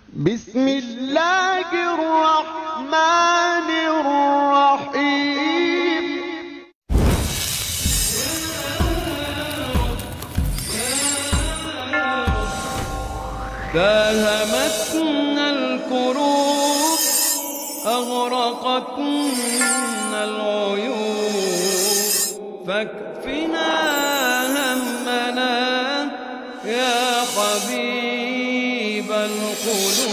بسم الله الرحمن الرحيم فاهمتنا الكروب أغرقتنا العيوب فاكفنا همنا يا حبيب القلوب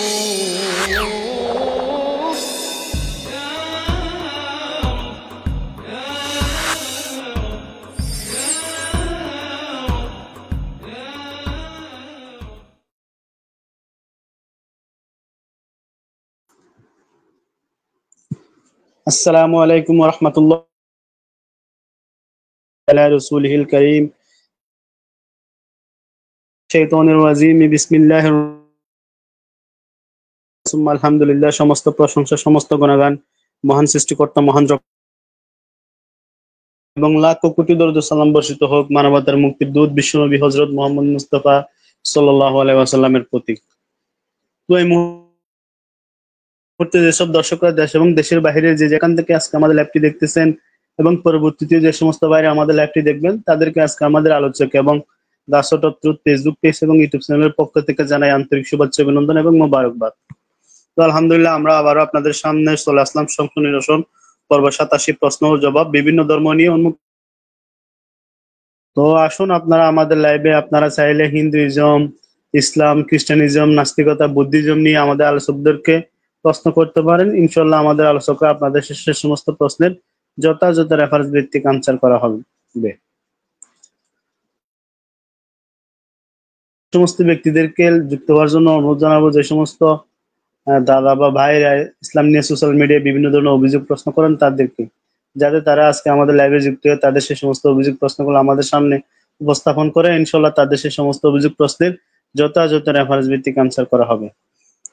আসসালামু আলাইকুম ওয়া রাহমাতুল্লাহি আলা রাসূলিহিল কারীম শাইতানির রাজীম বিসমিল্লাহির সুম্মা আলহামদুলিল্লাহ। সমস্ত প্রশংসা সমস্ত গুণগান মহান সৃষ্টিকর্তা মহান এবং লাখ কোটি দরুদ ও সালাম বর্ষিত হোক মানবতার মুক্তির দূত বিশ্বনবী হযরত মুহাম্মদ মুস্তাফা সাল্লাল্লাহু আলাইহি ওয়াসাল্লামের প্রতি। তো এই মুহূর্তে যেসব দর্শকরা দেশ এবং দেশের বাইরে যে যেখান থেকে আজকে আমাদের লাইভটি দেখতেছেন এবং পরবর্তীতে যে সমস্ত বাইরে আমাদের লাইভটি দেখবেন তাদেরকে আজকে আমাদের আলোচক এবং দাসট অফ ট্রুথ ফেসবুক পেজ এবং ইউটিউব চ্যানেলের পক্ষ থেকে জানাই আন্তরিক শুভেচ্ছা অভিনন্দন এবং মোবারকবাদ। তো আলহামদুলিল্লাহ আমরা আবারও আপনাদের সামনে চলে আসলাম সংখ্য নিরসন পর্ব 87 প্রশ্ন ও জবাব বিভিন্ন ধর্ম নিয়ে উন্মুক্ত। তো আসুন আপনারা আমাদের লাইভে আপনারা চাইলে হিন্দুইজম, ইসলাম, খ্রিস্টানিজম, নাস্তিকতা, বুদ্ধিজম নিয়ে আমাদের আলোচকদেরকে প্রশ্ন করতে পারেন। ইনশাল্লাহ আমাদের আলোচকরা আপনাদের সে সমস্ত প্রশ্নের যথাযথ রেফারেন্স ভিত্তিক আনসার করা হবে। সমস্ত ব্যক্তিদেরকে যুক্ত হওয়ার জন্য অনুরোধ জানাবো যে সমস্ত দাদা বা ভাইরা ইসলাম নিয়ে সোশ্যাল মিডিয়ায় বিভিন্ন ধরনের অভিযোগ প্রশ্ন করেন তাদেরকে, যাতে তারা আজকে আমাদের লাইভে যুক্ত হয়ে তাদের সেই সমস্ত অভিযোগ প্রশ্নগুলো আমাদের সামনে উপস্থাপন করে। ইনশাল্লাহ তাদের সেই সমস্ত অভিযোগ প্রশ্নের যথাযথ রেফারেন্স ভিত্তিক আনসার করা হবে।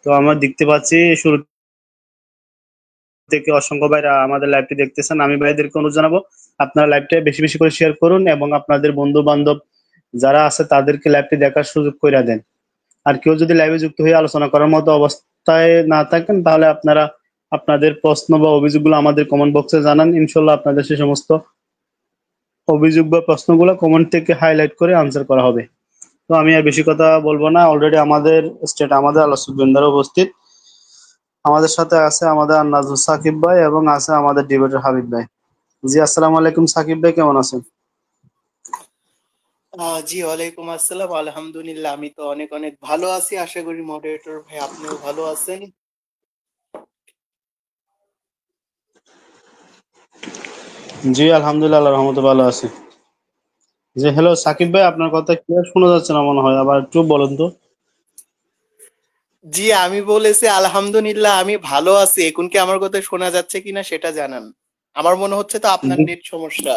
তো আমরা দেখতে পাচ্ছি শুরু থেকে অসংখ্য ভাইরা আমাদের লাইভটি দেখতেছেন। আমি ভাইদেরকে অনুরোধ জানাবো আপনারা লাইভটা বেশি বেশি করে শেয়ার করুন এবং আপনাদের বন্ধু বান্ধব যারা আছে তাদেরকে লাইভটি দেখার সুযোগ করে দেন। আর কেউ যদি লাইভে যুক্ত হয়ে আলোচনা করার মতো অবস্থায় না থাকেন তাহলে আপনারা আপনাদের প্রশ্ন বা অভিযোগগুলো আমাদের কমেন্ট বক্সে জানান। ইনশাল্লাহ আপনাদের সেই সমস্ত অভিযোগ বা প্রশ্নগুলো কমেন্ট থেকে হাইলাইট করে আনসার করা হবে। তো আমি আর বেশি কথা বলবো না, অলরেডি আমাদের আলোচক বৃন্দরা উপস্থিত। আমাদের সাথে আছে আমাদের আন্নাজুল সাকিব ভাই এবং আছে আমাদের ডিবেটর হাবিব ভাই। জি আসসালামু আলাইকুম সাকিব ভাই, কেমন আছেন? জি ওয়ালাইকুম আসসালাম, আলহামদুলিল্লাহ আমি তো অনেক অনেক ভালো আছি। আশা করি মডারেটর ভাই আপনিও ভালো আছেন। জি আলহামদুলিল্লাহ আল্লাহর রহমতে ভালো আছি। জি হ্যালো সাকিব ভাই, আপনার কথা ক্লিয়ার শোনা যাচ্ছে না মনে হয়, আবার একটু বলুন তো। জি আমি বলেছি আলহামদুলিল্লাহ আমি ভালো আছি। এখন কি আমার কথা শোনা যাচ্ছে কিনা সেটা জানান। আমার মনে হচ্ছে তো আপনার নেট সমস্যা।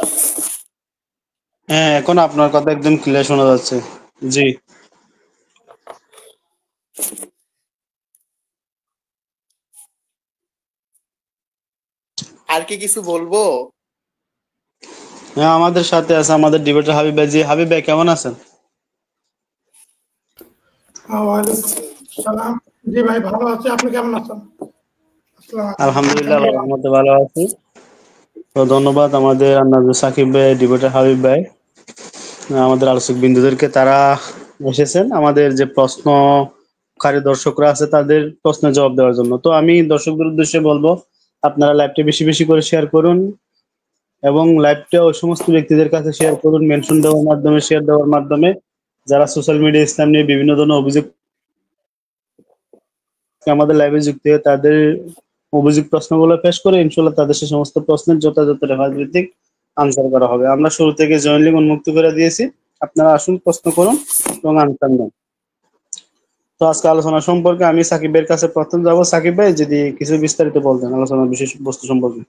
হ্যাঁ এখন আপনার কথা একদম ক্লিয়ার শোনা যাচ্ছে। জি আর কি কিছু বলবো? হ্যাঁ আমাদের সাথে আছে আমাদের ডিবেটর হাবিব ভাই। জি হাবিব ভাই কেমন আছেন? ওয়ালাইকুম সালাম। জি ভাই ভালো আছি, আপনি কেমন আছেন? আলহামদুলিল্লাহ আল্লাহর রহমতে ভালো আছি। তো ধন্যবাদ আমাদের আন্নাজুল সাকিব ভাই, ডিবেটর হাবিব ভাই, আমাদের আলোচক বিন্দুদেরকে তারা এসেছেন আমাদের যে প্রশ্নকারী দর্শকরা আছে তাদের প্রশ্নের জবাব দেওয়ার জন্য। তো আমি দর্শকদের উদ্দেশ্যে বলবো আপনারা লাইভটা বেশি বেশি করে শেয়ার করুন এবং লাইভটা ওই সমস্ত ব্যক্তিদের কাছে শেয়ার করুন মেনশন দেওয়ার মাধ্যমে, শেয়ার দেওয়ার মাধ্যমে, যারা সোশ্যাল মিডিয়া ইসলাম নিয়ে বিভিন্ন ধরনের অভিযোগ আমাদের লাইভে যুক্ত হয়ে তাদের অভিযোগ প্রশ্নগুলো পেশ করে ইনশাল্লাহ তাদের সেই সমস্ত প্রশ্নের যথাযথ রেফারেন্স ভিত্তিক আনসার করা হবে। আমরা শুরু থেকে জয়েন লিঙ্ক উন্মুক্ত করে দিয়েছি, আপনারা আসুন প্রশ্ন করুন এবং আনসার নেন। তো আজকে আলোচনা সম্পর্কে আমি সাকিবের কাছে প্রথম যাব। সাকিব ভাই যদি কিছু বিস্তারিত বলতেন আলোচনার বিশেষ বস্তু সম্পর্কে।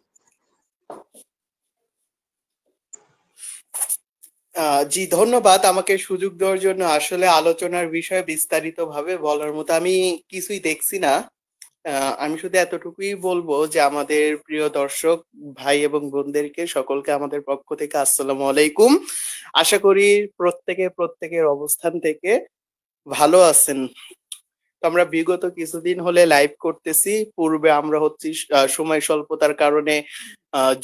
জি ধন্যবাদ আমাকে সুযোগ দেওয়ার জন্য। আসলে আলোচনার বিষয়ে বিস্তারিত ভাবে বলার মতো আমি কিছুই দেখছি না। আমি শুধু এতটুকুই বলবো যে আমাদের প্রিয় দর্শক ভাই এবং বোনদেরকে সকলকে আমাদের পক্ষ থেকে আসসালামু আলাইকুম। আশা করি প্রত্যেকের অবস্থান থেকে ভালো আছেন। তো আমরা বিগত কিছুদিন হলে লাইভ করতেছি। পূর্বে আমরা হচ্ছে সময় স্বল্পতার কারণে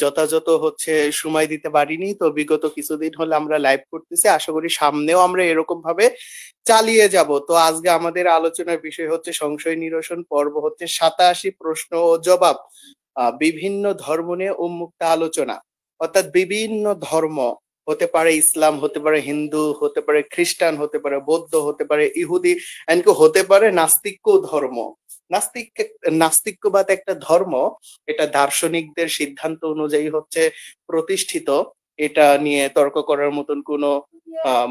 যথাযথ হচ্ছে সময় দিতে পারিনি। তো বিগত কিছুদিন হলে আমরা লাইভ করতেছি, আশা করি সামনেও আমরা এরকম ভাবে চালিয়ে যাব। তো আজকে আমাদের আলোচনার বিষয় হচ্ছে সংশয় নিরসন পর্ব হচ্ছে 87 প্রশ্ন ও জবাব, বিভিন্ন ধর্ম নিয়ে উন্মুক্ত আলোচনা। অর্থাৎ বিভিন্ন ধর্ম, হতে পারে ইসলাম, হতে পারে হিন্দু, হতে পারে খ্রিস্টান, হতে পারে বৌদ্ধ, হতে পারে ইহুদি, এমনকি হতে পারে নাস্তিক্য ধর্ম। নাস্তিক্যবাদ একটা ধর্ম, এটা দার্শনিকদের সিদ্ধান্ত অনুযায়ী হচ্ছে প্রতিষ্ঠিত। এটা নিয়ে তর্ক করার মতন কোনো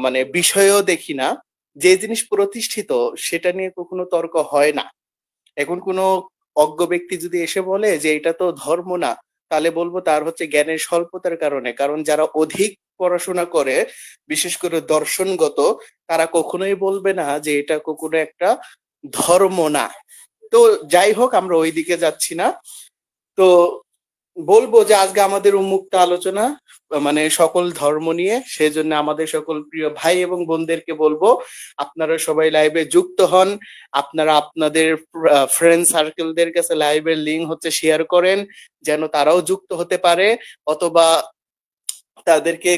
মানে বিষয়ও দেখি না। যে জিনিস প্রতিষ্ঠিত সেটা নিয়ে কখনো তর্ক হয় না। এখন কোনো অজ্ঞ ব্যক্তি যদি এসে বলে যে এটা তো ধর্ম না, তাহলে বলবো তার হচ্ছে জ্ঞানের স্বল্পতার কারণে। কারণ যারা অধিক পড়াশোনা করে, বিশেষ করে দর্শনগত, তারা কখনোই বলবে না যে এটা কখনো একটা ধর্ম না। তো যাই হোক, আমরা ওই দিকে যাচ্ছি না। তো বলবো যে আজকে আমাদের উন্মুক্ত আলোচনা, মানে সকল ধর্ম নিয়ে। সেজন্য আমাদের সকল প্রিয় ভাই এবং বোনদেরকে বলবো আপনারা সবাই লাইভে যুক্ত হন। আপনারা আপনাদের ফ্রেন্ড সার্কেলদের কাছে লাইভের লিংক হচ্ছে শেয়ার করেন, যেন তারাও যুক্ত হতে পারে। অথবা তাদেরকে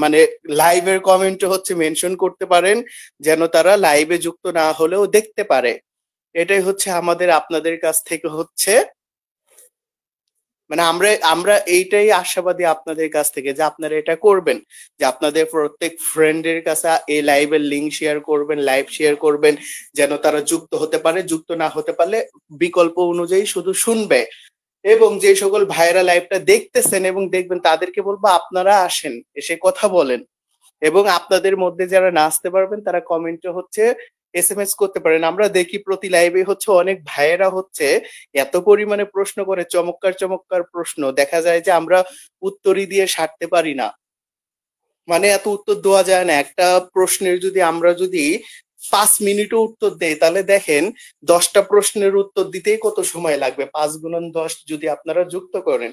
মানে লাইভের কমেন্টে হচ্ছে মেনশন করতে পারেন, যেন তারা লাইভে যুক্ত না হলেও দেখতে পারে। এটাই হচ্ছে আমাদের আপনাদের কাছ থেকে হচ্ছে, মানে আমরা এইটাই আশাবাদী আপনাদের কাছ থেকে, যে আপনারা এটা করবেন, যে আপনাদের প্রত্যেক ফ্রেন্ডের কাছে এই লাইভের লিংক শেয়ার করবেন, লাইভ শেয়ার করবেন, যেন তারা যুক্ত হতে পারে। যুক্ত না হতে পারলে বিকল্প অনুযায়ী শুধু শুনবে। এবং যে সকল ভাইরা লাইভটা দেখতেছেন এবং দেখবেন, তাদেরকে বলবো আপনারা আসেন, এসে কথা বলেন। এবং আপনাদের মধ্যে যারা না আসতে পারবেন তারা কমেন্টে হচ্ছে SMS করতে পারেন। আমরা দেখি প্রতি লাইভে হচ্ছে অনেক ভাইয়েরা হচ্ছে এত পরিমাণে প্রশ্ন করে, চমৎকার চমৎকার প্রশ্ন, দেখা যায় যে আমরা উত্তরই দিয়ে সারতে পারি না। মানে এত উত্তর দেওয়া যায় না। একটা প্রশ্নের যদি আমরা 5 মিনিটও উত্তর দেই, তাহলে দেখেন 10টা প্রশ্নের উত্তর দিতেই কত সময় লাগবে। 5x10 যদি আপনারা যুক্ত করেন।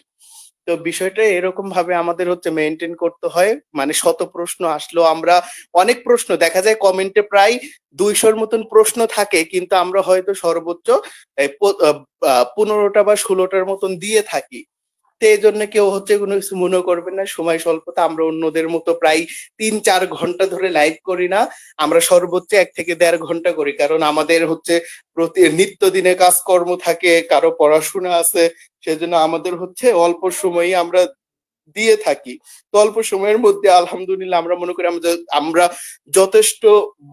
তো বিষয়টা এরকম ভাবে আমাদের হচ্ছে মেনটেন করতে হয়। মানে 100 প্রশ্ন আসলো, আমরা অনেক প্রশ্ন দেখা যায় কমেন্টে প্রায় 200-র মতন প্রশ্ন থাকে, কিন্তু আমরা হয়তো সর্বোচ্চ 15টা বা 16টার মতন দিয়ে থাকি। তো এই জন্য কেউ হচ্ছে কোনো কিছু মনে করবেন না, সময় স্বল্পতা। আমরা অন্যদের মতো প্রায় 3-4 ঘন্টা ধরে লাইভ করি না, আমরা সর্বোচ্চ 1 থেকে 1.5 ঘন্টা করি। কারণ আমাদের হচ্ছে নিত্যদিনে কাজকর্ম থাকে, কারো পড়াশোনা আছে, সেজন্য আমাদের হচ্ছে অল্প সময়ই আমরা দিয়ে থাকি। তো অল্প সময়ের মধ্যে আলহামদুলিল্লাহ আমরা মনে করি আমরা যথেষ্ট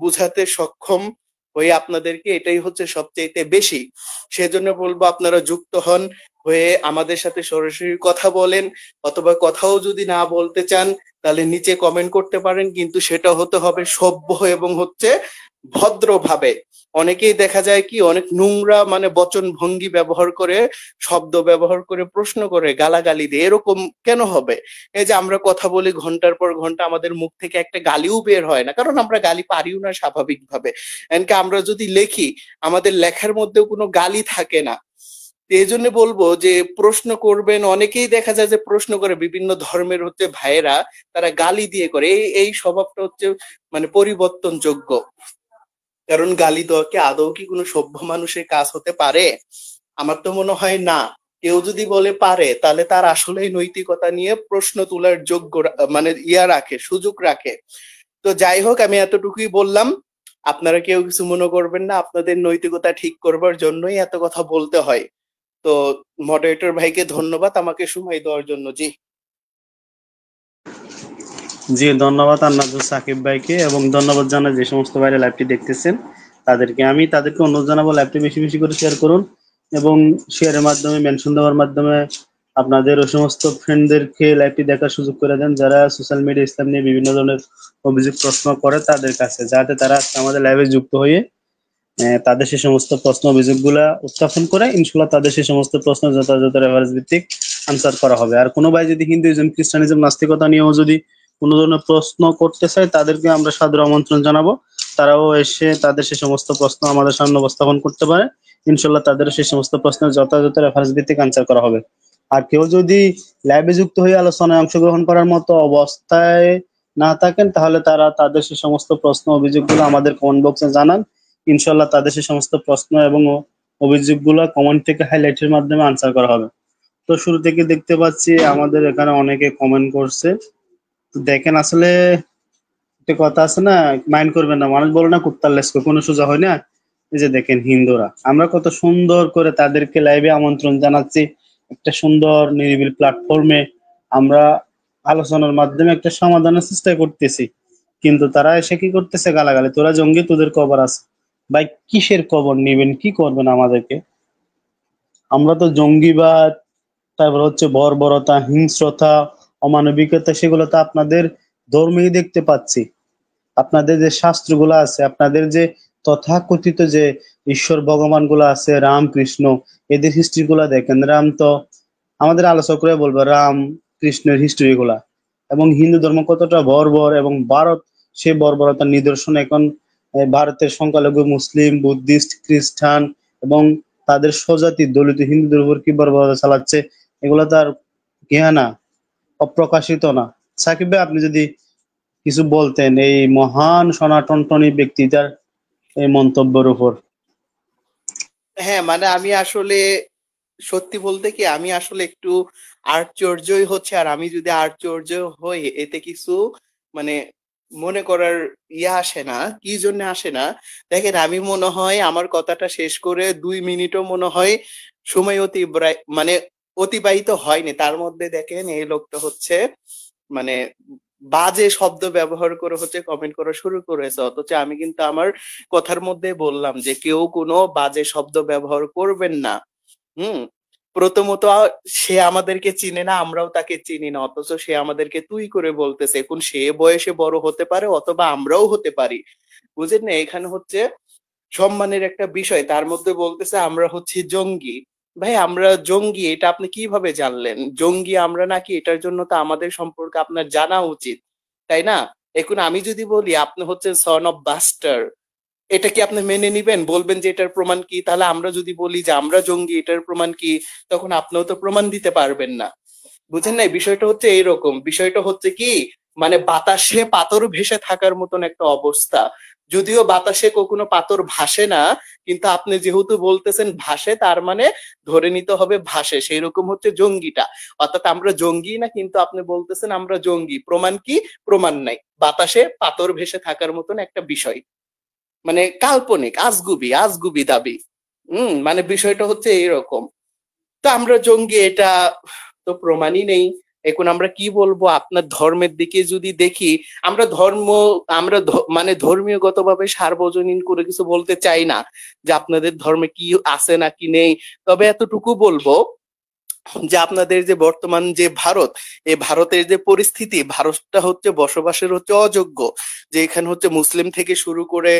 বুঝাতে সক্ষম হয়ে আপনাদেরকে, এটাই হচ্ছে সবচেয়ে বেশি। সেজন্য বলবো আপনারা যুক্ত হন, হয়ে আমাদের সাথে সরাসরি কথা বলেন। অথবা কথাও যদি না বলতে চান তাহলে নিচে কমেন্ট করতে পারেন, কিন্তু সেটা হতে হবে সভ্য এবং হচ্ছে ভদ্রভাবে। অনেকেই দেখা যায় কি অনেক নোংরা মানে বচন ভঙ্গি ব্যবহার করে, শব্দ ব্যবহার করে, প্রশ্ন করে, গালাগালি দিয়ে। এরকম কেন হবে? এই যে আমরা কথা বলি ঘন্টার পর ঘন্টা, আমাদের মুখ থেকে একটা গালিও বের হয় না, কারণ আমরা গালি পারিও না স্বাভাবিকভাবে। এমনকি আমরা যদি লেখি, আমাদের লেখার মধ্যেও কোনো গালি থাকে না। এই জন্য বলবো যে প্রশ্ন করবেন। অনেকেই দেখা যায় যে প্রশ্ন করে বিভিন্ন ধর্মের হচ্ছে ভাইয়েরা, তারা গালি দিয়ে করে। এই স্বভাবটা হচ্ছে মানে পরিবর্তনযোগ্য। কারণ গালি দেওয়া কি আদৌ কি কোনো সভ্য মানুষের কাজ হতে পারে? আমার তো মনে হয় না। কেউ যদি বলে পারে, তাহলে তার আসলেই নৈতিকতা নিয়ে প্রশ্ন তোলার যোগ্য মানে রাখে, সুযোগ রাখে। তো যাই হোক, আমি এতটুকুই বললাম। আপনারা কেউ কিছু মনে করবেন না, আপনাদের নৈতিকতা ঠিক করবার জন্যই এত কথা বলতে হয়। তো মডারেটর ভাইকে ধন্যবাদ আমাকে সময় দেওয়ার জন্য। জি, ধন্যবাদ আন্নাদুল সাকিব ভাইকে, এবং ধন্যবাদ জানাই যে সমস্ত ভাইরা লাইভটি দেখতেছেন তাদেরকে অনুরোধ জানাবো লাইভটি বেশি বেশি করে শেয়ার করুন, এবং শেয়ারের মাধ্যমে, মেনশন দেওয়ার মাধ্যমে আপনাদের ওই সমস্ত ফ্রেন্ডদেরকে লাইভটি দেখার সুযোগ করে দেন যারা সোশ্যাল মিডিয়া ইসলাম নিয়ে বিভিন্ন ধরনের অভিযোগ প্রশ্ন করে তাদের কাছে, যাতে তারা আমাদের লাইভে যুক্ত হয়ে তাদের সেই সমস্ত প্রশ্ন অভিযোগগুলা উত্থাপন করে। ইনশাল্লাহ তাদের সেই সমস্ত প্রশ্ন যথাযথ রেফারেন্স ভিত্তিক আনসার করা হবে। আর কোনো ভাই যদি হিন্দুইজম, খ্রিস্টানিজম, নাস্তিকতা নিয়েও যদি কোনো ধরনের প্রশ্ন করতে চায়, তাদেরকে আমরা সাদর আমন্ত্রণ জানাবো। তারাও এসে তাদের সেই সমস্ত প্রশ্ন আমাদের সামনে উপস্থাপন করতে পারে। ইনশাল্লাহ তাদের সেই সমস্ত প্রশ্নের যথাযথ রেফারেন্স ভিত্তিক আনসার করা হবে। আর কেউ যদি লাইভে যুক্ত হয়ে আলোচনায় অংশগ্রহণ করার মতো অবস্থায় না থাকেন, তাহলে তারা তাদের সেই সমস্ত প্রশ্ন অভিযোগগুলো আমাদের কমেন্ট বক্সে জানান। ইনশাল্লাহ তাদের সে সমস্ত প্রশ্ন এবং অভিযোগগুলো কমেন্ট থেকে হাইলাইটের মাধ্যমে আনসার করা হবে। তো শুরু থেকে দেখতে পাচ্ছি আমাদের এখানে অনেকে কমেন্ট করছে। তো দেখেন, আসলে একটা কথা আছে না, মাইন্ড করবেন না, মানুষ বলে না কুত্তার লেজ কোনো সোজা হয় না। এই যে দেখেন হিন্দুরা, আমরা কত সুন্দর করে তাদেরকে লাইভে আমন্ত্রণ জানাচ্ছি, একটা সুন্দর নিরিবিলি প্ল্যাটফর্মে আমরা আলোচনার মাধ্যমে একটা সমাধানের চেষ্টা করতেছি, কিন্তু তারা এসে কি করতেছে, গালাগালি, তোরা জঙ্গি, তোদের কবর আছে। ভাই কিসের কবর নিবেন, কি করবেন আমাদেরকে? আমরা তো জঙ্গিবাদ, তারপর হচ্ছে বর্বরতা, হিংস্রতা, অমানবিকতা, সেগুলো তো আপনাদের ধর্মেই দেখতে পাচ্ছি। আপনাদের যে শাস্ত্রগুলো আছে, আপনাদের যে তথাকথিত যে ঈশ্বর ভগবান গুলো আছে, রাম কৃষ্ণ, এদের হিস্ট্রি গুলা দেখেন। রাম তো আমাদের আলোচকরা বলবো রাম কৃষ্ণের হিস্ট্রি গুলা, এবং হিন্দু ধর্ম কতটা বর্বর, এবং ভারত সে বর্বরতার নিদর্শন। এখন ভারতের সংখ্যালঘু মুসলিম, বুদ্ধিস্ট, খ্রিস্টান এবং তাদের স্বজাতি দলিত হিন্দুদের উপর কি বর্বরতা চালাচ্ছে, এগুলো তার জ্ঞানা অপ্রকাশিত না। সাকিব ভাই, আপনি যদি কিছু বলতেন এই মহান সনাতনটনী ব্যক্তিটার এই মন্তব্যের উপর। হ্যাঁ, মানে আমি আসলে সত্যি বলতে কি, আমি আসলে একটু আশ্চর্যই হচ্ছে। আর আমি যদি আশ্চর্য হই, এতে কিছু মানে মনে করার আসে না। কি জন্য আসে না দেখেন, আমি মনে হয় আমার কথাটা শেষ করে 2 মিনিটও মনে হয় সময় মানে অতিবাহিত হয়নি, তার মধ্যে দেখেন এই লোকটা হচ্ছে মানে বাজে শব্দ ব্যবহার করে হচ্ছে কমেন্ট করা শুরু করেছে। অথচ আমি কিন্তু আমার কথার মধ্যে বললাম যে কেউ কোনো বাজে শব্দ ব্যবহার করবেন না। প্রথমত সে আমাদেরকে চিনে না, আমরাও তাকে চিনি না, অথচ সে আমাদেরকে তুই করে বলতেছে। এখন সে বয়সে বড় হতে পারে, অথবা আমরাও হতে পারি, বুঝেন না? এখানে হচ্ছে সম্মানের একটা বিষয়, তার মধ্যে বলতেছে আমরা হচ্ছে জঙ্গি। ভাই, আমরা জঙ্গি এটা আপনি কিভাবে জানলেন? জঙ্গি আমরা নাকি, এটার জন্য তো আমাদের সম্পর্কে আপনার জানা উচিত, তাই না? এখন আমি যদি বলি আপনি হচ্ছেন সন অফ বাস্টার, এটা কি আপনি মেনে নিবেন? বলবেন যে এটার প্রমাণ কি? তাহলে আমরা যদি বলি যে আমরা জঙ্গি, এটার প্রমাণ কি? তখন আপনিও তো প্রমাণ দিতে পারবেন না, বুঝেন নাই? বিষয়টা হচ্ছে এইরকম। বিষয়টা হচ্ছে কি, মানে বাতাসে পাথর ভেসে থাকার মতন একটা অবস্থা। যদিও বাতাসে কখনো পাথর ভাসে না, কিন্তু আপনি যেহেতু বলতেছেন ভাসে, তার মানে ধরে নিতে হবে ভাসে। সেই রকম হচ্ছে জঙ্গিটা। অর্থাৎ আমরা জঙ্গি না, কিন্তু আপনি বলতেছেন আমরা জঙ্গি। প্রমাণ কি? প্রমাণ নাই। বাতাসে পাথর ভেসে থাকার মতন একটা বিষয়, মানে কাল্পনিক, আজগুবি আজগুবি দাবি। মানে বিষয়টা হচ্ছে এইরকম। তো আমরা জঙ্গি, এটা তো প্রমাণই নেই। এখন আমরা কি বলবো? আপনার ধর্মের দিকে যদি দেখি, আমরা মানে ধর্মীয়গতভাবে সার্বজনীন করে কিছু বলতে চাই না যে আপনাদের ধর্মে কি আছে না কি নেই। তবে এতটুকু বলবো যে আপনাদের যে বর্তমান যে ভারত, এই ভারতের যে পরিস্থিতি, ভারতটা হচ্ছে বসবাসের হচ্ছে অযোগ্য। যে এখানে হচ্ছে মুসলিম থেকে শুরু করে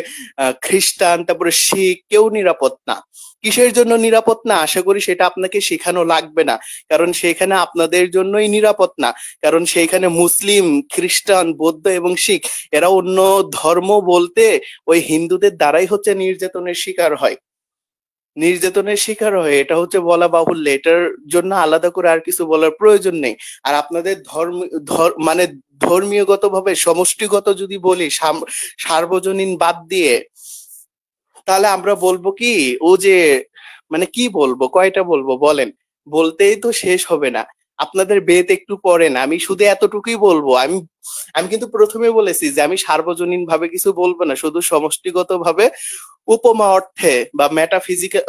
খ্রিস্টান, তারপরে শিখ, কেউ নিরাপদ না। কিসের জন্য নিরাপদ না? আশা করি সেটা আপনাকে শেখানো লাগবে না, কারণ সেখানে আপনাদের জন্যই নিরাপদ না। কারণ সেইখানে মুসলিম, খ্রিস্টান, বৌদ্ধ এবং শিখ, এরা অন্য ধর্ম বলতে ওই হিন্দুদের দ্বারাই হচ্ছে নির্যাতনের শিকার হয়। নির্যাতনের শিকার হয়, এটা হচ্ছে বলা বাহুল্য। এটার জন্য আলাদা করে আর কিছু বলার প্রয়োজন নেই। আর আপনাদের মানে ধর্মীয়গত ভাবে সমষ্টিগত যদি বলি, সার্বজনীন বাদ দিয়ে, তাহলে আমরা বলবো কি, ও যে মানে কি বলবো, কয়টা বলবো বলেন? বলতেই তো শেষ হবে না। আপনাদের বেদ একটু পড়েন। আমি শুধু এতটুকুই বলবো। আমি কিন্তু প্রথমে বলেছি যে আমি সার্বজনীন ভাবে কিছু বলবো না, শুধু সমষ্টিগত ভাবে উপমা অর্থে বা মেটাফিজিক্যাল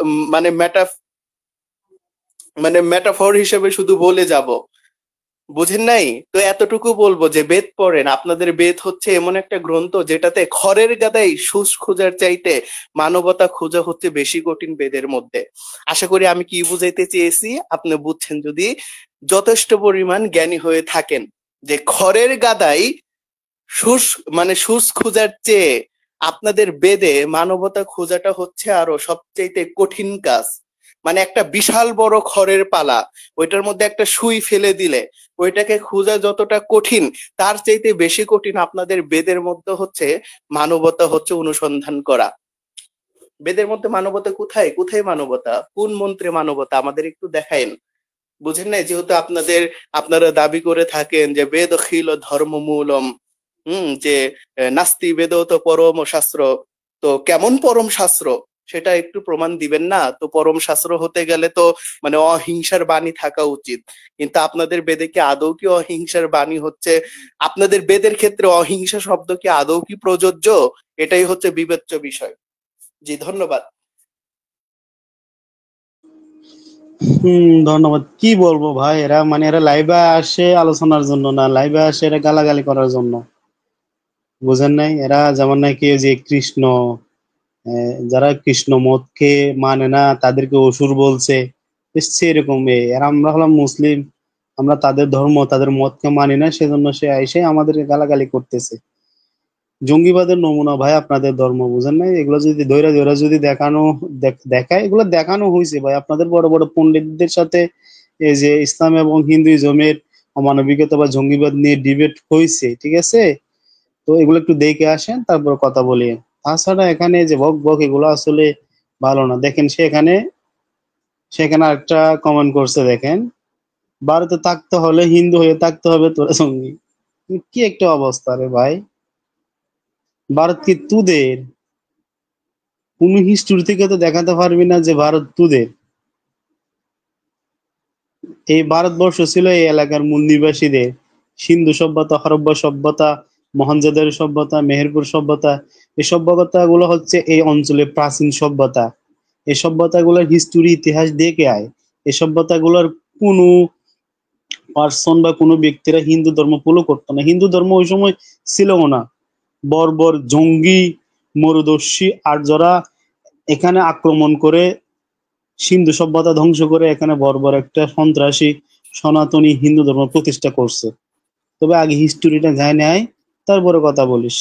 মানে মেটাফর হিসেবে শুধু বলে যাব, বুঝেন নাই? তো এতটুকু বলবো যে বেদ পড়েন। আপনাদের বেদ হচ্ছে এমন একটা গ্রন্থ যেটাতে খড়ের গাদায় সুস খোঁজার চাইতে মানবতা খোঁজা হচ্ছে বেশি কঠিন বেদের মধ্যে। আশা করি আমি কি বুঝাইতে চেয়েছি আপনি বুঝছেন, যদি যথেষ্ট পরিমাণ জ্ঞানী হয়ে থাকেন। যে খড়ের গাদায় সুস খোঁজার চেয়ে আপনাদের বেদে মানবতা খোঁজাটা হচ্ছে আরো সবচাইতে কঠিন কাজ। মানে একটা বিশাল বড় খড়ের পালা, ওইটার মধ্যে একটা সুই ফেলে দিলে ওইটাকে খোঁজা যতটা কঠিন, তার চাইতে বেশি কঠিন আপনাদের বেদের মধ্যে হচ্ছে মানবতা হচ্ছে অনুসন্ধান করা। বেদের মধ্যে মানবতা কোথায়? কোথায় মানবতা? কোন মন্ত্রে মানবতা? আমাদের একটু দেখাইন। বুঝেন না? যেহেতু আপনারা দাবি করে থাকেন যে বেদ খিল ধর্ম মূলম, যে নাস্তি বেদ তো পরম শাস্ত্র, তো কেমন পরম শাস্ত্র সেটা একটু প্রমাণ দিবেন না? তো পরম শাস্ত্র হতে গেলে তো মানে অহিংসার বাণী থাকা উচিত, কিন্তু আপনাদের বেদে কি আদৌ কি অহিংসার বাণী হচ্ছে? আপনাদের বেদের ক্ষেত্রে অহিংসা শব্দ কি আদৌ কি প্রযোজ্য? এটাই হচ্ছে বিবেচ্য বিষয়। জি, ধন্যবাদ। ধন্যবাদ। কি বলবো ভাই, এরা মানে এরা লাইভে আসে আলোচনার জন্য না, লাইভে আসে এরা গালাগালি করার জন্য। বুঝেন নাই? এরা যেমন নাকি ওই যে কৃষ্ণ, যারা কৃষ্ণ মতকে মানে না তাদেরকে অসুর বলছে, এসছে এরকম। আর আমরা হলাম মুসলিম, আমরা তাদের ধর্ম তাদের মতকে মানি না, সেজন্য সে এসে আমাদেরকে গালাগালি করতেছে। জঙ্গিবাদের নমুনা ভাই আপনাদের ধর্ম, বুঝেন নাই? এগুলো যদি ধৈরা ধৈরা যদি দেখানো দেখায়, এগুলো দেখানো হয়েছে ভাই আপনাদের বড় বড় পণ্ডিতদের সাথে। এই যে ইসলাম এবং হিন্দুইজমের অমানবিকতা বা জঙ্গিবাদ নিয়ে ডিবেট হয়েছে, ঠিক আছে? তো এগুলো একটু দেখে আসেন, তারপর কথা বলি। তাছাড়া এখানে যে বক বক, এগুলো আসলে ভালো না। দেখেন সেখানে একটা কমেন্ট করছে, দেখেন, ভারতে থাকতে হলে হিন্দু হয়ে থাকতে হবে, তোরা জঙ্গি। কি একটা অবস্থা রে ভাই! ভারত কি তোদের? কোন হিস্টোরি থেকে তো দেখাতে পারবি না যে ভারত তোদের। এই ভারতবর্ষ ছিল এই এলাকার মূল নিবাসীদের। সিন্ধু সভ্যতা, হরপ্পা সভ্যতা, মহেঞ্জোদারো সভ্যতা, মেহেরপুর সভ্যতা, এই সভ্যতা গুলো হচ্ছে এই অঞ্চলের প্রাচীন সভ্যতা। এই সভ্যতা গুলোর হিস্টোরি, ইতিহাস দেখে আয়। এই সভ্যতা গুলোর কোনো পার্সন বা কোনো ব্যক্তিরা হিন্দু ধর্ম ফলো করতো না। হিন্দু ধর্ম ওই সময় ছিল না। বর্বর জঙ্গি মরুদস্যি আর্যরা এখানে আক্রমণ করে সিন্ধু সভ্যতা ধ্বংস করে এখানে বর্বর একটা সন্ত্রাসী সনাতনী হিন্দু ধর্ম প্রতিষ্ঠা করছে। তবে আগে হিস্টোরিটা যায় নাই, তারপরে কথা বলিস।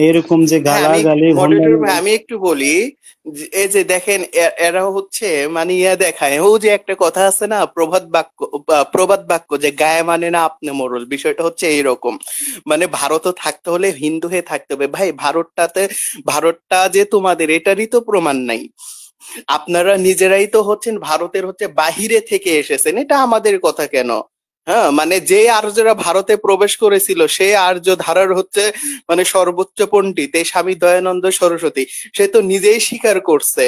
এরকম যে হ্যাঁ, গালা আমি গালি মডারেটর ভাই আমি একটু বলি। এই যে দেখেন এরা হচ্ছে মানে ইয়া দেখায়, ও যে একটা কথা আছে না, প্রবাদ বাক্য যে গায়ে মানে না আপনি মোড়ল, বিষয়টা হচ্ছে এইরকম। মানে ভারতও থাকতে হলে হিন্দু হয়ে থাকতে হবে। ভাই ভারতটা যে তোমাদের এটারই তো প্রমাণ নাই। আপনারা নিজেরাই তো হচ্ছেন ভারতের হচ্ছে বাহিরে থেকে এসেছেন, এটা আমাদের কথা কেন? হ্যাঁ, মানে যে আর্যরা ভারতে প্রবেশ করেছিল সেই আর্য ধারার হচ্ছে মানে সর্বোচ্চ পণ্ডিত এই স্বামী দয়ানন্দ সরস্বতী, সে তো নিজেই স্বীকার করছে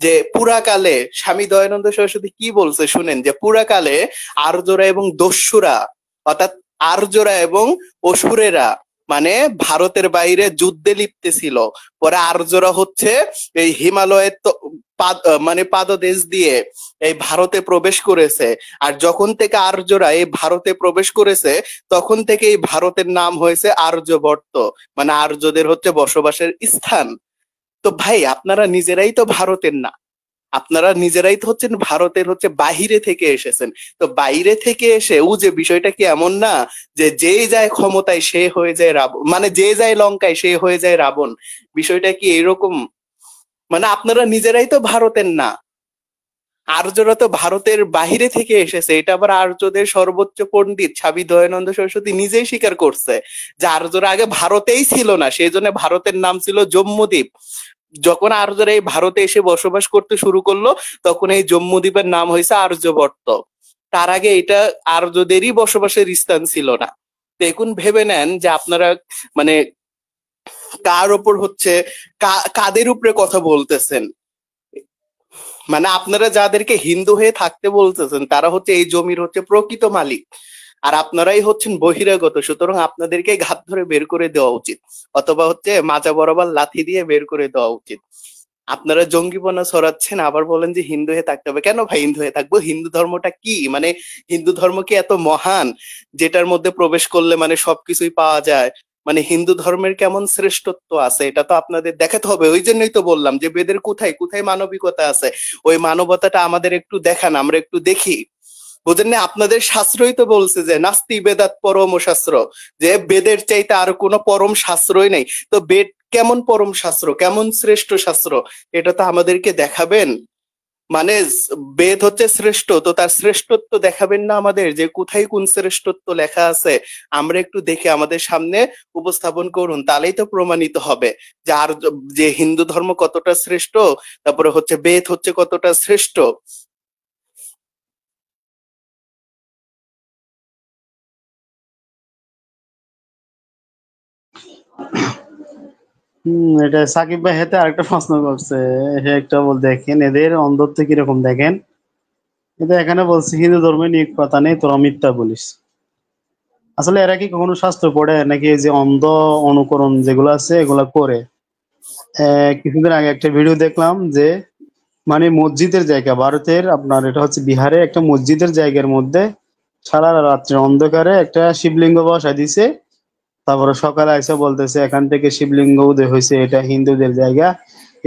যে পুরাকালে, স্বামী দয়ানন্দ সরস্বতী কি বলছে শুনেন, যে পুরাকালে আর্যরা এবং দস্যুরা, অর্থাৎ আর্যরা এবং অসুরেরা মানে ভারতের বাইরে যুদ্ধে লিপ্ত ছিল। পরে আর্যরা হচ্ছে এই হিমালয়ের মানে পাদদেশ দিয়ে এই ভারতে প্রবেশ করেছে। আর যখন থেকে আর্যরা এই ভারতে প্রবেশ করেছে তখন থেকে এই ভারতের নাম হয়েছে আর্যবর্ত, মানে আর্যদের হচ্ছে বসবাসের স্থান। তো ভাই আপনারা নিজেরাই তো ভারতের না, আপনারা নিজেরাই তো হচ্ছেন ভারতের হচ্ছে বাহিরে থেকে এসেছেন। তো বাইরে থেকে এসে ও যে বিষয়টা কি এমন না যে যেই যায় ক্ষমতায় সে হয়ে যায় রাবণ, মানে যে যায় লঙ্কায় সে হয়ে যায় রাবণ, বিষয়টা কি এরকম? মানে আপনারা নিজেরাই তো ভারতের না, আর্যরা তো ভারতের বাহিরে থেকে এসেছে, এটা আবার আর্যদের সর্বোচ্চ পণ্ডিত স্বামী দয়ানন্দ সরস্বতী নিজেই স্বীকার করছে যে আর্যরা আগে ভারতেই ছিল না, সেই জন্য ভারতের নাম ছিল জম্মুদ্বীপ। যখন আর্যরা এই ভারতে এসে বসবাস করতে শুরু করলো তখন এই জম্মুদ্বীপের নাম হয়েছে আর্যবর্ত। তার আগে এটা আর্যদেরই বসবাসের স্থান ছিল না। তো এখন ভেবে নেন যে আপনারা মানে কার ওপর হচ্ছে কাদের উপরে কথা বলতেছেন। মানে আপনারা যাদেরকে হিন্দু হয়ে থাকতে বলতেছেন তারা হচ্ছে এই জমির হচ্ছে প্রকৃত মালিক, আর আপনারাই হচ্ছেন বহিরাগত। সুতরাং আপনাদেরকে ঘাত ধরে বের করে দেওয়া উচিত, অথবা হচ্ছে মাজা বরাবর লাথি দিয়ে বের করে দেওয়া উচিত। আপনারা জঙ্গিপনা ছড়াচ্ছেন, আবার বলেন যে হিন্দু হয়ে থাকতে হবে। কেন ভাই হিন্দু হয়ে থাকবো? হিন্দু ধর্মটা কি, মানে হিন্দু ধর্ম কি এত মহান যেটার মধ্যে প্রবেশ করলে মানে সবকিছুই পাওয়া যায়? মানে হিন্দু ধর্মের কেমন শ্রেষ্ঠত্ব আছে এটা তো আপনাদের দেখাতে হবে। ওই জন্যই তো বললাম যে বেদের কোথায় কোথায় মানবিকতা আছে, ওই মানবতাটা আমাদের একটু দেখান, আমরা একটু দেখি। বুঝেন না? আপনাদের শাস্ত্রই তো বলছে যে নাস্তি বেদাত পরম শাস্ত্র, যে বেদের চাইতে আর কোনো পরম শাস্ত্রই নেই। তো বেদ কেমন পরম শাস্ত্র, কেমন শ্রেষ্ঠ শাস্ত্র, এটা তো আমাদেরকে দেখাবেন। মানে বেদ হচ্ছে শ্রেষ্ঠ, তো তার শ্রেষ্ঠত্ব দেখাবেন না আমাদের, যে কোথায় কোন শ্রেষ্ঠত্ব লেখা আছে আমরা একটু দেখে আমাদের সামনে উপস্থাপন করুন, তাহলেই তো প্রমাণিত হবে যে আর যে হিন্দু ধর্ম কতটা শ্রেষ্ঠ, তারপরে হচ্ছে বেদ হচ্ছে কতটা শ্রেষ্ঠ। এটা সাকিব ভাই হাতে আরেকটা প্রশ্ন করছে। সে একটা দেখেন এদের অন্ধত্ব কিরকম দেখেন। এটা এখানে বলছে হিন্দু ধর্মে নিয়োগ কথা নেই, তোরা মিথ্যা বলিস। আসলে এরা কি কখনো শাস্ত্র পড়ে নাকি এই যে অন্ধ অনুকরণ যেগুলো আছে এগুলা করে? কিছুদিন আগে একটা ভিডিও দেখলাম যে মানে মসজিদের জায়গা ভারতের আপনার এটা হচ্ছে বিহারে একটা মসজিদের জায়গার মধ্যে সারা রাত্রে অন্ধকারে একটা শিবলিঙ্গ বসায় দিছে। তারপরে সকালে এসে বলতেছে এখান থেকে শিবলিঙ্গ উদয় হয়েছে, এটা হিন্দুদের জায়গা।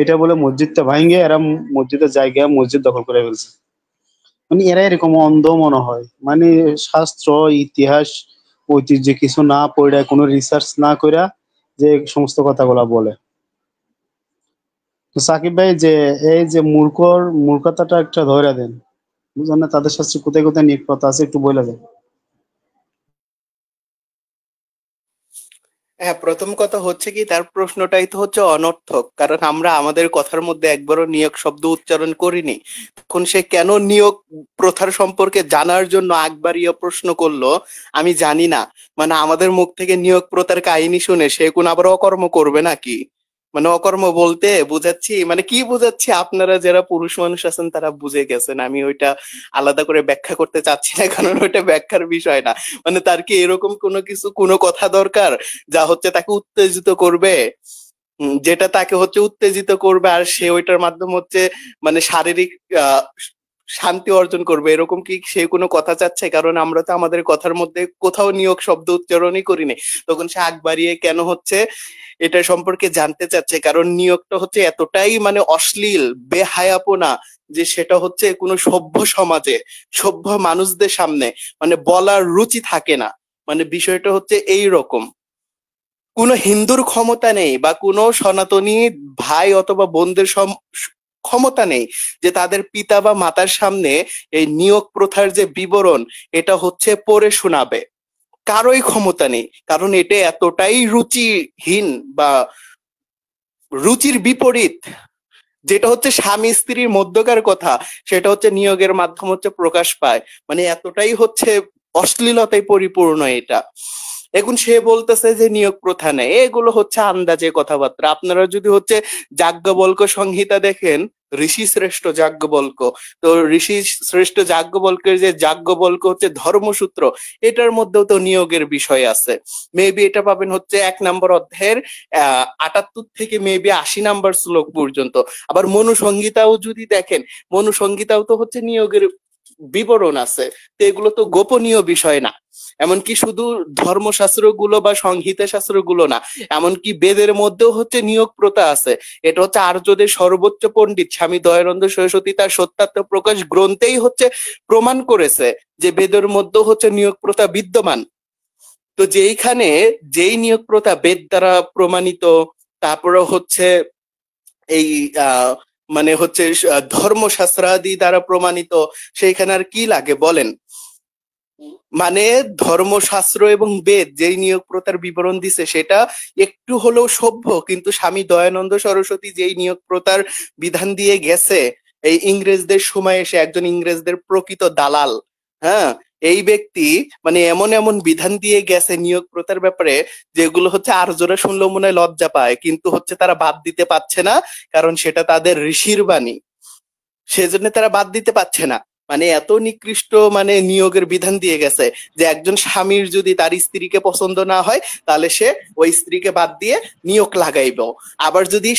এটা বলে মসজিদটা ভাঙে এরা মসজিদের জায়গা মসজিদ দখল করে ফেলছে। মানে এরা এরকম অন্ধ মনে হয়, মানে শাস্ত্র ইতিহাস ঐতিহ্য কিছু না পড়ে কোনো রিসার্চ না কইরা যে সমস্ত কথাগুলা বলে। তো সাকিব ভাই যে এই যে মূর্খতাটা একটা ধরে দেন, বুঝলেন না? তাদের শাস্ত্রে কোথায় কোথায় নিয়োগ কথা আছে একটু বলে দেন। হ্যাঁ, প্রথম কথা হচ্ছে কি তার প্রশ্নটাই তো হচ্ছে অনর্থক, কারণ আমরা আমাদের কথার মধ্যে একবারও নিয়োগ শব্দ উচ্চারণ করিনি। তখন সে কেন নিয়োগ প্রথার সম্পর্কে জানার জন্য আগ বাড়িয়ে প্রশ্ন করলো আমি জানি না। মানে আমাদের মুখ থেকে নিয়োগ প্রথার কাহিনী শুনে সে কোন আবার অকর্ম করবে নাকি? মানে অকর্ম বলতে বুঝাচ্ছি, মানে কি বুঝাচ্ছি, আপনারা যারা পুরুষ মানুষ আছেন তারা বুঝে গেছেন, আমি ওইটা আলাদা করে ব্যাখ্যা করতে চাচ্ছি না, কারণ ওইটা ব্যাখ্যার বিষয় না। মানে তার কি এরকম কোনো কিছু কোনো কথা দরকার যা হচ্ছে তাকে উত্তেজিত করবে, যেটা তাকে হচ্ছে উত্তেজিত করবে আর সে ওইটার মাধ্যমে হচ্ছে মানে শারীরিক আহ শান্তি অর্জন করবে, এরকম কি সে কোনো কথা চাচ্ছে? কারণ আমরা তো আমাদের কথার মধ্যে কোথাও নিয়োগ শব্দ উচ্চারণই করিনি। তখন সে আগ বাড়িয়ে কেন হচ্ছে এটা সম্পর্কে জানতে চাচ্ছে? কারণ নিয়োগটা হচ্ছে এতটাই মানে অশ্লীল বেহায়াপনা যে সেটা হচ্ছে কোনো সভ্য সমাজে সভ্য মানুষদের সামনে মানে বলার রুচি থাকে না। মানে বিষয়টা হচ্ছে এই রকম, কোনো হিন্দুর ক্ষমতা নেই বা কোনো সনাতনী ভাই অথবা বোনদের ক্ষমতা নেই যে তাদের পিতা বা মাতার সামনে এই নিয়োগ প্রথার যে বিবরণ এটা হচ্ছে পড়ে শোনাবে। কারোই ক্ষমতা নেই, কারণ এটা এতটাই রুচিহীন বা রুচির বিপরীত। যেটা হচ্ছে স্বামী স্ত্রীর মধ্যকার কথা সেটা হচ্ছে নিয়োগের মাধ্যমে হচ্ছে প্রকাশ পায়। মানে এতটাই হচ্ছে অশ্লীলতায় পরিপূর্ণ এটা। এখন সে বলতেছে যে নিয়োগ প্রথা নেই, এগুলো হচ্ছে আন্দাজে কথাবার্তা। আপনারা যদি হচ্ছে যাজ্ঞবল্ক্য সংহিতা দেখেন, ঋষি শ্রেষ্ঠ যাজ্ঞবল্ক্য, তো ঋষি শ্রেষ্ঠ যাজ্ঞবল্ক্যের যে যাজ্ঞবল্ক্য হচ্ছে ধর্মসূত্র, এটার মধ্যেও তো নিয়োগের বিষয় আছে। মেবি এটা পাবেন হচ্ছে 1 নম্বর অধ্যায়ের 78 থেকে মেবি 80 নম্বর শ্লোক পর্যন্ত। আবার মনুসংহিতাও যদি দেখেন, মনুসংহিতাও তো হচ্ছে নিয়োগের বিবরণ আছে। তো এগুলো তো গোপনীয় বিষয় না। এমনকি শুধু ধর্মশাস্ত্রগুলো বা সংহিতা শাস্ত্রগুলো না, এমনকি বেদের মধ্যেও হচ্ছে নিয়োগ প্রথা আছে। এটা হচ্ছে আর্যদের সর্বোচ্চ পণ্ডিত স্বামী দয়ানন্দ সরস্বতী তার সত্যার্থ প্রকাশ গ্রন্থেই হচ্ছে প্রমাণ করেছে যে বেদের মধ্যেও হচ্ছে নিয়োগ প্রথা বিদ্যমান। তো যেইখানে যেই নিয়োগ প্রথা বেদ দ্বারা প্রমাণিত, তারপরে হচ্ছে এই মানে হচ্ছে ধর্মশাস্ত্রাদি দ্বারা প্রমাণিত, সেইখানে আর কি লাগে বলেন? মানে ধর্মশাস্ত্র এবং বেদ যেই নিয়োগ প্রথার বিবরণ দিছে সেটা একটু হলেও সভ্য, কিন্তু স্বামী দয়ানন্দ সরস্বতী যেই নিয়োগ প্রথার বিধান দিয়ে গেছে এই ইংরেজদের সময় এসে, একজন ইংরেজদের প্রকৃত দালাল, হ্যাঁ, এই ব্যক্তি মানে এমন এমন বিধান দিয়ে গেছে নিয়োগ প্রথার ব্যাপারে যেগুলো হচ্ছে আর্যরা শুনলেও মনে হয় লজ্জা পায়, কিন্তু হচ্ছে তারা বাদ দিতে পারছে না, কারণ সেটা তাদের ঋষির বাণী, সেজন্য তারা বাদ দিতে পারছে না। মানে এত নিকৃষ্ট মানে নিয়োগের বিধান দিয়ে গেছে যে একজন স্বামীর যদি তার স্ত্রীকে পছন্দ না হয় তাহলে সে ওই স্ত্রীকে বাদ দিয়ে নিয়োগ লাগাইব। আবার যদি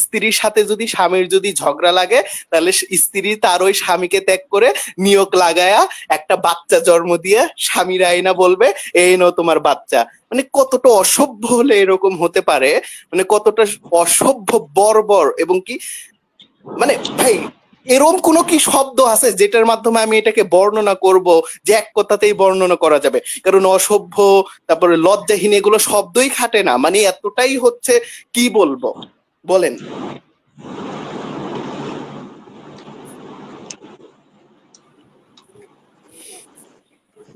স্ত্রীর সাথে যদি স্বামীর যদি ঝগড়া লাগে তাহলে স্ত্রী তার ওই স্বামীকে ত্যাগ করে নিয়োগ লাগায়া একটা বাচ্চা জন্ম দিয়ে স্বামীর আইনা বলবে এই নাও তোমার বাচ্চা। মানে কতটা অসভ্য হলে এরকম হতে পারে, মানে কতটা অসভ্য বর্বর। এবং কি মানে ভাই, এরকম কোনো কি শব্দ আছে যেটার মাধ্যমে আমি এটাকে বর্ণনা করব যে এক কথাতেই বর্ণনা করা যাবে? কারণ অসভ্য, তারপরে লজ্জাহীন, এগুলো শব্দই খাটে না। মানে এতটাই হচ্ছে কি বলবো বলেন?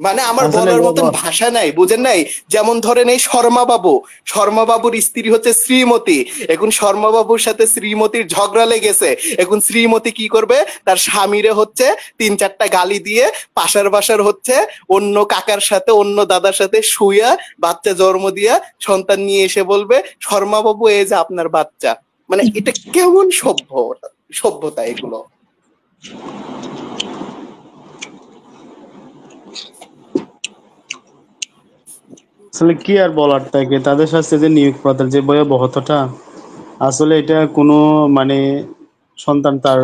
মানে আমার আসলে বলার মতন ভাষা নাই, বুঝেন নাই? যেমন ধরেন এই শর্মা বাবুর স্ত্রী হচ্ছে শ্রীমতী, এখন শর্মা বাবুর সাথে শ্রীমতীর ঝগড়া লেগেছে, এখন শ্রীমতী কি করবে, তার স্বামীরে হচ্ছে 3-4টা গালি দিয়ে পাশার হচ্ছে অন্য কাকার সাথে অন্য দাদার সাথে শুইয়া বাচ্চা জন্ম দিয়া সন্তান নিয়ে এসে বলবে শর্মা বাবু এই যে আপনার বাচ্চা। মানে এটা কেমন সভ্যতা এগুলো? আসলে কি আর বলার থাকে, তাদের সাথে যে নিয়োগ প্রথার যে ভয়াবহতাটা, আসলে এটা কোনো মানে সন্তান তার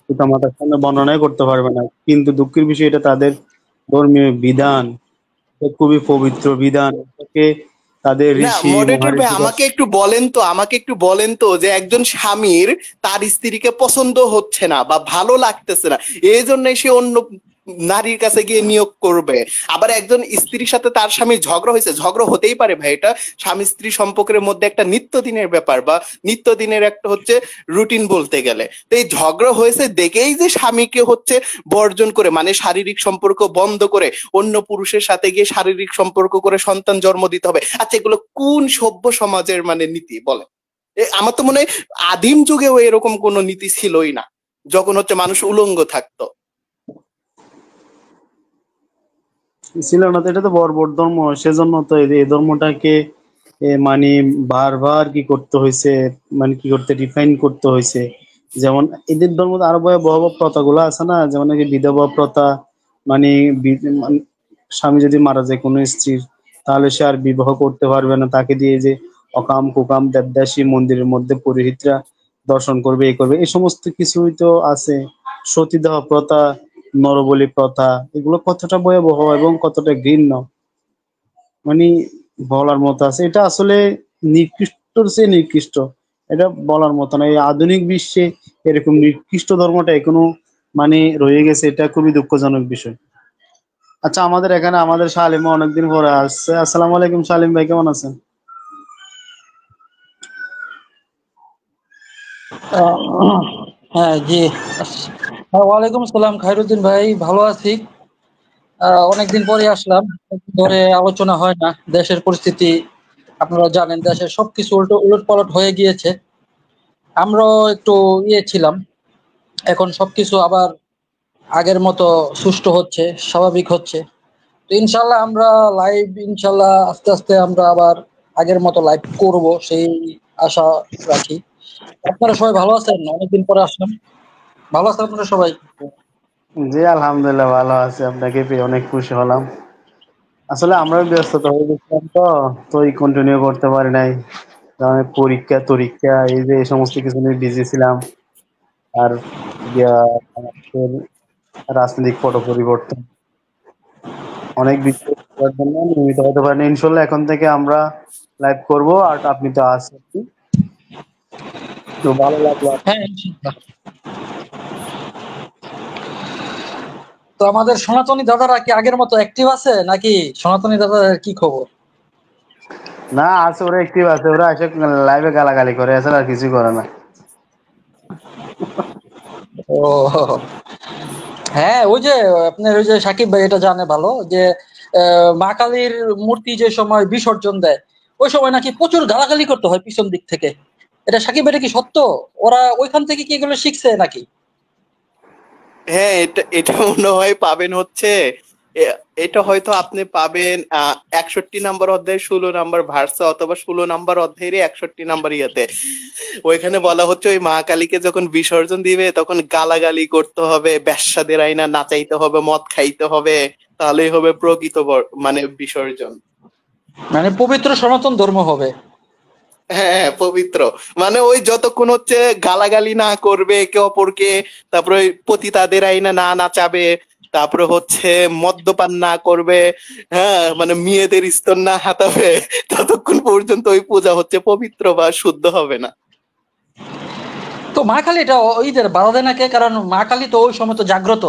পিতামাতার সামনে বর্ণনাই করতে পারবে না। কিন্তু দুঃখের বিষয় এটা তাদের ধর্মীয় বিধান, এটা খুবই পবিত্র বিধান। এটাকে তাদের না ঋষি মডারেটর ভাই, মহারিষিরা আমাকে একটু বলেন তো যে একজন স্বামীর তার স্ত্রীকে পছন্দ হচ্ছে না বা ভালো লাগতেছে না, এই জন্য সে অন্য নারীর কাছে গিয়ে নিয়োগ করবে। আবার একজন স্ত্রীর সাথে তার স্বামীর ঝগড়া হয়েছে, ঝগড়া হতেই পারে ভাই, এটা স্বামী স্ত্রী সম্পর্কের মধ্যে একটা নিত্যদিনের ব্যাপার বা নিত্যদিনের একটা হচ্ছে রুটিন বলতে গেলে। তো এই ঝগড়া হয়েছে দেখেই যে স্বামীকে হচ্ছে বর্জন করে, মানে শারীরিক সম্পর্ক বন্ধ করে অন্য পুরুষের সাথে গিয়ে শারীরিক সম্পর্ক করে সন্তান জন্ম দিতে হবে, আচ্ছা এগুলো কোন সভ্য সমাজের মানে নীতি বলে? আমার তো মনে হয় আদিম যুগেও এরকম কোনো নীতি ছিলই না, যখন হচ্ছে মানুষ উলঙ্গ থাকতো। ছিল না তো, এটা তো বর্বর ধর্ম, সেজন্য তো এই ধর্মটাকে মানে বারবার কি করতে হয়েছে, মানে কি করতে ডিফাইন করতে হয়েছে। যেমন এদের ধর্ম আরো ভয়াবহ প্রথাগুলো আছে না, যেমন নাকি বিধবা প্রথা, মানে মানে স্বামী যদি মারা যায় কোনো স্ত্রীর, তাহলে সে আর বিবাহ করতে পারবে না, তাকে দিয়ে যে অকাম কুকাম দেবদাসী মন্দিরের মধ্যে পুরোহিতরা দর্শন করবে, এই করবে, এই সমস্ত কিছুই তো আছে। সতীদাহ প্রথা, নরবলি প্রথা, এগুলো কতটা ভয়াবহ এবং কতটা ঘৃণ্য, মানে বলার মতো আছে। এটা আসলে নিকৃষ্টর চেয়ে নিকৃষ্ট, এটা বলার মতো না। এই আধুনিক বিশ্বে এরকম নিকৃষ্ট ধর্মটা এখনো মানে রয়ে গেছে, এটা খুবই দুঃখজনক বিষয়। আচ্ছা, আমাদের এখানে আমাদের শালিমা অনেকদিন পরে আসছে। আসসালামু আলাইকুম শালিম ভাই, কেমন আছেন? হ্যাঁ জি। ওয়ালাইকুম আসসালাম খায়রুদ্দিন ভাই, ভালো আছি। অনেকদিন পরে আসলাম, অনেকদিন ধরে আলোচনা হয় না। দেশের পরিস্থিতি আপনারা জানেন, দেশের সবকিছু উলটপালট হয়ে গিয়েছে। আমরাও একটু ছিলাম, এখন সবকিছু আবার আগের মতো সুষ্ঠু হচ্ছে, স্বাভাবিক হচ্ছে। তো ইনশাল্লাহ আমরা লাইভ, ইনশাল্লাহ আস্তে আস্তে আমরা আবার আগের মতো লাইভ করব, সেই আশা রাখি। আপনারা সবাই ভালো আছেন? অনেকদিন পরে আসলাম, ভালো আছেন আপনারা সবাই? জি আলহামদুলিল্লাহ ভালো আছি, আপনাকে পেয়ে অনেক খুশি হলাম। আসলে আমরাও ব্যস্ততা হয়ে গেছিলাম, তো তো কন্টিনিউ করতে পারি নাই, কারণ পরীক্ষা টরীক্ষা এই যে এই সমস্ত কিছু নিয়ে বিজি ছিলাম। আর ইয়া, আমাদের রাজনৈতিক পট পরিবর্তন, অনেক বিষয় করার জন্য নিয়মিত হতে পারেন। ইনশাল্লাহ এখন থেকে আমরা লাইভ করব, আর আপনি তো আছেন, তো ভালো লাগলো। হ্যাঁ ইনশাল্লাহ। তো আমাদের সনাতনী দাদারা কি আগের মতো অ্যাক্টিভ আছে নাকি? সনাতনী দাদাদের কি খবর? না আছে, ওরা অ্যাক্টিভ আছে, ওরা এসে লাইভে গালাগালি করে, এছাড়া আর কিছু করে না। ও হ্যাঁ, ওই যে আপনার ওই যে সাকিব ভাই এটা জানে ভালো যে মা কালীর মূর্তি যে সময় বিসর্জন দেয়, ওই সময় নাকি প্রচুর গালাগালি করতে হয় পিছন দিক থেকে। এটা সাকিব, এটা কি সত্য? ওরা ওইখান থেকে কি এগুলো শিখছে নাকি? হ্যাঁ, এটা এটা মনে হয় পাবেন হচ্ছে এটা হয়তো আপনি পাবেন 61 নম্বর অধ্যায় 16 নম্বর ভার্সে, অথবা 16 নম্বর অধ্যায়ের 61 নম্বর ইয়েতে। ওইখানে বলা হচ্ছে ওই মা কালীকে যখন বিসর্জন দিবে তখন গালাগালি করতে হবে, বেশ্যাদের আইনা নাচাইতে হবে, মদ খাইতে হবে, তাহলেই হবে প্রকৃত মানে বিসর্জন। মানে পবিত্র সনাতন ধর্ম হবে। হ্যাঁ হ্যাঁ, পবিত্র। মানে ওই যতক্ষণ হচ্ছে গালাগালি না করবে একে অপরকে, তারপরে ওই পতিতাদের আইনা না নাচাবে, তারপরে হচ্ছে মদ্যপান না করবে, হ্যাঁ মানে মেয়েদের স্তন না হাতাবে, ততক্ষণ পর্যন্ত ওই পূজা হচ্ছে পবিত্র বা শুদ্ধ হবে না। তো মা কালী এটা ওইদের বাধা দেয় না কে? কারণ মা কালী তো ওই সময় তো জাগ্রত।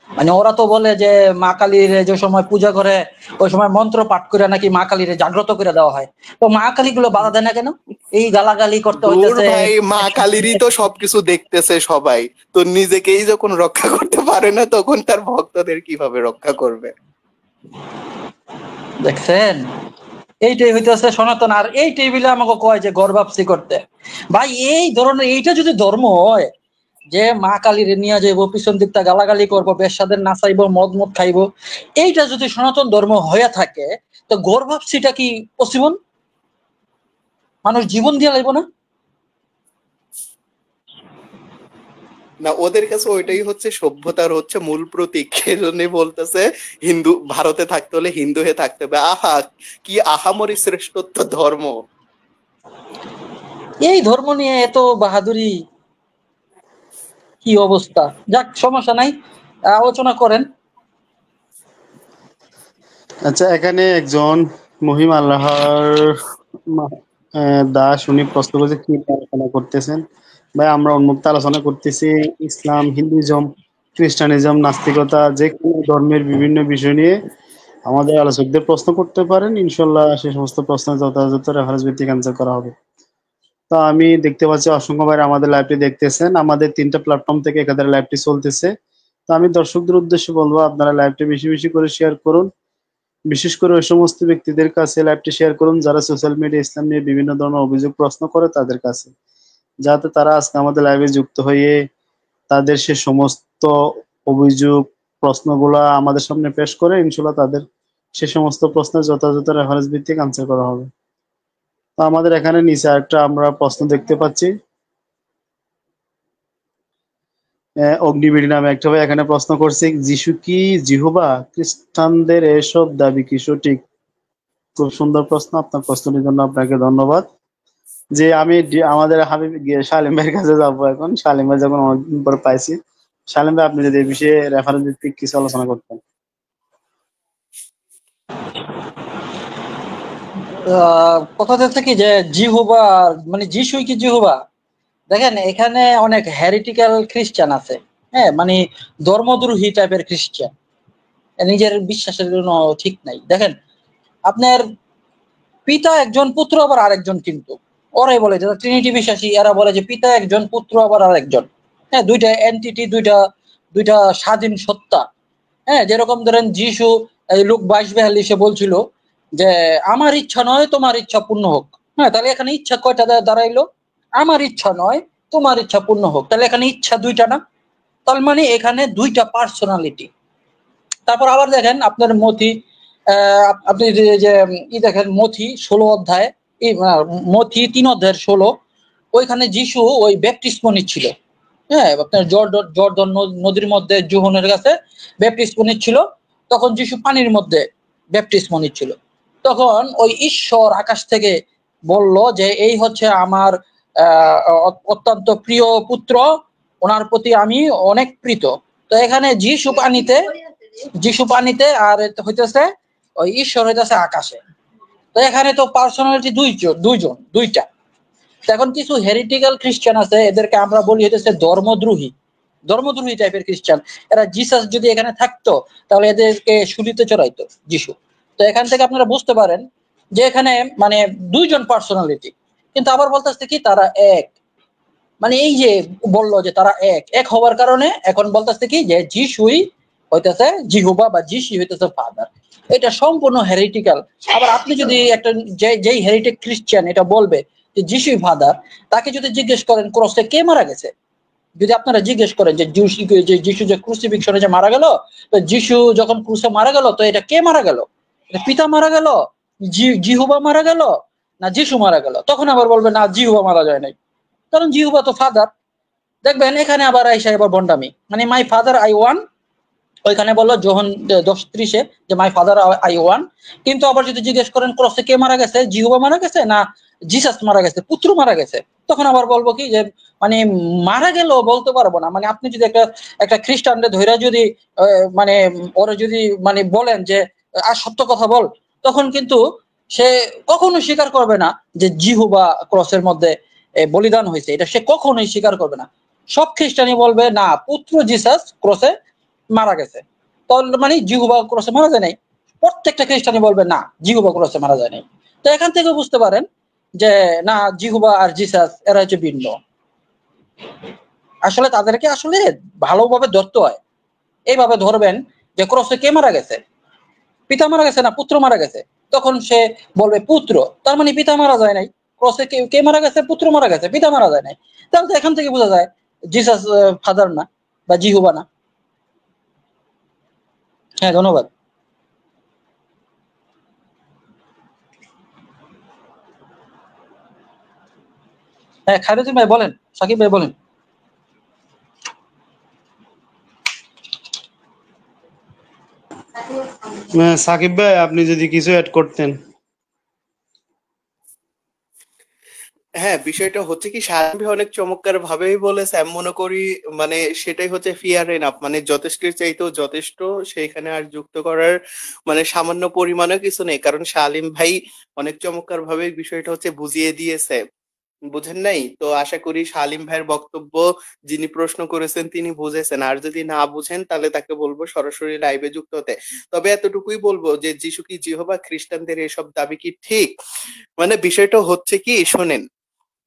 মানে ওরা তো বলে যে মা কালীর যে সময় পূজা করে ওই সময় মন্ত্র পাঠ করে নাকি মা কালীর জাগ্রত করে দেওয়া হয়। তো মা কালী গুলো বাধা দেয় না কেন? এই গালাগালি করতে দূর হইতেছে। ভাই, মা কালীরই তো সবকিছু দেখতেছে সবাই, তো নিজেকেই যখন রক্ষা করতে পারে না তখন তার ভক্তদের কিভাবে রক্ষা করবে? দেখছেন, এইটাই হইতেছে সনাতন। আর এই টেবিলে আমাকে কয় যে গর্ভাপসি করতে। ভাই এই ধরনের এইটা যদি ধর্ম হয়, যে মা কালীর নিয়ে যাইবো, পিছন দিকটা গালাগালি করবো, বেশ্যাদের নাচাইবো, মদ মদ খাইবো, এইটা যদি সনাতন ধর্ম হয়ে থাকে, তো গর্ভাপসিটা কি পসিবল? মানুষ জীবন দিয়ে লাইব না? না, ওদের কাছে ওইটাই হচ্ছে সভ্যতার হচ্ছে মূল প্রতীক। সেজন্য বলতেছে হিন্দু, ভারতে থাকতে হলে হিন্দু হয়ে থাকতে হবে। আহা, কি আহামরি শ্রেষ্ঠত্ব ধর্ম! এই ধর্ম নিয়ে এত বাহাদুরি, কি অবস্থা! যাক, সমস্যা নাই, আলোচনা করেন। আচ্ছা, এখানে একজন মহিম আল্লাহর দাস, উনি প্রশ্ন করেছে কি নিয়ে আলোচনা করতেছেন। ভাই, আমরা উন্মুক্ত আলোচনা করতেছি ইসলাম, হিন্দুইজম, খ্রিস্টানিজম, নাস্তিকতা, যে কোনো ধর্মের বিভিন্ন বিষয় নিয়ে আমাদের আলোচকদের প্রশ্ন করতে পারেন। ইনশাল্লাহ সে সমস্ত প্রশ্নের যথাযথ রেফারেন্স ভিত্তিক অ্যান্সার করা হবে। তো আমি দেখতে পাচ্ছি অসংখ্য ভাই আমাদের লাইভটি দেখতেছেন। আমাদের 3টা প্ল্যাটফর্ম থেকে একাধারে লাইভটি চলতেছে। তো আমি দর্শকদের উদ্দেশ্যে বলবো, আপনারা লাইভটি বেশি বেশি করে শেয়ার করুন। বিশেষ করে ওই সমস্ত ব্যক্তিদের কাছে লাইভটি শেয়ার করুন যারা সোশ্যাল মিডিয়া ইসলাম নিয়ে বিভিন্ন ধরনের অভিযোগ প্রশ্ন করে তাদের কাছে, যাতে তারা আজকে আমাদের লাইভে যুক্ত হয়ে তাদের সে সমস্ত অভিযোগ প্রশ্নগুলা আমাদের সামনে পেশ করে ইনশাল্লাহ তাদের সে সমস্ত প্রশ্নের যথাযথ রেফারেন্স ভিত্তিক আনসার করা হবে। তো আমাদের এখানে নিচে একটা আমরা প্রশ্ন দেখতে পাচ্ছি। অগ্নিবীর নামে একটা ভাই এখানে প্রশ্ন করছে, যিশু কি জিহোবা? খ্রিস্টানদের এসব দাবি কি সঠিক? খুব সুন্দর প্রশ্ন। আপনার প্রশ্নটির জন্য আপনাকে ধন্যবাদ। যে আমি আমাদের হাবিব শালিম ভাইয়ের কাছে যাবো এখন। শালিম ভাই যখন অনেকদিন পর পাইছি, শালিম ভাই আপনি যদি এই বিষয়ে রেফারেন্স ভিত্তিক কিছু আলোচনা করতেন। কথা হচ্ছে কি যে জিহুবা মানে যিশুই কি জিহুবা? দেখেন, এখানে অনেক হ্যারিটিক্যাল খ্রিস্টান আছে, হ্যাঁ, মানে ধর্মদ্রোহী টাইপের খ্রিস্টান, নিজের বিশ্বাসের জন্য ঠিক নাই। দেখেন, আপনার পিতা একজন, পুত্র আবার আরেকজন, কিন্তু ওরাই বলে যারা ট্রিনিটি বিশ্বাসী, এরা বলে যে পিতা একজন, পুত্র আবার আরেকজন। হ্যাঁ, দুইটা এন্টিটি, দুইটা দুইটা স্বাধীন সত্তা। হ্যাঁ, যেরকম ধরেন যিশু এই লোক 22-42 বলছিল যে আমার ইচ্ছা নয় তোমার ইচ্ছা পূর্ণ হোক। হ্যাঁ, তাহলে এখানে ইচ্ছা কয়টা দাঁড়াইলো? আমার ইচ্ছা নয় তোমার ইচ্ছা পূর্ণ হোক, তাহলে এখানে ইচ্ছা দুইটা না? তার মানে এখানে দুইটা পার্সোনালিটি। তারপর আবার দেখেন আপনার মথি, আপনি যে দেখেন মথি 16 অধ্যায়, মথি 3 অধ্যায়ের 16, ওইখানে যিশু ওই ব্যাপটিস্ম নিচ্ছিল। হ্যাঁ, আপনার জর্দন নদীর মধ্যে যোহনের কাছে ব্যাপটিস্ম নিচ্ছিল। তখন যিশু পানির মধ্যে ব্যাপটিস্ম নিচ্ছিল। তখন ওই ঈশ্বর আকাশ থেকে বলল যে এই হচ্ছে আমার অত্যন্ত প্রিয় পুত্র, ওনার প্রতি আমি অনেক প্রীত। তো এখানে যিশু পানিতে আর হইতেছে ওই ঈশ্বর হইতেছে আকাশে। তো এখানে তো পার্সোনালিটি দুইটা। এখন কিছু হেরিটিক্যাল খ্রিস্টান আছে, এদেরকে আমরা বলি হইতেছে ধর্মদ্রোহী টাইপের খ্রিস্টান। এরা জিসাস যদি এখানে থাকতো তাহলে এদেরকে শুলিতে চড়াইতো যিশু। তো এখান থেকে আপনারা বুঝতে পারেন যে এখানে মানে দুইজন পার্সোনালিটি, কিন্তু আবার বলতেছে কি তারা এক। মানে এই যে বললো যে তারা এক হওয়ার কারণে এখন বলতেছে কি যে যিশুই হইতেছে জিহুবা বা যিশু হইতেছে ফাদার। এটা সম্পূর্ণ হেরিটিক্যাল। আবার আপনি যদি একটা যেই হেরিটেক খ্রিস্টান এটা বলবে যে যিশুই ফাদার, তাকে যদি জিজ্ঞেস করেন ক্রসে কে মারা গেছে, যদি আপনারা জিজ্ঞেস করেন যে যিশু যে ক্রুসিফিকশনে যে মারা গেল, তো যিশু যখন ক্রুসে মারা গেল তো এটা কে মারা গেল? এটা পিতা মারা গেল, জিহুবা মারা গেল, না যিশু মারা গেল? তখন আবার বলবে না, জিহুবা মারা যায় নাই, কারণ জিহুবা তো ফাদার। দেখবেন এখানে আবার আইসা এবার বন্ডামি, মানে মাই ফাদার আই ওয়ান, ওইখানে বললো যোহন 10:30 যে মাই ফাদার আই ওয়ান। কিন্তু আবার যদি জিজ্ঞেস করেন ক্রসে কে মারা গেছে, জিহুবা মারা গেছে না জিসাস মারা গেছে, পুত্র মারা গেছে, তখন আবার বলবো কি যে মানে মারা গেল বলতে পারবো না। মানে আপনি যদি একটা খ্রিস্টানদের ধৈর্য যদি মানে ওরা যদি মানে বলেন যে আর সত্য কথা বল, তখন কিন্তু সে কখনো স্বীকার করবে না যে জিহুবা ক্রসের মধ্যে বলিদান হয়েছে, এটা সে কখনোই স্বীকার করবে না। সব খ্রিস্টানই বলবে না, পুত্র জিসাস ক্রসে মারা গেছে, তাহলে মানে জিহুবা ক্রসে মারা যায় নাই। প্রত্যেকটা খ্রিস্টানই বলবে না, জিহুবা ক্রসে মারা যায় নাই। তো এখান থেকে বুঝতে পারেন যে না, জিহুবা আর জিসাস এরা হচ্ছে ভিন্ন। আসলে তাদেরকে আসলে ভালোভাবে ধরতে হয়। এইভাবে ধরবেন যে ক্রসে কে মারা গেছে, পিতা মারা গেছে না পুত্র মারা গেছে, তখন সে বলবে পুত্র, তার মানে পিতা মারা যায় নাই। ক্রসে কে মারা গেছে? পুত্র মারা গেছে, পিতা মারা যায় নাই। তাহলে তো এখান থেকে বোঝা যায় জিসাস ফাদার না বা জিহুবা না। হ্যাঁ, ধন্যবাদ। হ্যাঁ, খায়রুদ্দিন ভাই বলেন, সাকিব ভাই বলেন। সাকিব ভাই আপনি যদি কিছু অ্যাড করতেন। হ্যাঁ, বিষয়টা হচ্ছে কি, শাহিন ভাই অনেক চমৎকার ভাবেই বলেছে। আমি মনে করি মানে সেটাই হচ্ছে ফিয়ার এনাফ, মানে যথেষ্টের চাইতেও যথেষ্ট, সেইখানে আর যুক্ত করার মানে সামান্য পরিমাণও কিছু নেই। কারণ শালিম ভাই অনেক চমৎকার ভাবে বিষয়টা হচ্ছে বুঝিয়ে দিয়েছে, বুঝেন নাই তো? আশা করি শালিম ভাইয়ের বক্তব্য যিনি প্রশ্ন করেছেন তিনি বুঝেছেন। আর যদি না বুঝেন তাহলে তাকে বলবো সরাসরি লাইভে যুক্ত হতে। তবে এতটুকুই বলবো যে যিশু কি জিহোবা, খ্রিস্টানদের এসব দাবি কি ঠিক? মানে বিষয়টা হচ্ছে কি, শোনেন,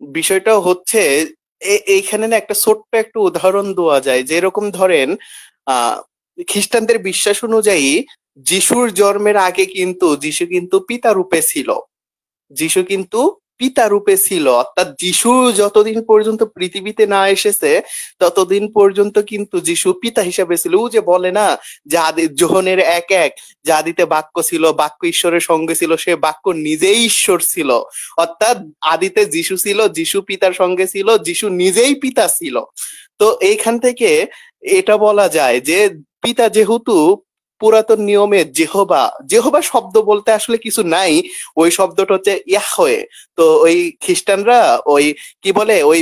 বিষয়টা হচ্ছে এইখানে না একটা ছোট্ট একটা উদাহরণ দেওয়া যায়। যেরকম ধরেন আহ খ্রিস্টানদের বিশ্বাস অনুযায়ী যিশুর জন্মের আগে কিন্তু যিশু কিন্তু পিতা রূপে ছিল। যিশু কিন্তু পিতা রূপে ছিল, অর্থাৎ যিশু যতদিন পর্যন্ত পৃথিবীতে না এসেছে ততদিন পর্যন্ত কিন্তু যিশু পিতা হিসেবে ছিল। ও যে বলে না যে আদি যোহনের 1:1 যে আদিতে বাক্য ছিল, বাক্য ঈশ্বরের সঙ্গে ছিল, সে বাক্য নিজেই ঈশ্বর ছিল। অর্থাৎ আদিতে যিশু ছিল, যিশু পিতার সঙ্গে ছিল, যিশু নিজেই পিতা ছিল। তো এইখান থেকে এটা বলা যায় যে পিতা যেহেতু পুরাতন নিয়মে জেহোবা, জেহোবা শব্দ বলতে আসলে কিছু নাই, ওই শব্দটা হচ্ছে ইয়াহওয়ে। তো ওই খ্রিস্টানরা ওই কি বলে, ওই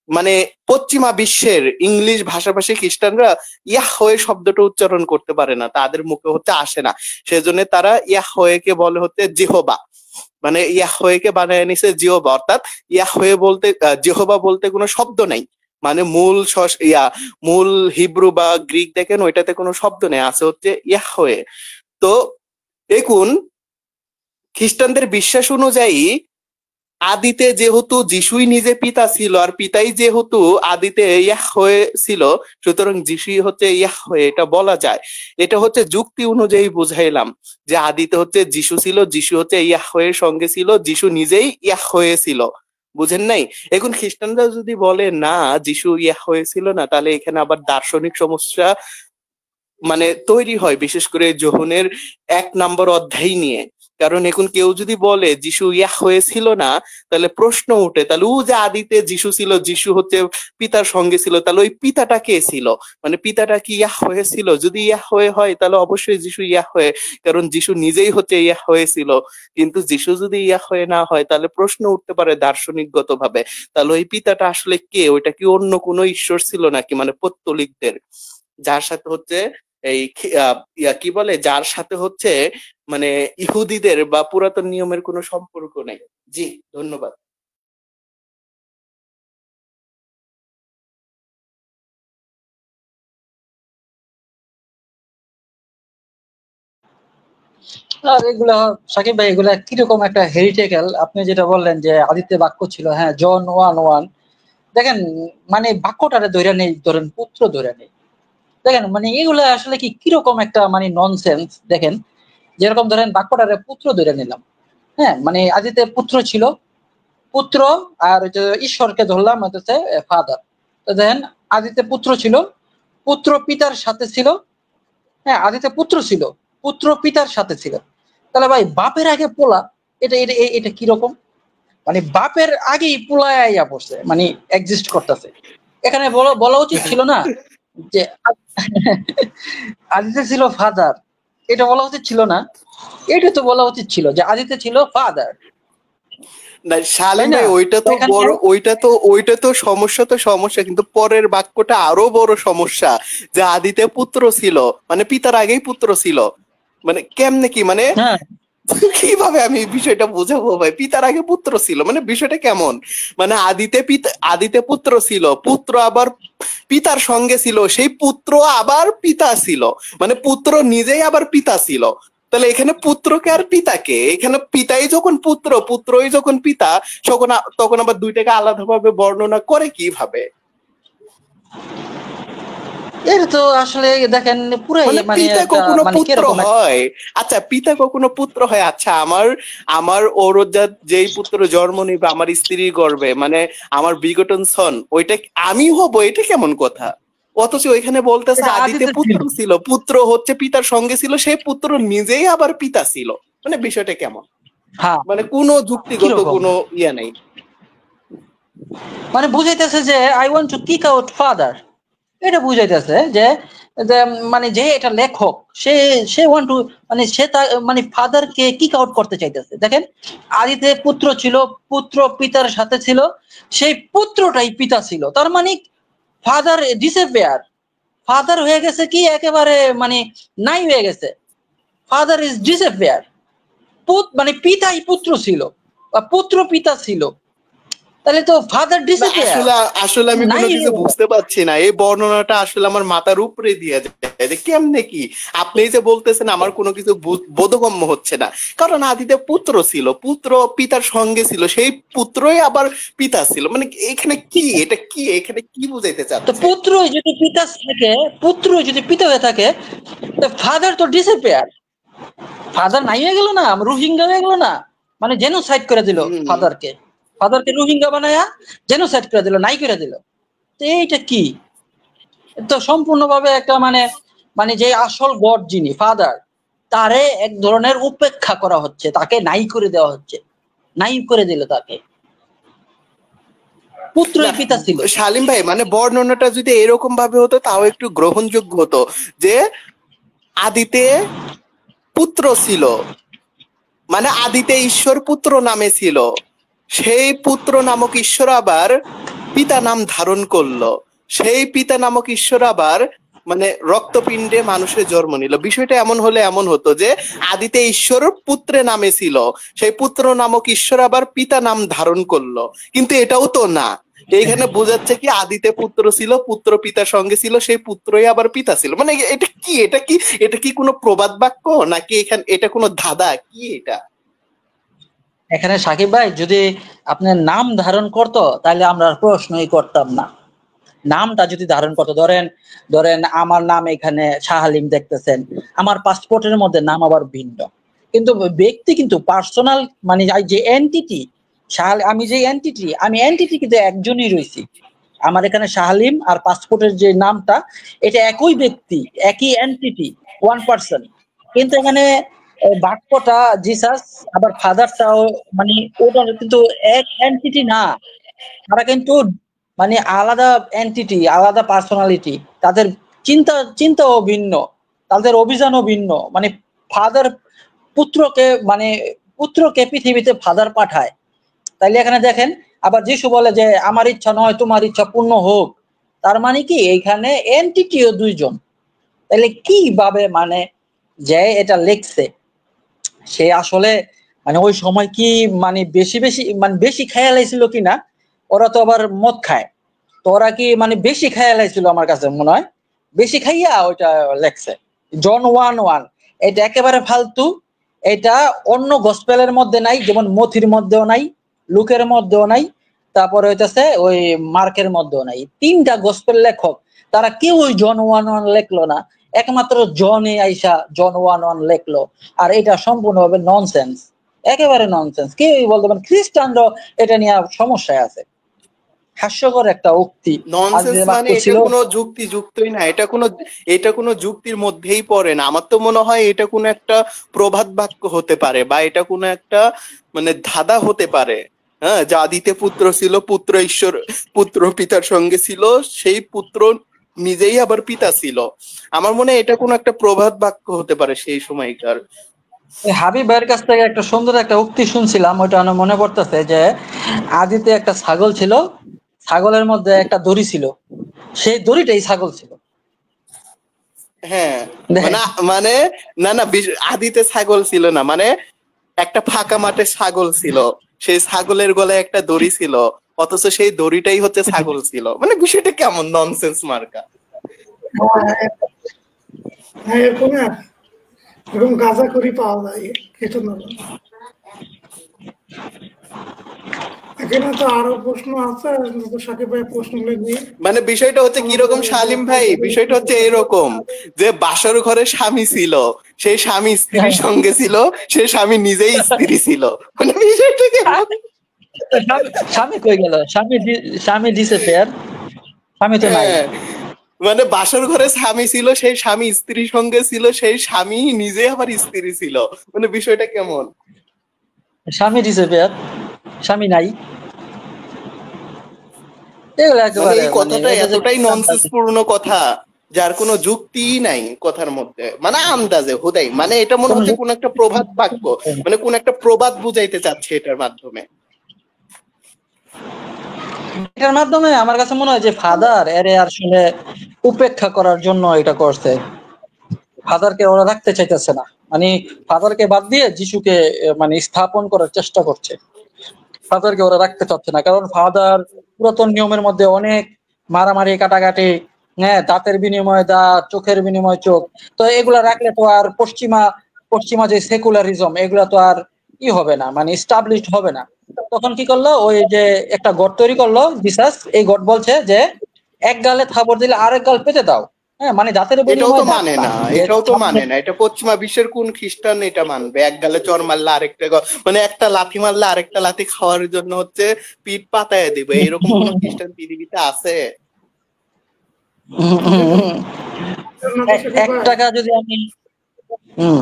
মানে পশ্চিমা বিশ্বের ইংলিশ ভাষাভাষী খ্রিস্টানরা ইয়াহওয়ে শব্দটা উচ্চারণ করতে পারে না, তাদের মুখে হচ্ছে আসে না, সেজন্য তারা ইয়াহওয়ে কে বলে হচ্ছে জেহোবা, মানে ইয়াহওয়ে কে বানায় নিছে জিহোবা। অর্থাৎ ইয়াহওয়ে বলতে জেহোবা বলতে কোনো শব্দ নাই, মানে মূল হিব্রু বা গ্রিক দেখেন ওইটাতে কোনো শব্দ নেই, আছে হচ্ছে ইয়াহওয়ে। তো দেখুন, খ্রিস্টানদের বিশ্বাস অনুযায়ী আদিতে যেহেতু যিশুই নিজে পিতা ছিল আর পিতাই যেহেতু আদিতে ইয়াহওয়ে ছিল, সুতরাং যিশুই হচ্ছে ইয়াহওয়ে, এটা বলা যায়। এটা হচ্ছে যুক্তি অনুযায়ী বুঝাইলাম যে আদিতে হচ্ছে যিশু ছিল, যিশু হচ্ছে ইয়াহওয়ের সঙ্গে ছিল, যিশু নিজেই ইয়াহওয়ে ছিল, বুঝেন নাই? এখন খ্রিস্টানরা যদি বলে না যিশু ইয়াহওয়ে ছিল না, তাহলে এখানে আবার দার্শনিক সমস্যা মানে তৈরি হয়, বিশেষ করে যোহনের 1 নম্বর অধ্যায় নিয়ে। কারণ এখন কেউ যদি বলে যিশু ইয়াহওয়ে ছিল না, তাহলে প্রশ্ন উঠে, তাহলে ও যে আদিতে যিশু ছিল, যিশু হচ্ছে পিতার সঙ্গে ছিল, তাহলে ওই পিতাটা কে ছিল? মানে পিতাটা কি ইয়াহওয়ে ছিল? যদি ইয়াহওয়ে হয় তাহলে অবশ্যই যিশু ইয়াহওয়ে, কারণ যিশু নিজেই হচ্ছে ইয়াহওয়ে ছিল। কিন্তু যিশু যদি ইয়াহওয়ে না হয় তাহলে প্রশ্ন উঠতে পারে দার্শনিকগত ভাবে, তাহলে ওই পিতাটা আসলে কে? ওইটা কি অন্য কোনো ঈশ্বর ছিল নাকি? মানে পৌত্তলিকদের, যার সাথে হচ্ছে এই কি বলে, যার সাথে হচ্ছে মানে ইহুদিদের বা পুরাতন নিয়মের কোনো সম্পর্ক নেই। জি, ধন্যবাদ। আর এগুলা সাকিব ভাই, এগুলা কিরকম একটা হেরিটেক্যাল, আপনি যেটা বললেন যে আদিতে বাক্য ছিল, হ্যাঁ, জন 1:1 দেখেন, মানে বাক্যটারে ধরে নেই, ধরেন পুত্র ধরে নেই, দেখেন মানে এগুলা আসলে কিরকম একটা মানে ননসেন্স। দেখেন, যেরকম ধরেন বাক্যটারে পুত্র ধরে নিলাম, হ্যাঁ, মানে আদিতে পুত্র ছিল, পুত্র, আর ঈশ্বরকে ধরলাম হচ্ছে ফাদার। তো দেখেন, আদিতে পুত্র ছিল, পুত্র পিতার সাথে ছিল, হ্যাঁ, আদিতে পুত্র ছিল, পুত্র পিতার সাথে ছিল। তাহলে ভাই বাপের আগে পোলা, এটা এটা এটা কিরকম? মানে বাপের আগেই পোলায় আইয়া পড়ছে, মানে এক্সিস্ট করতেছে। এখানে বলা উচিত ছিল না যে আদিতে ছিল ফাদার, এটা বলা উচিত ছিল না? এটা তো বলা উচিত ছিল যে আদিতে ছিল ফাদার। না শালিম ভাই, ওইটা তো বড়, ওইটা তো সমস্যা, কিন্তু পরের বাক্যটা আরো বড় সমস্যা, যে আদিতে পুত্র ছিল, মানে পিতার আগেই পুত্র ছিল, মানে কেমনে কি, মানে কিভাবে আমি বিষয়টা বুঝাবো ভাই? পিতার আগে পুত্র ছিল মানে বিষয়টা কেমন? মানে আদিতে পুত্র ছিল, পুত্র আবার পিতার সঙ্গে ছিল, সেই পুত্র আবার পিতা ছিল, মানে পুত্র নিজেই আবার পিতা ছিল। তাহলে এখানে পুত্রকে আর পিতাকে, এখানে পিতাই যখন পুত্র, পুত্রই যখন পিতা, তখন আবার দুইটাকে আলাদাভাবে বর্ণনা করে কিভাবে? এটা তো আসলে দেখেন পুরাই মানে মানে পিতা একটা কখনো মানে পুত্র কিরকম হয়? আচ্ছা, পিতা কখনো পুত্র হয়? আচ্ছা, আমার আমার ঔরজাত যেই পুত্র জন্ম নিবে আমার স্ত্রীর গর্ভে, মানে আমার বিগটন সন, ওইটা আমি হব, এটা কেমন কথা? অথচ ওইখানে বলতেছে এটা আদিতে আদিতে ছিল। পুত্র ছিল, পুত্র হচ্ছে পিতার সঙ্গে ছিল, সেই পুত্র নিজেই আবার পিতা ছিল। মানে বিষয়টা কেমন? হ্যাঁ, মানে কোনো যুক্তিগত কিরকম কোনো ইয়ে নেই। মানে বুঝাইতেছে যে I want to kick out father, এটা বুঝাইতেছে যে যে মানে যে এটা লেখক সে সে ওয়ান্ট টু মানে সে মানে ফাদার কে কিক আউট করতে চাইতেছে। দেখেন আদিতে পুত্র ছিল, পুত্র পিতার সাথে ছিল, সেই পুত্রটাই পিতা ছিল, তার মানে ফাদার ডিসঅ্যাপিয়ার, ফাদার হয়ে গেছে কি একেবারে মানে নাই হয়ে গেছে, ফাদার ইজ ডিসঅ্যাপিয়ার। মানে পিতাই পুত্র ছিল বা পুত্র পিতা ছিল, তাহলে তো ফাদার না, ডিসঅ্যাপিয়ার আসলে আসলে আমি নাই কোনো হয়ে কিছু গেছে। বুঝতে পারছি না। এই বর্ণনাটা আসলে আমার মাথার উপরে দিয়ে যায় যে কেমনে কি আপনি যে বলতেছেন, আমার কোনো কিছু বোধগম্য হচ্ছে না। কারণ আদিতে পুত্র ছিল, পুত্র পিতার সঙ্গে ছিল, সেই পুত্রই আবার পিতা ছিল। মানে এখানে কি, এটা কি, এখানে কি বুঝাইতে তো চাচ্ছে? পুত্রই যদি পিতা থাকে, পুত্রই যদি পিতা হয়ে থাকে, তো ফাদার তো ডিসঅ্যাপিয়ার, ফাদার নাই হয়ে গেল না, রোহিঙ্গা হয়ে গেল না, মানে জেনোসাইড করে দিল হম। ফাদারকে, ফাদারকে রোহিঙ্গা বানায়া জেনোসাইড করে দিল, নাই করে দিল। তো এইটা কি, তো সম্পূর্ণভাবে একটা মানে মানে যে আসল গড যিনি ফাদার, তারে এক ধরনের উপেক্ষা করা হচ্ছে, তাকে নাই করে দেওয়া হচ্ছে, নাই করে দিল তাকে, না পুত্রই পিতা ছিল। শালিম ভাই, মানে বর্ণনাটা যদি এরকম ভাবে হতো তাও একটু গ্রহণযোগ্য হতো, যে আদিতে পুত্র ছিল, মানে আদিতে ঈশ্বর পুত্র নামে ছিল, সেই পুত্র নামক ঈশ্বর আবার পিতা নাম ধারণ করলো, সেই পিতা নামক ঈশ্বর আবার মানে রক্তপিণ্ডে মানুষের জন্ম নিল। বিষয়টা এমন হলে এমন হতো যে আদিতে ঈশ্বর পুত্রে নামে ছিল, সেই পুত্র নামক ঈশ্বর আবার পিতা নাম ধারণ করলো, কিন্তু এটাও তো না। এইখানে বোঝাচ্ছে কি আদিতে পুত্র ছিল, পুত্র পিতার সঙ্গে ছিল, সেই পুত্রই আবার পিতা ছিল। মানে এটা কি, এটা কি, এটা কি কোনো প্রবাদ বাক্য নাকি এখানে এটা কোনো ধাঁধা, কি এটা? এখানে সাকিব ভাই যদি আপনার নাম ধারণ করতো তাহলে আমরা আর প্রশ্নই করতাম না। নামটা যদি ধারণ করতো, ধরেন ধরেন আমার নাম এখানে শাহ আলিম দেখতেছেন, আমার পাসপোর্টের মধ্যে নাম আবার ভিন্ন, কিন্তু ব্যক্তি কিন্তু পার্সোনাল মানে যে এন্টিটি আমি যে এন্টিটি, আমি এন্টিটি কিন্তু একজনই রয়েছি। আমার এখানে শাহ আলিম আর পাসপোর্টের যে নামটা, এটা একই ব্যক্তি, একই এন্টিটি, ওয়ান পার্সন। কিন্তু এখানে বাক্যটা জিসাস, আবার ফাদারটাও মানে ওটা কিন্তু এক এন্টিটি না, তারা কিন্তু মানে আলাদা এন্টিটি, আলাদা পার্সোনালিটি, তাদের চিন্তাও ভিন্ন, তাদের অভিযানও ভিন্ন। মানে ফাদার পুত্রকে মানে পুত্রকে পৃথিবীতে ফাদার পাঠায়, তাইলে এখানে দেখেন আবার যিশু বলে যে আমার ইচ্ছা নয় তোমার ইচ্ছা পূর্ণ হোক, তার মানে কি এইখানে এন্টিটিও দুইজন। তাইলে কিভাবে মানে যে এটা লিখছে সে আসলে মানে ওই সময় কি মানে বেশি বেশি মানে বেশি খেয়াল আইছিল কিনা, ওরা তো আবার মদ খায়, তো ওরা কি মানে বেশি খেয়াল আইছিল, আমার কাছে মনে হয় বেশি খাইয়া ওইটা লেখছে। জন 1:1 এটা একেবারে ফালতু, এটা অন্য গসপেলের মধ্যে নাই, যেমন মথির মধ্যেও নাই, লুকের মধ্যেও নাই, তারপরে হইতেছে ওই মার্কের মধ্যেও নাই। তিনটা গসপেল লেখক তারা কেউ ওই জন 1:1 লেখলো না, একমাত্র জনে আইসা জন 1:1 লেখলো। আর এটা সম্পূর্ণভাবে ননসেন্স, একেবারে ননসেন্স। কেউই বলতে পারেন, খ্রিস্টানরাও এটা নিয়ে সমস্যায় আছে। হাস্যকর একটা উক্তি, ননসেন্স আজকের মানে বাক্য এটা ছিল। কোনো যুক্তি যুক্তই না, এটা কোনো যুক্তির মধ্যেই পড়ে না। আমার তো মনে হয় এটা কোনো একটা প্রবাদ বাক্য হতে পারে, বা এটা কোনো একটা মানে ধাঁধা হতে পারে। হ্যাঁ, যে আদিতে পুত্র ছিল, পুত্র ঈশ্বর, পুত্র পিতার সঙ্গে ছিল, সেই পুত্র নিজেই আবার পিতা ছিল। আমার মনে হয় এটা কোনো একটা প্রবাদ বাক্য হতে পারে সেই সময়কার। হাবিব ভাইয়ের কাছ থেকে একটা সুন্দর একটা উক্তি শুনছিলাম, ওইটা আমার মনে পড়তেছে যে আদিতে একটা ছাগল ছিল, ছাগলের মধ্যে একটা দড়ি ছিল, সেই দড়িটাই ছাগল ছিল। হ্যাঁ, দেখেন, মানে মানে না না, আদিতে ছাগল ছিল না, মানে একটা ফাঁকা মাঠে ছাগল ছিল, সেই ছাগলের গলায় একটা দড়ি ছিল, অথচ সেই দড়িটাই হচ্ছে ছাগল ছিল। মানে বিষয়টা কেমন ননসেন্স মার্কা। হ্যাঁ, এরকম এরকম গাঁজা করি পাওয়া যায়, এটা না। এখানে তো আরো প্রশ্ন আছে, সাকিব ভাই প্রশ্নগুলো নিয়ে। মানে বিষয়টা হচ্ছে কিরকম শালিম ভাই, বিষয়টা হচ্ছে এরকম যে বাসর ঘরে স্বামী ছিল, সেই স্বামী স্ত্রীর সঙ্গে ছিল, সেই স্বামী নিজেই স্ত্রী ছিল, মানে বিষয়টা কেমন? স্বামী কই গেল? স্বামী ডিসঅ্যাপিয়ার, স্বামী তো নাই। হ্যাঁ, মানে বাসর ঘরে স্বামী ছিল, সেই স্বামী স্ত্রীর সঙ্গে ছিল, সেই স্বামী নিজে আবার স্ত্রী ছিল, মানে বিষয়টা কেমন? স্বামী ডিসঅ্যাপিয়ার, স্বামী নাই। এগুলো মানে একেবারে এই কথাটা এটা যে এতটাই ননসেন্স পূর্ণ কথা, যার কোনো যুক্তিই নাই কথার মধ্যে, মানে আন্দাজে হুদাই, মানে এটা মনে হচ্ছে কোন একটা প্রবাদ বাক্য, মানে কোন একটা প্রবাদ বুঝাইতে চাচ্ছে এটার মাধ্যমে। এটার মাধ্যমে আমার কাছে মনে হয় যে ফাদার এর আসলে উপেক্ষা করার জন্য এটা করছে। ফাদারকে ওরা রাখতে চাইতেছে না, মানে ফাদারকে বাদ দিয়ে যিশুকে মানে স্থাপন করার চেষ্টা করছে। ফাদারকে ওরা রাখতে চাচ্ছে না, কারণ ফাদার পুরাতন নিয়মের মধ্যে অনেক মারামারি কাটাকাটি, হ্যাঁ, দাঁতের বিনিময়ে দাঁত, চোখের বিনিময়ে চোখ। তো এগুলা রাখলে তো আর পশ্চিমা যে সেকুলারিজম, এগুলা তো আর হবে না, মানে স্টাবলিশড হবে না। তখন কি করলো, ওই যে একটা গড তৈরি করলো জিসাস, এই গড বলছে যে এক গালে থাবড় দিলে আরেক গাল পেতে দাও। হ্যাঁ, মানে দাঁতের এটাও তো বিনিময়ে দাঁত মানে না, না, যে এটাও তো মানে না, এটা পশ্চিমা বিশ্বের কোন খ্রিস্টান এটা মানবে? এক গালে চর মারলে আরেকটা মানে একটা লাথি মারলে আরেকটা লাথি খাওয়ার জন্য হচ্ছে পিঠ পাতায় দিবে, এরকম কোন খ্রিস্টান পৃথিবীতে আছে? এক টাকা যদি আমি হম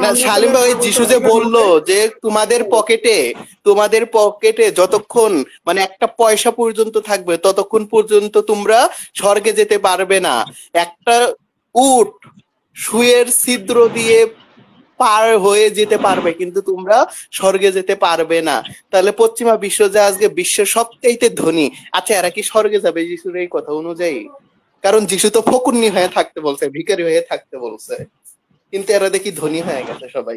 না শালিম ভাই, ওই যিশু যে বললো যে তোমাদের পকেটে যতক্ষণ মানে একটা পয়সা পর্যন্ত থাকবে ততক্ষণ পর্যন্ত তোমরা স্বর্গে যেতে পারবে না। একটা উট সুয়ের ছিদ্র দিয়ে পার হয়ে যেতে পারবে, কিন্তু তোমরা স্বর্গে যেতে পারবে না। তাহলে পশ্চিমা বিশ্ব যে আজকে বিশ্বের সবচাইতে ধনী, আচ্ছা এরা কি স্বর্গে যাবে যিশুর এই কথা অনুযায়ী? কারণ যিশু তো ফকুন্নি হয়ে থাকতে বলছে, ভিখারি হয়ে থাকতে বলছে, কিন্তু এরা দেখি ধনী হয়ে গেছে সবাই।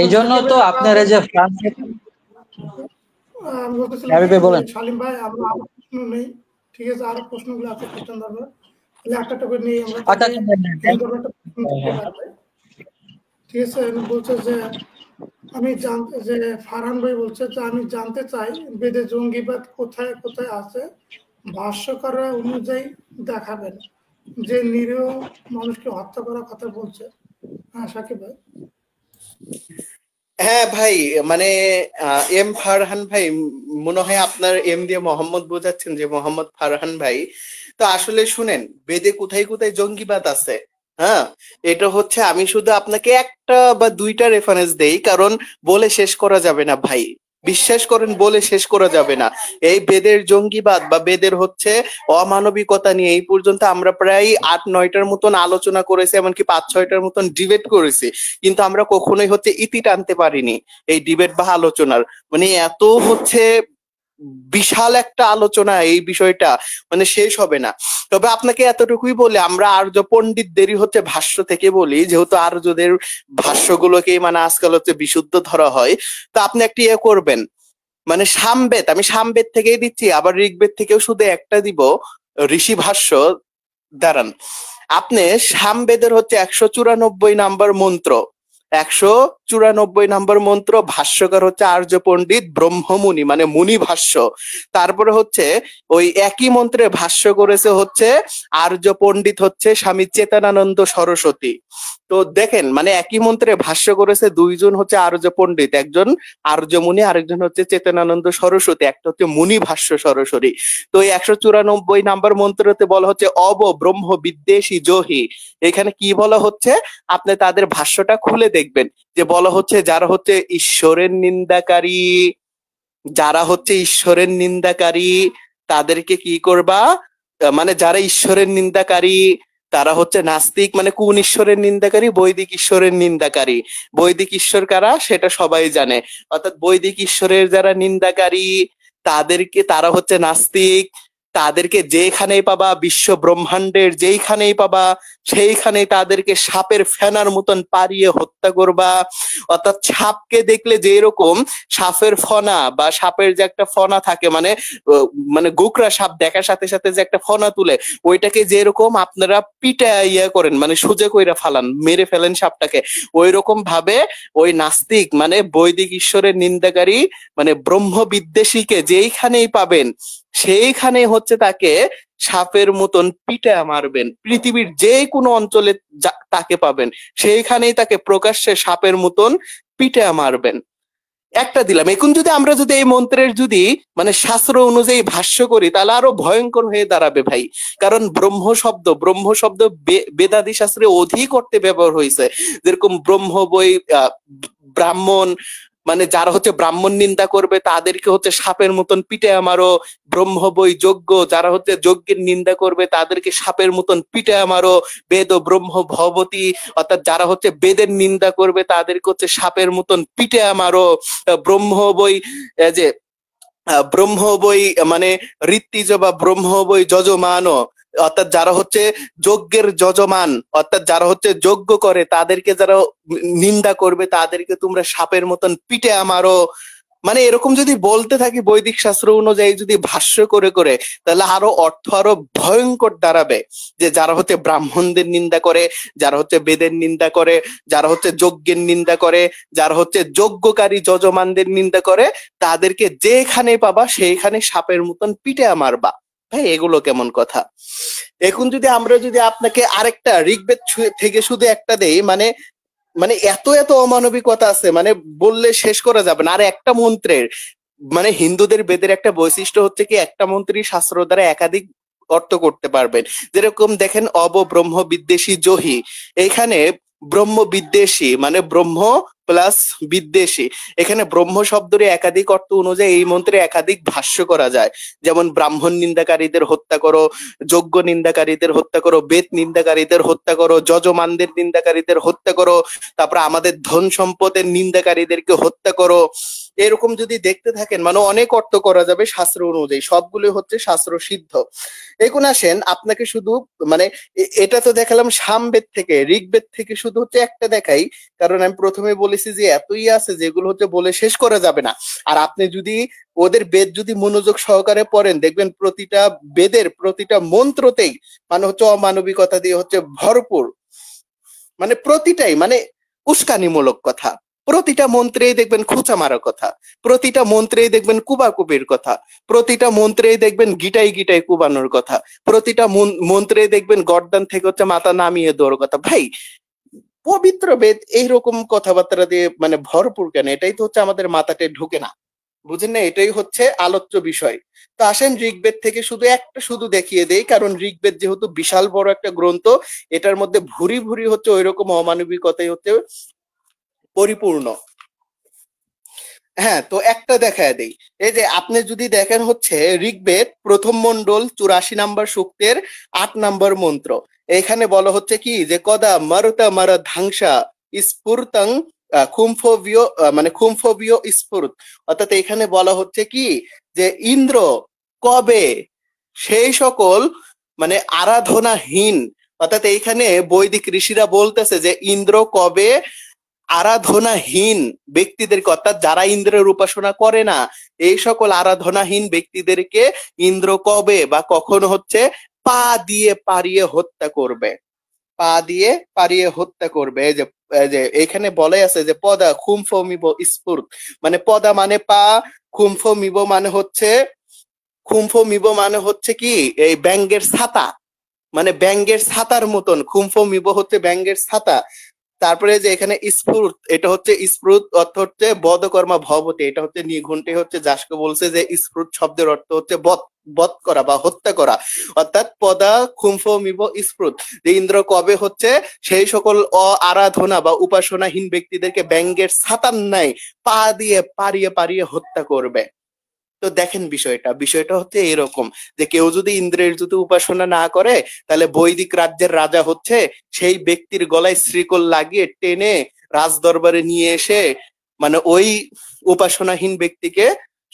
এই জন্য তো আপনার এই যে ফ্রান্সে আমি বলতেছিলাম শালিম ভাই, আমরা আরো প্রশ্ন নেই, ঠিক আছে? আরো প্রশ্নগুলো আছে খ্রিস্টান ধর্মের, তাহলে একটা করে নেই আমরা। ঠিক আছে, বলছে যে যে ফারহান ভাই বলছে যে আমি জানতে চাই বেদে জঙ্গিবাদ কোথায় কোথায় আছে, ভাষ্যকার অনুযায়ী দেখাবেন, যে নিরীহ মানুষকে হত্যা করার কথা বলছে। হ্যাঁ সাকিব ভাই। হ্যাঁ ভাই, মানে এম ফারহান ভাই, মনে হয় আপনার এম দিয়ে মোহাম্মদ বোঝাচ্ছেন, যে মোহাম্মদ ফারহান ভাই। তো আসলে শুনেন, বেদে কোথায় কোথায় জঙ্গিবাদ আছে, হ্যাঁ, এটা হচ্ছে আমি শুধু আপনাকে একটা বা দুইটা রেফারেন্স দেই, কারণ বলে শেষ করা যাবে না ভাই, বিশ্বাস করেন বলে শেষ করা যাবে না। এই বেদের জঙ্গিবাদ বা বেদের হচ্ছে অমানবিকতা নিয়ে এই পর্যন্ত আমরা প্রায় 8-9টার মতন আলোচনা করেছি, এমনকি 5-6টার মতন ডিবেট করেছি, কিন্তু আমরা কখনোই হচ্ছে ইতি টানতে পারিনি এই ডিবেট বা আলোচনার। মানে এত হচ্ছে বিশাল একটা আলোচনা এই বিষয়টা, মানে শেষ হবে না। তবে আপনাকে এতটুকুই বলে, আমরা আর্য পণ্ডিতদেরই হচ্ছে ভাষ্য থেকে বলি, যেহেতু আর্যদের ভাষ্যগুলোকেই মানে আজকাল হচ্ছে বিশুদ্ধ ধরা হয়, তো আপনি একটি করবেন, মানে সামবেদ, আমি সামবেদ থেকেই দিচ্ছি, আবার ঋগ্বেদ থেকেও শুধু একটা দিব, ঋষি ভাষ্য। দাঁড়ান, আপনি সামবেদের হচ্ছে 194 নাম্বার মন্ত্র, 194 নাম্বার মন্ত্র, ভাষ্যকার হচ্ছে আর্য পণ্ডিত ব্রহ্মমুনি, মানে মুনি ভাষ্য। তারপরে হচ্ছে ওই একই মন্ত্রে ভাষ্য করেছে হচ্ছে আর্য পণ্ডিত হচ্ছে স্বামী চেতনানন্দ সরস্বতী। তো দেখেন, মানে একই মন্ত্রে ভাষ্য করেছে দুইজন হচ্ছে আর্য পণ্ডিত, একজন আর্য মুনি, আরেকজন হচ্ছে চেতনানন্দ সরস্বতী, একটা হচ্ছে মুনি ভাষ্য সরাসরি। তো এই 194 নাম্বার মন্ত্রতে বলা হচ্ছে অব ব্রহ্ম বিদ্বেষী জহি। এখানে কি বলা হচ্ছে, আপনি তাদের ভাষ্যটা খুলে দেখবেন, যে বলা হচ্ছে যারা হচ্ছে ঈশ্বরের নিন্দাকারী, যারা হচ্ছে ঈশ্বরের নিন্দাকারী তাদেরকে কি করবা, মানে যারা ঈশ্বরের নিন্দাকারী তারা হচ্ছে নাস্তিক, মানে কোন ঈশ্বরের নিন্দাকারী? বৈদিক ঈশ্বরের নিন্দাকারী। বৈদিক ঈশ্বর কারা সেটা সবাই জানে, অর্থাৎ বৈদিক ঈশ্বরের যারা নিন্দাকারী তারা হচ্ছে নাস্তিক। তাদেরকে যেখানেই পাবা, বিশ্ব ব্রহ্মাণ্ডের যেইখানেই পাবা, সেইখানেই তাদেরকে সাপের ফেনার মতন পারিয়ে হত্যা করবা। অর্থাৎ সাপকে দেখলে যে এরকম সাপের ফনা বা সাপের যে একটা ফনা থাকে, মানে গোকরা সাপ দেখার সাথে সাথে যে একটা ফনা তুলে, ওইটাকে যেরকম আপনারা পিটা ইয়া করেন, মানে সোজা কইরা ফালান, মেরে ফেলেন সাপটাকে, ওই রকম ভাবে ওই নাস্তিক মানে বৈদিক ঈশ্বরের নিন্দাকারী মানে ব্রহ্ম বিদ্বেষীকে যেইখানেই পাবেন সেইখানে হচ্ছে তাকে সাপের মতন পিটা মারবেন। পৃথিবীর যে কোনো অঞ্চলে তাকে পাবেন, সেইখানেই তাকে প্রকাশ্যে সাপের মতন পিটা মারবেন। একটা দিলাম। এখন যদি আমরা যদি এই মন্ত্রের যদি মানে শাস্ত্র অনুযায়ী ভাষ্য করি, তাহলে আরো ভয়ঙ্কর হয়ে দাঁড়াবে ভাই। কারণ ব্রহ্ম শব্দ বেদাদি শাস্ত্রে অধিক অর্থে ব্যবহার হয়েছে। যেরকম ব্রহ্ম বই, ব্রাহ্মণ, মানে যারা হচ্ছে ব্রাহ্মণ নিন্দা করবে তাদেরকে হচ্ছে সাপের মতন পিটে আমারও। ব্রহ্ম বই যজ্ঞ, যারা হচ্ছে যজ্ঞের নিন্দা করবে তাদেরকে সাপের মতন পিটে আমারও। বেদ ও ব্রহ্ম ভবতী, অর্থাৎ যারা হচ্ছে বেদের নিন্দা করবে তাদেরকে হচ্ছে সাপের মতন পিটে আমারও। ব্রহ্ম বই যে ব্রহ্ম বই মানে ঋত্বিজ বা ব্রহ্ম বই যজমানও, অর্থাৎ যারা হচ্ছে যজ্ঞের যজমান, অর্থাৎ যারা হচ্ছে যজ্ঞ করে তাদেরকে যারা নিন্দা করবে তাদেরকে তোমরা সাপের মতন পিটে আমারও। মানে এরকম যদি বলতে থাকি বৈদিক শাস্ত্র অনুযায়ী যদি ভাষ্য করে করে, তাহলে আরো অর্থ আরো ভয়ঙ্কর দাঁড়াবে। যে যারা হচ্ছে ব্রাহ্মণদের নিন্দা করে, যারা হচ্ছে বেদের নিন্দা করে, যারা হচ্ছে যজ্ঞের নিন্দা করে, যারা হচ্ছে যজ্ঞকারী যজমানদের নিন্দা করে, তাদেরকে যেখানে পাবা সেইখানে সাপের মতন পিটে মারবা। ভাই এগুলো কেমন কথা? এখন যদি আমরা যদি আপনাকে আরেকটা ঋগ্বেদ থেকে শুধু একটা দেই, মানে মানে এত এত অমানবিকতা আছে, মানে বললে শেষ করা যাবে না। আর একটা মন্ত্রের মানে হিন্দুদের বেদের একটা বৈশিষ্ট্য হচ্ছে কি, একটা মন্ত্রী শাস্ত্র দ্বারা একাধিক অর্থ করতে পারবেন। যেরকম দেখেন ব্রহ্ম বিদ্বেষী জহি, এখানে ব্রহ্ম বিদ্বেষী মানে ব্রহ্ম প্লাস বিদ্বেষী, এখানে ব্রহ্ম শব্দের একাধিক অর্থ অনুযায়ী এই মন্ত্রে একাধিক ভাষ্য করা যায়। যেমন ব্রাহ্মণ নিন্দাকারীদের হত্যা করো, যজ্ঞ নিন্দাকারীদের হত্যা করো, বেদ নিন্দাকারীদের হত্যা করো, যজমানদের নিন্দাকারীদের হত্যা করো, তারপরে আমাদের ধন সম্পদের নিন্দাকারীদেরকে হত্যা করো। এরকম যদি দেখতে থাকেন মানে অনেক অর্থ করা যাবে শাস্ত্র অনুযায়ী, সবগুলো হচ্ছে শাস্ত্র সিদ্ধ। এখন আসেন আপনাকে শুধু মানে এটা তো দেখালাম সামবেদ থেকে, ঋগ্বেদ থেকে শুধু হচ্ছে একটা দেখাই, কারণ আমি প্রথমে বলেছি যে এতই আছে যেগুলো হচ্ছে বলে শেষ করা যাবে না। আর আপনি যদি ওদের বেদ যদি মনোযোগ সহকারে পড়েন, দেখবেন প্রতিটা বেদের প্রতিটা মন্ত্রতেই মানে হচ্ছে অমানবিকতা দিয়ে হচ্ছে ভরপুর। মানে প্রতিটাই মানে উস্কানিমূলক কথা, প্রতিটা মন্ত্রেই দেখবেন খোঁচা মারার কথা, প্রতিটা মন্ত্রেই দেখবেন কুবাকুবির কথা, প্রতিটা মন্ত্রেই দেখবেন গিটাই গিটাই কুবানোর কথা, প্রতিটা মন্ত্রেই দেখবেন গর্দান থেকে হচ্ছে মাথা নামিয়ে দেওয়ার কথা। ভাই পবিত্র বেদ এইরকম কথাবার্তা দিয়ে মানে ভরপুর কেন? এটাই তো হচ্ছে আমাদের মাথাতে ঢুকে না, বুঝেন না? এটাই হচ্ছে আলোচ্য বিষয়। তো আসেন ঋগ্বেদ থেকে শুধু একটা শুধু দেখিয়ে দেই, কারণ ঋগ্বেদ যেহেতু বিশাল বড় একটা গ্রন্থ, এটার মধ্যে ভুরি ভুরি হচ্ছে ওইরকম অমানবিকতাই হচ্ছে পরিপূর্ণ। হ্যাঁ, তো একটা দেখায় দেই। এই যে আপনি যদি দেখেন হচ্ছে ঋগ্বেদ প্রথম মন্ডল 84 নম্বর সূক্তের 8 নম্বর মন্ত্র, এখানে বলা হচ্ছে কি যে কদা মারুতা মারা ধাংসা স্ফুর্তাং খুমফোবিও মানে খুমফোবিও স্ফুর্ত, অর্থাৎ এখানে বলা হচ্ছে কি যে ইন্দ্র কবে সেই সকল মানে আরাধনাহীন, অর্থাৎ এইখানে বৈদিক ঋষিরা বলতেছে যে ইন্দ্র কবে আরাধনাহীন ব্যক্তিদেরকে, অর্থাৎ যারা ইন্দ্রের উপাসনা করে না এই সকল আরাধনাহীন ব্যক্তিদেরকে ইন্দ্র কবে বা কখন হচ্ছে পা দিয়ে পারিয়ে হত্যা করবে, পা দিয়ে পারিয়ে হত্যা করবে। এই যে এখানে বলে আছে যে পদা খুমফমিব স্ফুর্ত, মানে পদা মানে পা, খুমফমিব মানে হচ্ছে কি এই ব্যাঙ্গের ছাতা, মানে ব্যাঙ্গের ছাতার মতন, খুমফমিব হচ্ছে ব্যাঙ্গের ছাতা। তারপরে যে এখানে স্ফুর্ত, এটা হচ্ছে স্ফুর্ত অর্থ হচ্ছে বধকর্মা ভবতে, এটা হচ্ছে নিঘণ্টে হচ্ছে যাসকে বলছে যে স্ফুর্ত শব্দের অর্থ হচ্ছে বধ করা বা হত্যা করা, অর্থাৎ পদা খুমফমিব স্ফুর্ত, যে ইন্দ্র কবে হচ্ছে সেই সকল আরাধনা বা উপাসনাহীন ব্যক্তিদেরকে ব্যাঙ্গের ছাতার নাই পা দিয়ে পারিয়ে পারিয়ে হত্যা করবে। তো দেখেন বিষয়টা হচ্ছে এরকম যে কেউ যদি ইন্দ্রের যদি উপাসনা না করে, তাহলে বৈদিক রাজ্যের রাজা হচ্ছে সেই ব্যক্তির গলায় শ্রীকল লাগিয়ে টেনে রাজ দরবারে নিয়ে এসে মানে ওই উপাসনাহীন ব্যক্তিকে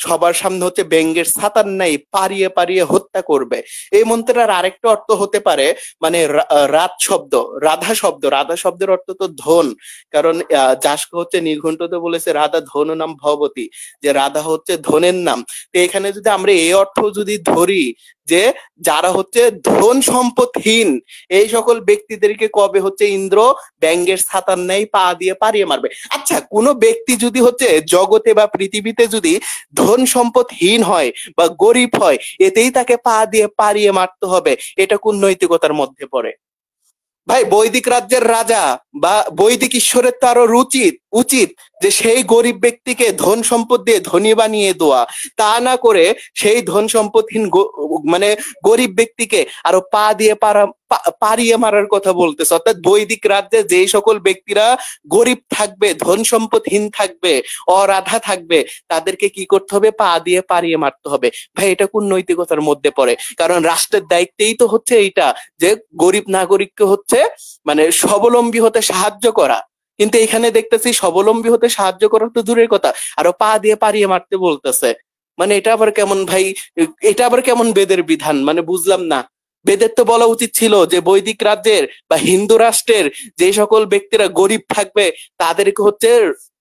সবার সামনে হচ্ছে ব্যঙ্গের ছাতার নাই পারিয়ে পারিয়ে হত্যা করবে। এই মন্ত্রের আরেকটা অর্থ হতে পারে মানে রাধা শব্দের অর্থ তো ধন, কারণ যাস্ক হচ্ছে নির্ঘণ্টতে বলেছে রাধা ধন নাম ভবতী, যে রাধা হচ্ছে ধনের নাম। তো এখানে যদি আমরা এই অর্থ যদি ধরি যে যারা হচ্ছে ধন সম্পদহীন এই সকল ব্যক্তিদেরকে কবে হচ্ছে ইন্দ্র ব্যঙ্গের ছাতার ন্যায় পা দিয়ে পারিয়ে মারবে। আচ্ছা, কোন ব্যক্তি যদি হচ্ছে জগতে বা পৃথিবীতে যদি ধন সম্পদহীন হয় বা গরিব হয়, এতেই তাকে পা দিয়ে পারিয়ে মারতে হবে, এটা কোন নৈতিকতার মধ্যে পড়ে? ভাই, বৈদিক রাজ্যের রাজা বা বৈদিক ঈশ্বরের তো আরো উচিত যে সেই গরিব ব্যক্তিকে ধন সম্পদ দিয়ে ধনী বানিয়ে দেওয়া, তা না করে সেই ধন সম্পদহীন মানে গরিব ব্যক্তিকে আরো পা দিয়ে পারিয়ে মারার কথা বলতেছে। অর্থাৎ বৈদিক রাজ্যে যেই সকল ব্যক্তিরা গরিব থাকবে, ধন সম্পদহীন থাকবে, অরাধা থাকবে, তাদেরকে কি করতে হবে? পা দিয়ে পারিয়ে মারতে হবে। ভাই, এটা কোন নৈতিকতার মধ্যে পড়ে? কারণ রাষ্ট্রের দায়িত্বেই তো হচ্ছে এইটা যে গরিব নাগরিককে হচ্ছে মানে স্বাবলম্বী হতে সাহায্য করা। কিন্তু এখানে দেখতেছি স্বাবলম্বী হতে সাহায্য করা তো দূরের কথা, আরো পা দিয়ে পারিয়ে মারতে বলতেছে। মানে এটা আবার কেমন ভাই? এটা আবার কেমন বেদের বিধান? মানে বুঝলাম না। বেদের তো বলা উচিত ছিল যে বৈদিক রাজ্যের বা হিন্দু রাষ্ট্রের যে সকল ব্যক্তিরা গরিব থাকবে তাদেরকে হচ্ছে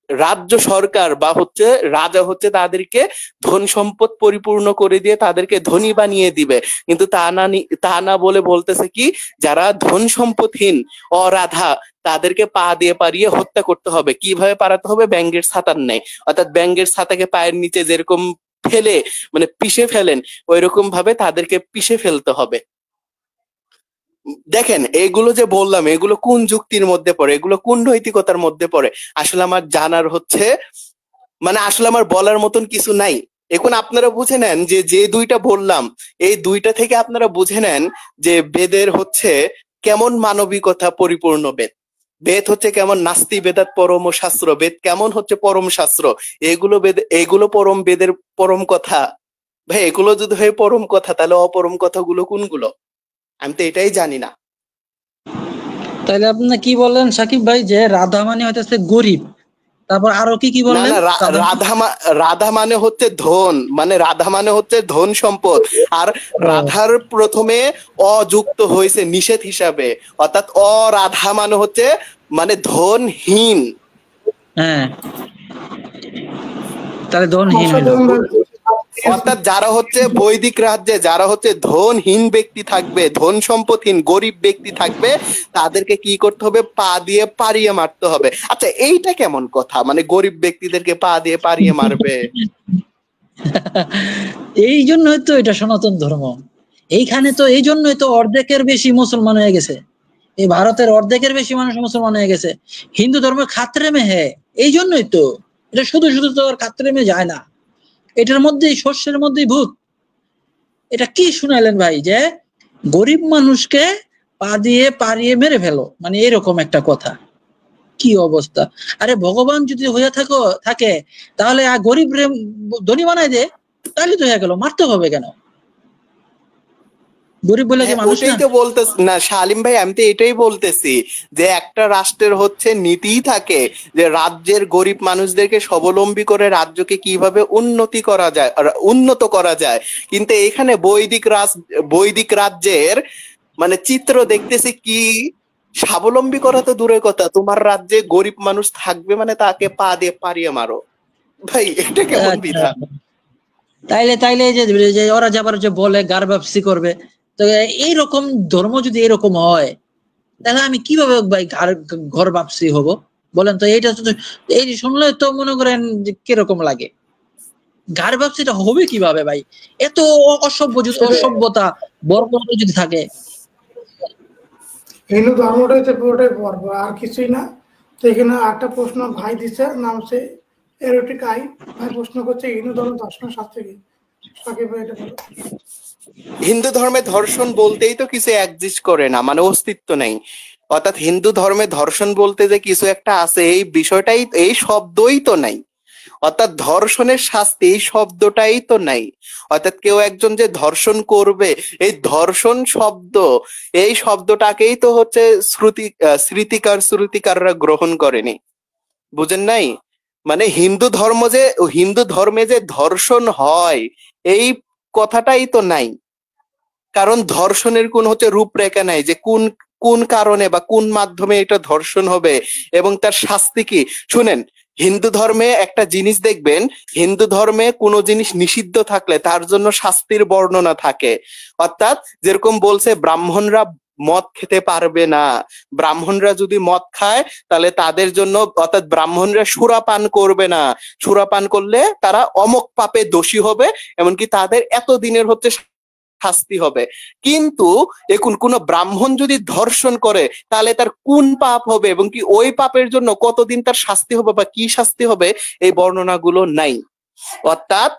রাজ্য সরকার বা হচ্ছে রাজা হচ্ছে তাদেরকে ধন সম্পদ পরিপূর্ণ করে দিয়ে তাদেরকে ধনী বানিয়ে দিবে। কিন্তু তা না বলে বলতেছে কি, যারা ধন সম্পদহীন অরাধা তাদেরকে পা দিয়ে পারিয়ে হত্যা করতে হবে। কিভাবে পারাতে হবে? ব্যাঙ্গের ছাতার ন্যায়। অর্থাৎ ব্যাঙ্গের ছাতাকে পায়ের নিচে যেরকম ফেলে মানে পিষে ফেলেন, ওই রকম ভাবে তাদেরকে পিষে ফেলতে হবে। দেখেন, এগুলো যে বললাম এগুলো কোন যুক্তির মধ্যে পড়ে, এগুলো কোন নৈতিকতার মধ্যে পড়ে? আসলে আমার জানার হচ্ছে মানে আসলে আমার বলার মতন কিছু নাই। এখন আপনারা বুঝে নেন যে যে দুইটা বললাম এই দুইটা থেকে আপনারা বুঝে নেন যে বেদের হচ্ছে কেমন মানবিকতা পরিপূর্ণ বেদ। বেদ হচ্ছে কেমন নাস্তি বেদাত পরম শাস্ত্র, বেদ কেমন হচ্ছে পরম শাস্ত্র। এগুলো পরম বেদের পরম কথা। ভাই, এগুলো যদি হয় পরম কথা, তাহলে অপরম কথাগুলো কোনগুলো? আমি তো এটাই জানি না। তাহলে আপনি কি বললেন সাকিব ভাই, যে রাধা মানে হইতেছে গরিব, তারপর আরো কি না বললেন? না, রাধা মানে হচ্ছে ধন, মানে রাধা মানে হচ্ছে ধন সম্পদ। আর রাধার প্রথমে অযুক্ত হয়েছে নিষেধ হিসাবে, অর্থাৎ অরাধা মানে হচ্ছে মানে ধনহীন। হ্যাঁ, তাহলে ধনহীন হইলো। অর্থাৎ যারা হচ্ছে বৈদিক রাজ্যে যারা হচ্ছে ধনহীন ব্যক্তি থাকবে, ধন সম্পদহীন গরিব ব্যক্তি থাকবে, তাদেরকে কি করতে হবে? পা দিয়ে পারিয়ে মারতে হবে। আচ্ছা, এইটা কেমন কথা? মানে গরিব ব্যক্তিদেরকে পা দিয়ে পারিয়ে মারবে? এই জন্যই তো এটা সনাতন ধর্ম। এইখানে তো এই জন্যই তো অর্ধেকের বেশি মুসলমান হয়ে গেছে, এই ভারতের অর্ধেকের বেশি মানুষ মুসলমান হয়ে গেছে। হিন্দু ধর্ম খাতরে মে হ্যাঁ, এই জন্যই তো এটা শুধু তো আর খাতরে মে যায় না, এটার মধ্যেই শস্যের মধ্যেই ভূত। এটা কি শুনাইলেন ভাই, যে গরিব মানুষকে পা দিয়ে পারিয়ে মেরে ফেলো, মানে এরকম একটা কথা? কি অবস্থা! আরে ভগবান যদি হয়ে থাকে তাহলে গরিব রে ধনী বানাই দে, তাহলে তো হয়ে গেল, মারতে হবে কেন? গরিব বলে কি মানুষ ওটাই না? তো বলতেছি না শালিম ভাই, আমি তো এটাই বলতেছি যে একটা রাষ্ট্রের হচ্ছে নীতিই থাকে যে রাজ্যের গরিব মানুষদেরকে স্বাবলম্বী করে রাজ্যকে কিভাবে উন্নত করা যায়। কিন্তু এখানে বৈদিক রাজ্যের মানে চিত্র দেখতেছি কি, স্বাবলম্বী করা তো দূরের কথা, তোমার রাজ্যে গরিব মানুষ থাকবে মানে তাকে পা দিয়ে পারিয়ে মারো। ভাই, এটা কেমন বিধান? তাইলে যে ওরা যাবার যে বলে গার্হস্থ্য করবে, তো এইরকম ধর্ম যদি এরকম হয় তাহলে আমি কিভাবে ভাই ঘর বাপসি হব বলেন তো? এইটা তো এই শুনলে তো মনে করেন যে কিরকম লাগে। ঘর বাপসিটা হবে কিভাবে ভাই? এত অসভ্যতা বর্বরতা যদি থাকে। হিন্দু ধর্মটাই তো পুরোটাই পর্ব, আর কিছুই না। তো এখানে একটা প্রশ্ন ভাই দিচ্ছে, নাম হচ্ছে এরোটিক আই ভাই, প্রশ্ন করছে হিন্দু ধর্ম দর্শন শাস্ত্রে কি? সাকিব ভাই এটা বলো। হিন্দু ধর্মে ধর্ষণ বলতেই তো কিছু এক্সিস্ট করে না, মানে অস্তিত্ব নেই। অর্থাৎ হিন্দু ধর্মে ধর্ষণ বলতে যে কিছু একটা আছে এই বিষয়টাই, এই শব্দই তো নাই। অর্থাৎ ধর্ষণের শাস্তি এই শব্দটাই তো নাই। অর্থাৎ কেউ একজন যে ধর্ষণ করবে, এই শব্দটাকেই তো হচ্ছে শ্রুতিকাররা গ্রহণ করেনি। বুঝেন নাই? মানে হিন্দু ধর্মে যে ধর্ষণ হয় এই কথাটাই তো নাই। কারণ ধর্ষণের কোন হচ্ছে রূপরেখা নাই যে কোন কোন কারণে বা কোন মাধ্যমে এটা ধর্ষণ হবে এবং তার শাস্তি কি। শুনেন, হিন্দু ধর্মে একটা জিনিস দেখবেন, হিন্দু ধর্মে কোনো জিনিস নিষিদ্ধ থাকলে তার জন্য শাস্তির বর্ণনা থাকে। অর্থাৎ যেরকম বলছে ব্রাহ্মণরা মদ খেতে পারবে না, ব্রাহ্মণরা যদি মদ খায় তাহলে তাদের জন্য, অর্থাৎ ব্রাহ্মণরা সুরাপান করবে না, সুরাপান করলে তারা অমক পাপে দোষী হবে, এমনকি তাদের এত দিনের হচ্ছে শাস্তি হবে। কিন্তু এখন কোন ব্রাহ্মণ যদি ধর্ষণ করে তাহলে তার কোন পাপ হবে এবং কি ওই পাপের জন্য কতদিন তার শাস্তি হবে বা কি শাস্তি হবে এই বর্ণনাগুলো নাই। অর্থাৎ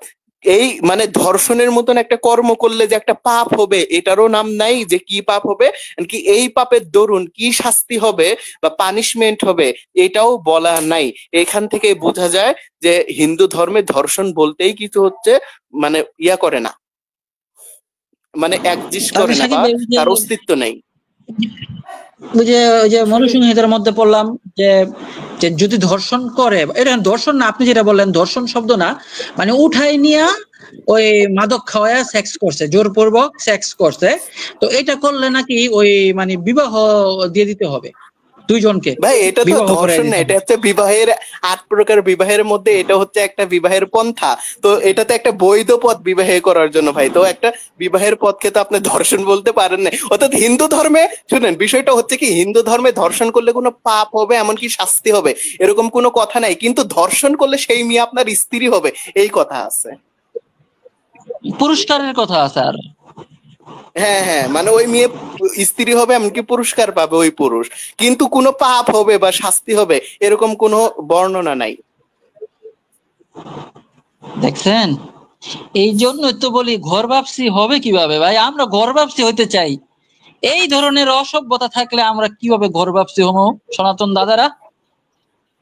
এই মানে ধর্ষণের মতন একটা কর্ম করলে যে একটা পাপ হবে এটারও নাম নাই, যে কি পাপ হবে কি এই পাপের দরুন কি শাস্তি হবে বা পানিশমেন্ট হবে এটাও বলা নাই। এখান থেকে বোঝা যায় যে হিন্দু ধর্মে ধর্ষণ বলতেই কিছু হচ্ছে মানে ইয়া করে না, মানে এক্সিস্ট করে না বা তার অস্তিত্ব নেই। ওই যে মনুসংহিতার মধ্যে পড়লাম যে যদি ধর্ষণ করে, এটা ধর্ষণ না, আপনি যেটা বললেন ধর্ষণ শব্দ না, মানে উঠাই নিয়ে ওই মাদক খাওয়ায় সেক্স করছে, জোরপূর্বক সেক্স করছে, তো এটা করলে নাকি ওই মানে বিবাহ দিয়ে দিতে হবে দুইজনকে। ভাই এটা তো ধর্ষণ না, এটা হচ্ছে বিবাহের 8 প্রকার বিবাহের মধ্যে এটা হচ্ছে একটা বিবাহের পন্থা। তো এটা তো একটা বৈধ পথ বিবাহ করার জন্য ভাই, তো একটা বিবাহের পথকে তো আপনি ধর্ষণ বলতে পারেন না। অর্থাৎ হিন্দু ধর্মে শুনেন বিষয়টা হচ্ছে কি, হিন্দু ধর্মে ধর্ষণ করলে কোনো পাপ হবে এমনকি শাস্তি হবে এরকম কোনো কথা নাই, কিন্তু ধর্ষণ করলে সেই মেয়ে আপনার স্ত্রী হবে এই কথা আছে, পুরস্কারের কথা আছে। আর হ্যাঁ হ্যাঁ, মানে ওই মেয়ে স্ত্রী হবে এমনকি পুরস্কার পাবে ওই পুরুষ, কিন্তু কোনো পাপ হবে বা শাস্তি হবে এরকম কোনো বর্ণনা নাই। দেখছেন, এই জন্য তো বলি ঘর বাপসি হবে কিভাবে ভাই? আমরা ঘর বাপসি হইতে চাই, এই ধরনের অসভ্যতা থাকলে আমরা কিভাবে ঘর বাপসি হবো? সনাতন দাদারা,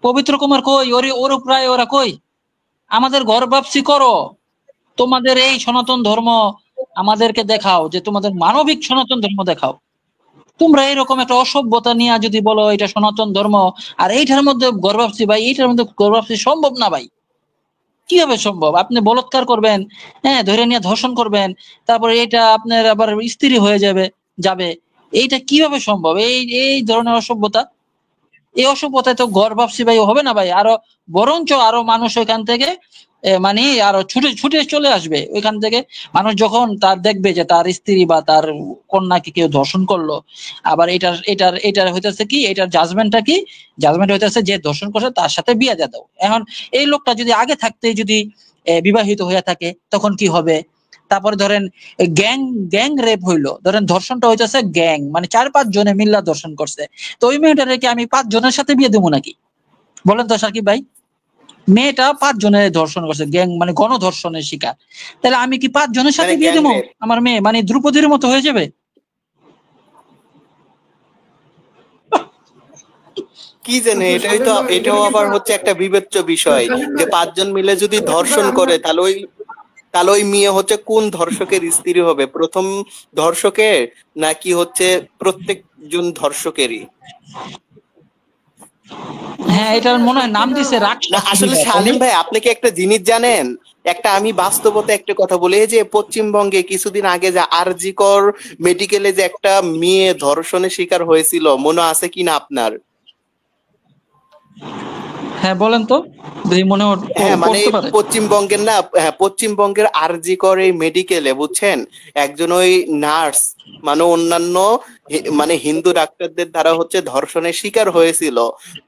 পবিত্র কুমার কই, ওর প্রায় ওরা কই, আমাদের ঘর বাপসি করো, তোমাদের এই সনাতন ধর্ম আমাদেরকে দেখাও, যে তোমাদের মানবিক সনাতন ধর্ম দেখাও। তোমরা এরকম একটা অসভ্যতা নিয়ে যদি বলো এটা সনাতন ধর্ম, আর এইটার মধ্যে ঘর বাপসি, ভাই এইটার মধ্যে ঘর বাপসি সম্ভব না ভাই। কিভাবে সম্ভব? আপনি বলৎকার করবেন, হ্যাঁ, ধরে নিয়ে ধর্ষণ করবেন, তারপরে এটা আপনার আবার স্ত্রী হয়ে যাবে, এইটা কিভাবে সম্ভব? এই ধরনের অসভ্যতা, এই অসভ্যতায় তো ঘর বাপসি ভাই হবে না ভাই। আরো বরঞ্চ আরো মানুষ ওইখান থেকে মানে আরো ছুটে ছুটে চলে আসবে ওইখান থেকে। মানুষ যখন তার দেখবে যে তার স্ত্রী বা তার কন্যাকে কেউ ধর্ষণ করলো, আবার এটার হইতেছে কি, এটার জাজমেন্টটা কি? জাজমেন্ট হইতেছে যে ধর্ষণ করছে তার সাথে বিয়ে দিয়ে দাও। এখন এই লোকটা যদি আগে থাকতে যদি বিবাহিত হয়ে থাকে তখন কি হবে? তারপরে ধরেন গ্যাং রেপ হইলো, ধরেন ধর্ষণটা হইতেছে গ্যাং, মানে 4-5 জনে মিল্লা ধর্ষণ করছে, তো ওই মেয়েটারে কি আমি 5 জনের সাথে বিয়ে দেবো নাকি? বলেন তো সাকিব ভাই, মেয়েটা 5 জনের ধর্ষণ করছে, গ্যাং মানে গণধর্ষণের শিকার, তাহলে আমি কি 5 জনের সাথে বিয়ে দেবো? আমার মেয়ে মানে দ্রৌপদীর মতো হয়ে যাবে? কি জানে, এটাও আবার হচ্ছে একটা বিবেচ্য বিষয় যে 5 জন মিলে যদি ধর্ষণ করে তাহলে ওই মেয়ে হচ্ছে কোন ধর্ষকের স্ত্রী হবে, প্রথম ধর্ষকের নাকি হচ্ছে প্রত্যেকজন ধর্ষকেরই? হ্যাঁ, এটার মনে হয় নাম দিছে রাক্ষস। আসলে শালীম ভাই আপনি কি একটা জিনিস জানেন, একটা আমি বাস্তবতা একটা কথা বলি, যে পশ্চিমবঙ্গে কিছুদিন আগে যে আরজি কর মেডিকেলে যে একটা মেয়ে ধর্ষণের শিকার হয়েছিল, মনে আছে কিনা আপনার? হ্যাঁ বলেন তো, মনে হ্যাঁ, মানে পশ্চিমবঙ্গের না, হ্যাঁ পশ্চিমবঙ্গের আরজি কর এই মেডিকেলে বুঝছেন, একজন ওই নার্স মানে অন্যান্য মানে হিন্দু ডাক্তারদের দ্বারা হচ্ছে ধর্ষণের শিকার হয়েছিল।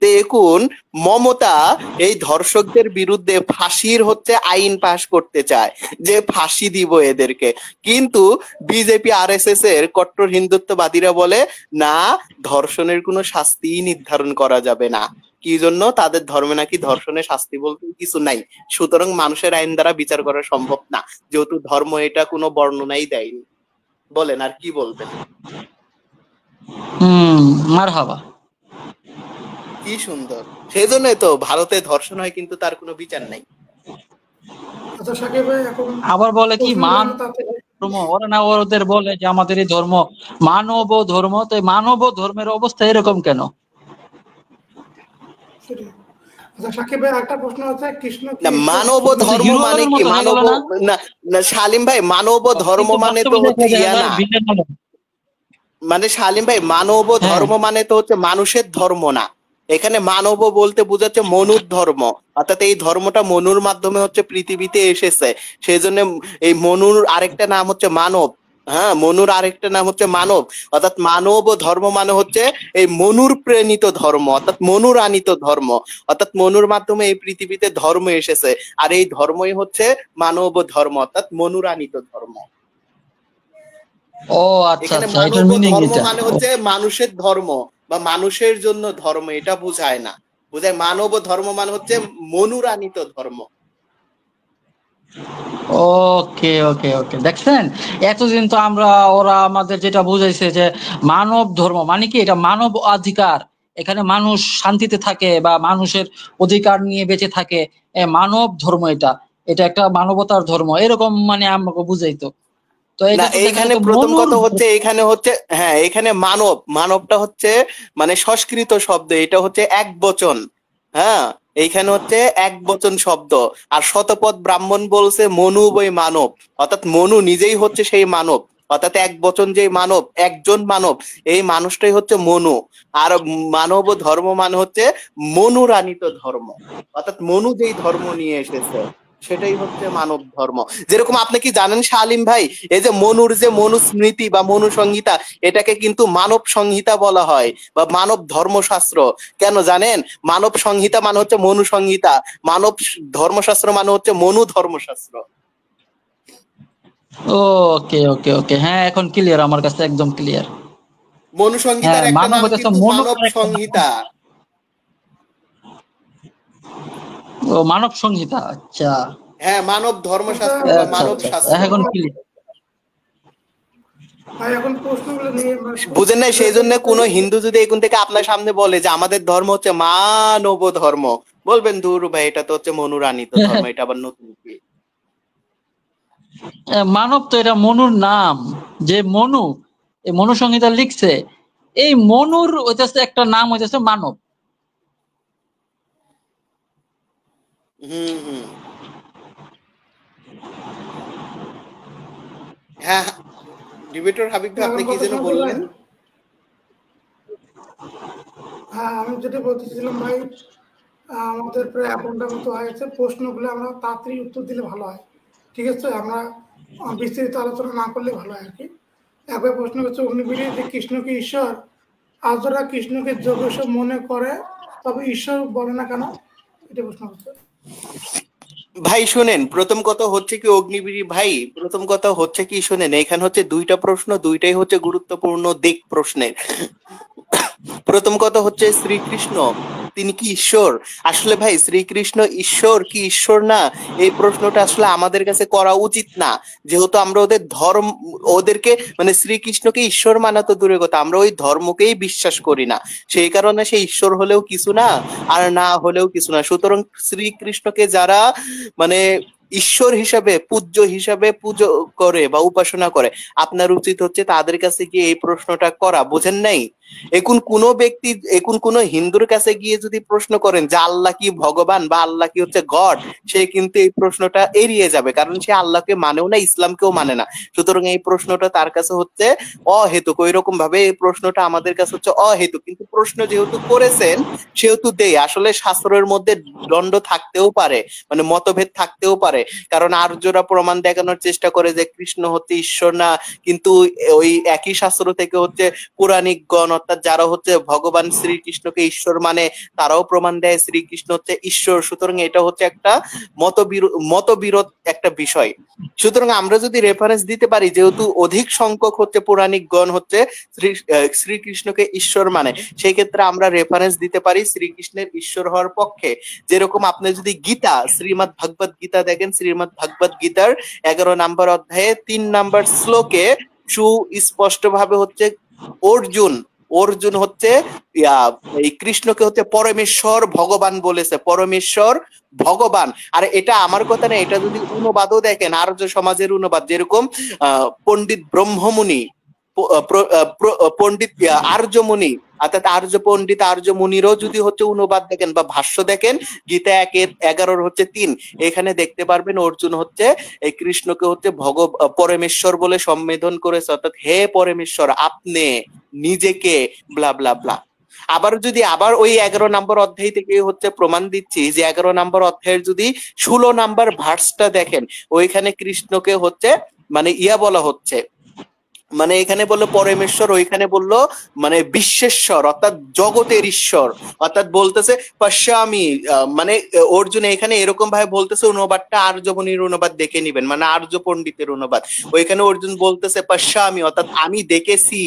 তো এখন মমতা এই ধর্ষকদের বিরুদ্ধে ফাঁসির হচ্ছে আইন পাশ করতে চায় যে ফাঁসি দিব এদেরকে, কিন্তু বিজেপি আরএসএস এর কট্টর হিন্দুত্ববাদীরা বলে না, ধর্ষণের কোনো শাস্তি নির্ধারণ করা যাবে না। কি জন্য? তাদের ধর্মে নাকি ধর্ষণের শাস্তি বলতে কিছু নাই, সুতরাং মানুষের আইন দ্বারা বিচার করা সম্ভব না, যেহেতু ধর্ম এটা কোনো বর্ণনাই দেয়নি। বলেন আর কি বলবেন? মারহাবা, কি সুন্দর। সেজন্যই তো ভারতে ধর্ষণ হয় কিন্তু তার কোনো বিচার নাই। আচ্ছা সাকিব ভাই, এখন আবার বলে কি মান ধর্ম, ওরা না ওদের বলে যে আমাদের এই ধর্ম মানব ধর্ম, তো মানব ধর্মের অবস্থা এরকম কেন? আচ্ছা সাকিব ভাই একটা প্রশ্ন আছে, কৃষ্ণ কি না, মানব ধর্ম হিরো মানে আলমের কি? মতো হয়ে মানব গেল না? না, না শালিম ভাই, মানব ধর্ম কিন্তু মানে তো বাস্তবে হচ্ছে দেখা ইয়া যায় না, ভিলেন আলম। মানে শালিম ভাই মানব হ্যাঁ। ধর্ম মানে তো হচ্ছে মানুষের ধর্ম না। এখানে মানব বলতে বোঝাচ্ছে মনুর ধর্ম, অর্থাৎ এই ধর্মটা মনুর মাধ্যমে হচ্ছে পৃথিবীতে এসেছে। সেই জন্য এই মনুর আরেকটা নাম হচ্ছে মানব। হ্যাঁ, মনুর আরেকটা নাম হচ্ছে মানব। অর্থাৎ মানব ধর্ম মানে হচ্ছে এই মনুর প্রেরিত ধর্ম, অর্থাৎ মনুর আনিত ধর্ম, অর্থাৎ মনুর মাধ্যমে এই পৃথিবীতে ধর্ম এসেছে। আর এই ধর্মই হচ্ছে মানব ধর্ম, অর্থাৎ মনুর আনিত ধর্ম। ও আচ্ছা এখানে আচ্ছা, এটার মানব মিনিং ধর্ম এটা। মানে হচ্ছে মানুষের ধর্ম বা মানুষের জন্য ধর্ম, এটা বোঝায় না। বোঝায় মানব ধর্ম মানে হচ্ছে মনুরানিত ধর্ম। ওকে ওকে ওকে, দেখছেন এতদিন তো আমরা, ওরা আমাদের যেটা বুঝাইছে যে মানব ধর্ম মানে কি, এটা মানব অধিকার, এখানে মানুষ শান্তিতে থাকে বা মানুষের অধিকার নিয়ে বেঁচে থাকে, মানব ধর্ম এটা, এটা একটা মানবতার ধর্ম, এরকম মানে আমাকে বুঝাইতো। তো না, এটা তো দেখা এইখানে যেত প্রথম মনুর কথা ধর্ম। হচ্ছে, এখানে হচ্ছে হ্যাঁ, এখানে মানব, মানবটা হচ্ছে মানে সংস্কৃত শব্দ, এটা হচ্ছে এক বচন। হ্যাঁ, এইখানে হচ্ছে এক বচন শব্দ। আর শতপথ ব্রাহ্মণ বলছে মনু বই মানব, অর্থাৎ মনু নিজেই হচ্ছে সেই মানব। অর্থাৎ এক বচন যে মানব, একজন মানব, এই মানুষটাই হচ্ছে মনু। আর মানব ধর্ম মানে হচ্ছে মনুরানিত ধর্ম, অর্থাৎ মনু যেই ধর্ম নিয়ে এসেছে সেটাই হচ্ছে মানব ধর্ম। যেরকম আপনি কি জানেন শালিম ভাই, এই যে মনুর যে মনুস্মৃতি বা মনু সংহিতা, এটাকে কিন্তু মানব সংহিতা বলা হয় বা মানব ধর্মশাস্ত্র। কেন জানেন? মানব সংহিতা মানে হচ্ছে মনু সংহিতা, মানব ধর্মশাস্ত্র মানে হচ্ছে মনু ধর্মশাস্ত্র। ওকে ওকে ওকে, হ্যাঁ এখন ক্লিয়ার, আমার কাছে একদম ক্লিয়ার। মনু হ্যাঁ, সংহিতার একটা মানব নাম হইতেছে কিন্তু মনুর মানব আরেকটা নাম। সংহিতা। ও মানব সংহিতা, আচ্ছা হ্যাঁ, মানব আচ্ছা ধর্মশাস্ত্র বা আচ্ছা মানব আচ্ছা আচ্ছা, শাস্ত্র। এখন ক্লিয়ার। ভাই এখন প্রশ্নগুলো নিয়ে মানে বুঝেন নাই? সেই জন্য প্রশ্ন কোনো হিন্দু যদি এখন থেকে আপনার সামনে বলে যে আমাদের ধর্ম হচ্ছে মানব ধর্ম, বলবেন দূর ভাই, এটা তো হচ্ছে মনুরানিত ধর্ম, এটা আবার নতুন কি? মানব তো এটা মনুর নাম, যে মনু এই মনু সংহিতা লিখছে, এই মনুর হইতেছে একটা নাম হইতেছে মানব। হুম হুম। হ্যাঁ, ডিবেটর হাবিব ভাই, আপনি এখন কি কথা যেন শুনতে পারেন? বললেন? হ্যাঁ আমি যেটা বলতেছিলাম ভাই, আমাদের প্রায় 1 ঘন্টার মতো হয়েছে, প্রশ্নগুলো আমরা তাড়াতাড়ি উত্তর দিলে ভালো হয়। ঠিক আছে, আমরা বিস্তারিত আলোচনা না করলে ভালো হয় আর কি। একবার প্রশ্ন হচ্ছে অগ্নিবীরে যে কৃষ্ণকে ঈশ্বর, আর্যরা কৃষ্ণকে যোগেশ্বর মনে করে, তবে ঈশ্বর বলে না কেন? এটা প্রশ্ন হচ্ছে। ভাই শুনেন, প্রথম কথা হচ্ছে কি অগ্নিবীরী ভাই, প্রথম কথা হচ্ছে কি শুনেন, এখানে হচ্ছে দুইটা প্রশ্ন, দুইটাই হচ্ছে গুরুত্বপূর্ণ দিক প্রশ্নের। প্রথম কথা হচ্ছে শ্রীকৃষ্ণ তিনি কি ঈশ্বর? আসলে ভাই শ্রীকৃষ্ণ ঈশ্বর কি ঈশ্বর না, এই প্রশ্নটা আসলে আমাদের কাছে করা উচিত না। যেহেতু আমরা ওদের ধর্ম, ওদেরকে মানে শ্রীকৃষ্ণকে ঈশ্বর মানা তো দূরের কথা, আমরা ওই ধর্মকেই বিশ্বাস করি না। সেই কারণে সে ঈশ্বর হলেও কিছু না আর না হলেও কিছু না। সুতরাং শ্রীকৃষ্ণকে যারা মানে ঈশ্বর হিসাবে, পূজ্য হিসাবে পুজো করে বা উপাসনা করে, আপনার উচিত হচ্ছে তাদের কাছে গিয়ে এই প্রশ্নটা করা। বোঝেন নাই? এখন কোন ব্যক্তি, এখন কোন হিন্দুর কাছে গিয়ে যদি প্রশ্ন করেন যে আল্লাহ কি ভগবান বা আল্লাহ কি হচ্ছে গড, সে কিন্তু এই প্রশ্নটা এড়িয়ে যাবে, কারণ সে আল্লাহকে মানেও না, ইসলামকেও মানে না। সুতরাং এই প্রশ্নটা তার কাছে হচ্ছে অহেতুক। ওই রকম ভাবে এই প্রশ্নটা আমাদের কাছে হচ্ছে অহেতুক। কিন্তু প্রশ্ন যেহেতু করেছেন সেহেতু দেই। আসলে শাস্ত্রের মধ্যে দ্বন্দ্ব থাকতেও পারে, মানে মতভেদ থাকতেও পারে, কারণ আর্যরা প্রমাণ দেখানোর চেষ্টা করে যে কৃষ্ণ হচ্ছে ঈশ্বর না, কিন্তু ওই একই শাস্ত্র থেকে হচ্ছে পুরাণিকগণ, অর্থাৎ যারা হচ্ছে ভগবান শ্রীকৃষ্ণকে ঈশ্বর মানে, তারাও প্রমাণ দেয় শ্রীকৃষ্ণ হচ্ছে ঈশ্বর। সুতরাং এটা হচ্ছে একটা মতবিরোধ একটা বিষয়। সুতরাং আমরা যদি রেফারেন্স দিতে পারি, যেহেতু অধিক সংখ্যক হচ্ছে পুরাণিকগণ হচ্ছে শ্রীকৃষ্ণকে ঈশ্বর মানে, সেই ক্ষেত্রে আমরা রেফারেন্স দিতে পারি শ্রীকৃষ্ণের ঈশ্বর হওয়ার পক্ষে। যেরকম আপনি যদি গীতা, শ্রীমদ্ ভাগবত গীতা দেখেন, শ্রীমদ্ ভাগবত গীতার 11 নম্বর অধ্যায়ে 3 নম্বর শ্লোকে সুস্পষ্ট ভাবে হচ্ছে অর্জুন হচ্ছে এই কৃষ্ণকে হচ্ছে পরমেশ্বর ভগবান বলেছে, পরমেশ্বর ভগবান। আর এটা আমার কথা না, এটা যদি অনুবাদও দেখেন, আর্য সমাজের অনুবাদ, যেরকম পণ্ডিত ব্রহ্মমুনি পণ্ডিত আর্যমুনি, অর্থাৎ আর্য পণ্ডিত আর্যমুনিরও যদি হচ্ছে অনুবাদ দেখেন বা ভাষ্য দেখেন, গীতা 1:11 হচ্ছে 3, এখানে দেখতে পারবেন অর্জুন হচ্ছে এই কৃষ্ণকে হচ্ছে পরমেশ্বর বলে সম্বোধন করেছে, অর্থাৎ হে পরমেশ্বর আপনি নিজেকে ব্লা ব্লা ব্লা। আবার যদি আবার ওই 11 নম্বর অধ্যায় থেকে হচ্ছে প্রমাণ দিচ্ছি যে 11 নম্বর অধ্যায়ের যদি 16 নম্বর ভার্সটা দেখেন, ওইখানে কৃষ্ণকে হচ্ছে মানে বলা হচ্ছে, মানে এখানে বললো পরমেশ্বর, ওইখানে বললো মানে বিশ্বেশ্বর অর্থাৎ জগতের ঈশ্বর, অর্থাৎ বলতেছে পশ্যামি, মানে অর্জুন এখানে এরকম ভাবে বলতেছে, অনুবাদটা আর্যমুনির অনুবাদ দেখে নিবেন, মানে আর্য পণ্ডিতের অনুবাদ। ওইখানে অর্জুন বলতেছে পশ্যামি অর্থাৎ আমি দেখেছি,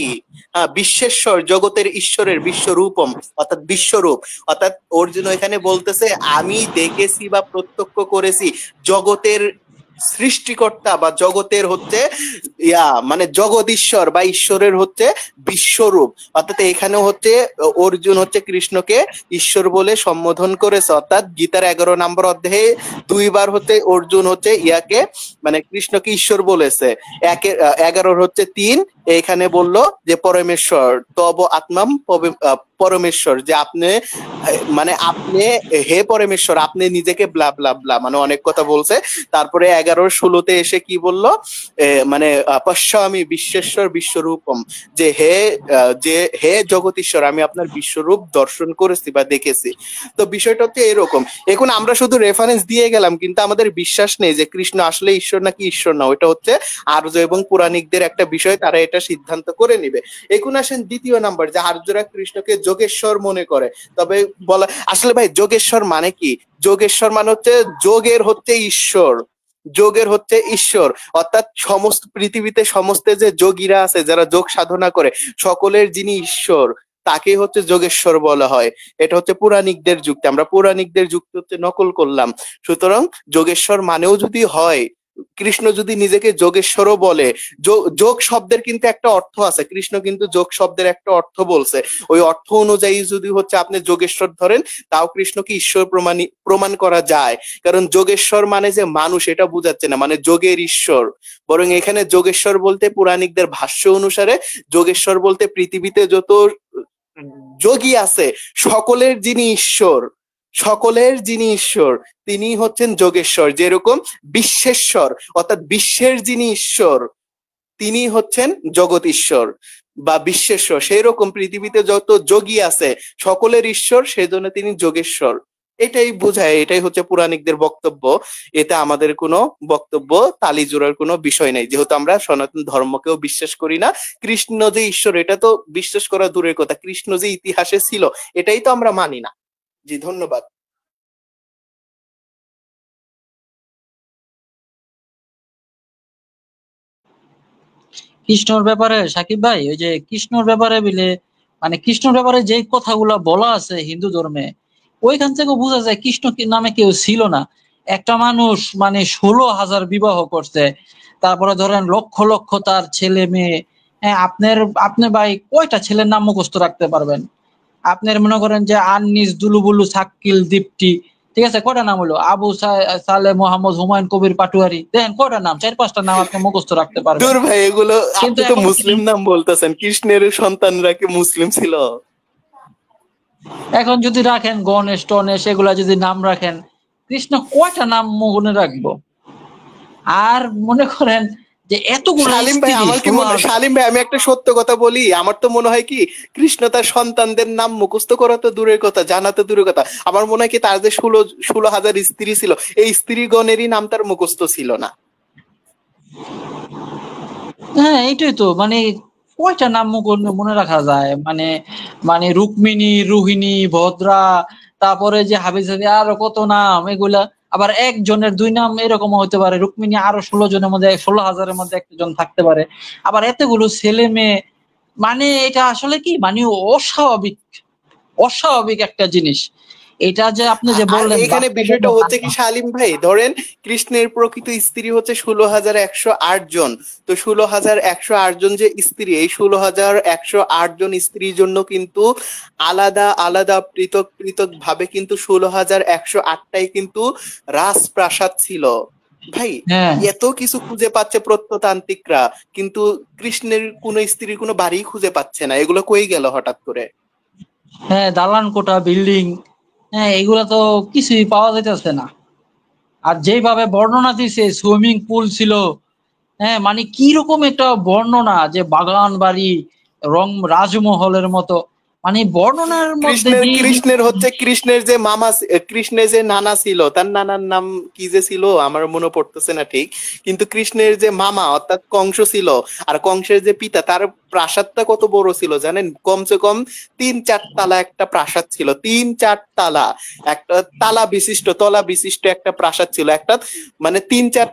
বিশ্বেশ্বর জগতের ঈশ্বরের বিশ্বরূপম অর্থাৎ বিশ্বরূপ, অর্থাৎ অর্জুন এখানে বলতেছে আমি দেখেছি বা প্রত্যক্ষ করেছি জগতের সৃষ্টিকর্তা বা জগতের হচ্ছে মানে জগদীশ্বর বা ঈশ্বরের হচ্ছে বিশ্বরূপ। অর্থাৎ এখানে হচ্ছে অর্জুন হচ্ছে কৃষ্ণকে ঈশ্বর বলে সম্বোধন করেছে, অর্থাৎ গীতার 11 নম্বর অধ্যায়ে 2 বার হচ্ছে অর্জুন হচ্ছে ইয়াকে মানে কৃষ্ণকে ঈশ্বর বলেছে। 11 হচ্ছে 3, এখানে বললো যে পরমেশ্বর তব আত্মাম পরমেশ্বর, যে আপনি মানে আপনি হে পরমেশ্বর আপনি নিজেকে ব্লা ব্লা ব্লা, মানে অনেক কথা বলছে। তারপরে 11-16 এসে কি বললো, মানে পশ্যামি বিশ্বেশ্বর বিশ্বরূপম, যে হে জগতীশ্বর আমি আপনার বিশ্বরূপ দর্শন করেছি বা দেখেছি। তো বিষয়টা হচ্ছে এরকম। এখন আমরা শুধু রেফারেন্স দিয়ে গেলাম, কিন্তু আমাদের বিশ্বাস নেই যে কৃষ্ণ আসলে ঈশ্বর নাকি ঈশ্বর না, ওইটা হচ্ছে আর্য এবং পুরাণিকদের একটা বিষয়, তারা এটা সিদ্ধান্ত করে নিবে। এখন আসেন দ্বিতীয় নাম্বার, যে আর্যরা কৃষ্ণকে যোগেশ্বর মনে করে। তবে বলা আসলে ভাই যোগেশ্বর মানে কি? যোগেশ্বর মানে হচ্ছে যোগের হচ্ছে ঈশ্বর, যোগের হচ্ছে ঈশ্বর, অর্থাৎ সমস্ত পৃথিবীতে সমস্ত যে যোগীরা আছে যারা যোগ সাধনা করে সকলের যিনি ঈশ্বর তাকে হচ্ছে যোগেশ্বর বলা হয়। এটা হচ্ছে পুরাণিকদের যুক্তি, আমরা পুরাণিকদের যুক্তি হচ্ছে নকল করলাম। সুতরাং যোগেশ্বর মানেও যদি হয়, কৃষ্ণ যদি নিজেকে যোগেশ্বরও বলে, যোগ শব্দের কিন্তু একটা অর্থ আছে, কৃষ্ণ কিন্তু যোগ শব্দের একটা অর্থ বলছে, ওই অর্থ অনুযায়ী যদি হচ্ছে আপনি যোগেশ্বর ধরেন তাও কৃষ্ণকে ঈশ্বর প্রমাণ করা যায়। কারণ যোগেশ্বর মানে যে মানুষ এটা বোঝাচ্ছে না, মানে যোগের ঈশ্বর। বরং এখানে যোগেশ্বর বলতে পুরাণিকদের ভাষ্য অনুসারে যোগেশ্বর বলতে পৃথিবীতে যত যোগী আছে সকলের যিনি ঈশ্বর, সকলের যিনি ঈশ্বর তিনি হচ্ছেন যোগেশ্বর। যেরকম বিশ্বেশ্বর অর্থাৎ বিশ্বের যিনি ঈশ্বর তিনি হচ্ছেন জগৎ ঈশ্বর বা বিশ্বেশ্বর, সেই রকম পৃথিবীতে যত যোগী আছে সকলের ঈশ্বর, সেজন্য তিনি যোগেশ্বর। এটাই বোঝায়, এটাই হচ্ছে পুরাণিকদের বক্তব্য। এতে আমাদের কোনো বক্তব্য তালি জোড়ার কোনো বিষয় নাই, যেহেতু আমরা সনাতন ধর্মকেও বিশ্বাস করি না। কৃষ্ণ যে ঈশ্বর এটা তো বিশ্বাস করা দূরের কথা, কৃষ্ণ যে ইতিহাসে ছিল এটাই তো আমরা মানি না। জি ধন্যবাদ। কৃষ্ণর ব্যাপারে সাকিব ভাই, ওই যে কৃষ্ণর ব্যাপারে বিলে মানে কৃষ্ণর ব্যাপারে যে কথাগুলা বলা আছে হিন্দু ধর্মে, ওইখান থেকে বোঝা যায় কৃষ্ণ নামে কেউ ছিল না। একটা মানুষ মানে 16,000 বিবাহ করছে, তারপরে ধরেন লক্ষ লক্ষ তার ছেলে মেয়ে। হ্যাঁ, আপনি ভাই কয়টা ছেলের নাম মুখস্থ রাখতে পারবেন? আপনার মনে করেন যে আননিস, দুলুবুলু, সাক্কিল, দীপ্তি, ঠিক আছে, কয়টা নাম হলো? আবু সালে, মোহাম্মদ, হুমায়ুন কবির পাটুয়ারি, দেখেন কয়টা নাম, 4-5টা নাম আপনি মুখস্থ রাখতে পারবেন। দূর ভাই, এগুলো কিন্তু আপনি তো মুসলিম নাম বলতেছেন, কৃষ্ণের সন্তানরা কি মুসলিম ছিল? এখন যদি রাখেন গণেশ টনেশ এগুলা যদি নাম রাখেন, কৃষ্ণ কয়টা নাম মনে রাখবো? আর মনে করেন যে এতগুলো শালিম ভাই, আমার কি মনে হয়, শালিম ভাই আমি একটা সত্য কথা বলি, আমার তো মনে হয় কি কৃষ্ণ তার সন্তানদের নাম মুখস্থ করা তো দূরের কথা, জানা তো দূরের কথা, আমার মনে হয় কি তার যে 16,000 স্ত্রী ছিল এই স্ত্রীগণেরই নাম তার মুখস্থ ছিল না। হ্যাঁ, এইটাই তো, মানে কয়টা নাম মনে রাখা যায়? মানে মানে রুক্মিণী, রোহিণী, ভদ্রা, তারপরে যে হাবিজাবি আরো কত নাম, এগুলা আবার একজনের 2 নাম এরকম হতে পারে। রুক্মিণী আরো 16 জনের মধ্যে 16,000-এর মধ্যে একজন থাকতে পারে। আবার এতগুলো ছেলে মেয়ে, মানে এটা আসলে কি মানে অস্বাভাবিক, অস্বাভাবিক একটা জিনিস। এটা যে আপনি যে আর বললেন এখানে বিষয়টা হচ্ছে কি শালিম ভাই, ধরেন কৃষ্ণের প্রকৃত স্ত্রী হচ্ছে 16,108 জন। তো 16,108 জন যে স্ত্রী, এই 16,108 জন স্ত্রীর জন্য কিন্তু আলাদা আলাদা পৃথক পৃথক ভাবে কিন্তু 16,108টাই কিন্তু রাজপ্রাসাদ ছিল। ভাই হ্যাঁ এত কিছু খুঁজে পাচ্ছে প্রত্নতান্ত্রিকরা, কিন্তু কৃষ্ণের কোন স্ত্রীর কোনো বাড়ি খুঁজে পাচ্ছে না, এগুলো কই গেল হঠাৎ করে? হ্যাঁ, দালান কোঠা, বিল্ডিং, হ্যাঁ এগুলা তো কিছুই পাওয়া যাইতেছে না। আর যেভাবে বর্ণনা দিছে সুইমিং পুল ছিল, হ্যাঁ মানে কিরকম একটা বর্ণনা যে বাগান বাড়ি, রং রাজমহলের মতো, মানে বর্ণনার মধ্যে কৃষ্ণের যে কৃষ্ণের হচ্ছে কৃষ্ণের যে কৃষ্ণের যে নানা ছিল, তার নানার নাম কি যে ছিল আমার মনে পড়তেছে না ঠিক, কিন্তু কৃষ্ণের যে মামা অর্থাৎ কংস ছিল, আর কংসের যে পিতা, তার প্রাসাদটা কত বড় ছিল জানেন? কমসে কম 3-4 তালা একটা প্রাসাদ ছিল, 3-4 তালা, একটা তালা বিশিষ্ট, তলা বিশিষ্ট একটা প্রাসাদ ছিল, একটা মানে 3-4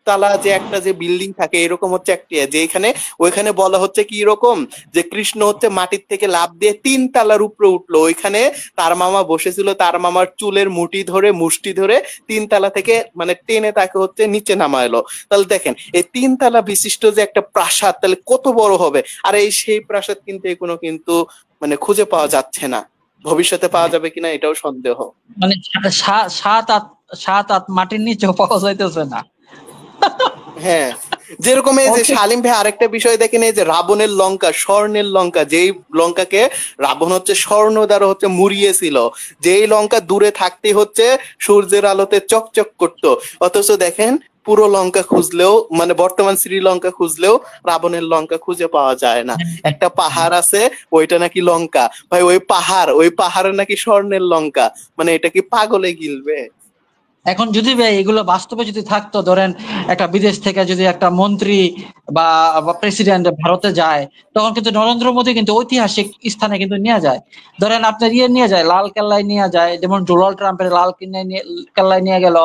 তালা যে একটা যে বিল্ডিং থাকে এরকম হচ্ছে একটি, যে এখানে ওইখানে বলা হচ্ছে কি এরকম যে কৃষ্ণ হচ্ছে মাটির থেকে লাফ দিয়ে 3 তালার উপরে উঠলো, ওইখানে তার মামা বসেছিল, তার মামার চুলের মুষ্টি ধরে 3 তালা থেকে মানে টেনে তাকে হচ্ছে নিচে নামাইলো। তাহলে দেখেন এই 3 তালা বিশিষ্ট যে একটা প্রাসাদ তাহলে কত বড় হবে, আর এই সেই প্রাসাদ কিন্তু এখনো কিন্তু মানে খুঁজে পাওয়া যাচ্ছে না, ভবিষ্যতে পাওয়া যাবে কিনা এটাও সন্দেহ। মানে 7-8 মাটির নিচেও পাওয়া যাইতেছে না। হ্যাঁ, যেরকম এই যে শালিম ভাই আরেকটা বিষয় দেখেন, এই যে রাবণের লঙ্কা, স্বর্ণের লঙ্কা, যেই লঙ্কাকে রাবণ হচ্ছে স্বর্ণ দ্বারা হচ্ছে মুড়িয়েছিল, যেই লঙ্কা দূরে থাকতে হচ্ছে সূর্যের আলোতে চকচক করতো, অথচ দেখেন পুরো লঙ্কা খুঁজলেও মানে বর্তমান শ্রীলঙ্কা খুঁজলেও রাবণের লঙ্কা খুঁজে পাওয়া যায় না। একটা পাহাড় আছে, ওইটা নাকি লঙ্কা, ভাই ওই পাহাড়ে নাকি স্বর্ণের লঙ্কা, মানে এটা কি পাগলে গিলবে? এখন যদি ভাই এগুলো বাস্তবে যদি থাকতো, ধরেন একটা বিদেশ থেকে যদি একটা মন্ত্রী বা প্রেসিডেন্ট ভারতে যায়, তখন কিন্তু নরেন্দ্র মোদী কিন্তু ঐতিহাসিক স্থানে কিন্তু নিয়ে যায়। ধরেন আপনার নিয়ে যায়, লাল কেল্লায় নিয়ে যায়, যেমন ডোনাল্ড ট্রাম্পের লাল কেল্লায় নিয়ে গেল,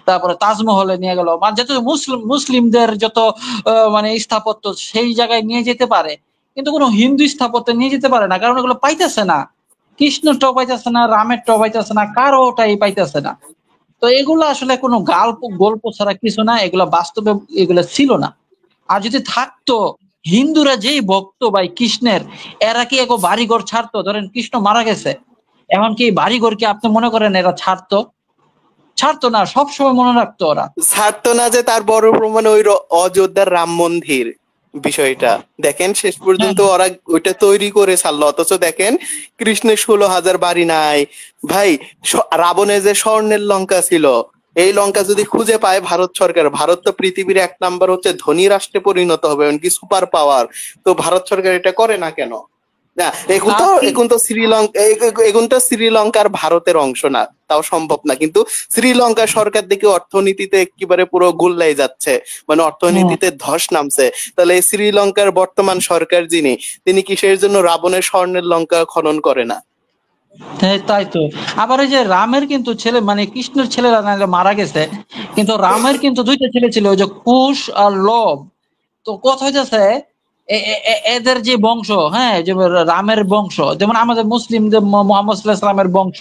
তারপরে তাজমহলে নিয়ে গেল, মানে যত মুসলিমদের যত মানে স্থাপত্য সেই জায়গায় নিয়ে যেতে পারে, কিন্তু কোনো হিন্দু স্থাপত্য নিয়ে যেতে পারে না, কারণ এগুলো পাইতেছে না। কৃষ্ণটাও পাইতেছে না, রামেরটাও পাইতেছে না, কারোটাই পাইতেছে না। তো এগুলো আসলে কোনো গল্প ছাড়া কিছু না, এগুলো বাস্তবে এগুলো ছিল না। আর যদি থাকতো, হিন্দুরা যেই ভক্ত ভাই কৃষ্ণের, এরা কি এগো বাড়িঘর ছাড়তো? ধরেন কৃষ্ণ মারা গেছে, এমনকি বাড়িঘর কি আপনি মনে করেন এরা ছাড়তো না, সবসময় মনে রাখতো ওরা। ছাড়তো না, যে তার বড় প্রমাণ ওই অযোধ্যার রাম মন্দির বিষয়টা দেখেন, শেষ পর্যন্ত ওরা ওইটা তৈরি করে ছাড়লো, অথচ দেখেন কৃষ্ণের 16,000 বাড়ি নাই। ভাই রাবণের যে স্বর্ণের লঙ্কা ছিল, এই লঙ্কা যদি খুঁজে পায় ভারত সরকার, ভারত তো পৃথিবীর 1 নাম্বার হচ্ছে ধনী রাষ্ট্রে পরিণত হবে, এমনকি সুপার পাওয়ার, তো ভারত সরকার এটা করে না কেন? না, এখন তো শ্রীলঙ্কার ভারতের অংশ না, তাও সম্ভব না, কিন্তু শ্রীলঙ্কার সরকার দেখে অর্থনীতিতে একেবারে পুরো গুল্লাই যাচ্ছে, মানে অর্থনীতিতে ধস নামছে। তাহলে এই শ্রীলঙ্কার বর্তমান সরকার যিনি, তিনি কিসের জন্য রাবণের স্বর্ণের লঙ্কা খনন করে না? হ্যাঁ তাই তো। আবার এই যে রামের কিন্তু ছেলে, মানে কৃষ্ণের ছেলেরা নাহলে মারা গেছে, কিন্তু রামের কিন্তু 2টা ছেলে ছিল, ওই যে কুশ আর লব। তো কথা হইতেছে এদের যে বংশ, হ্যাঁ যে রামের বংশ, যেমন আমাদের মুসলিমদের মুহাম্মদ সাল্লাল্লাহু আলাইহি ওয়াসাল্লামের বংশ,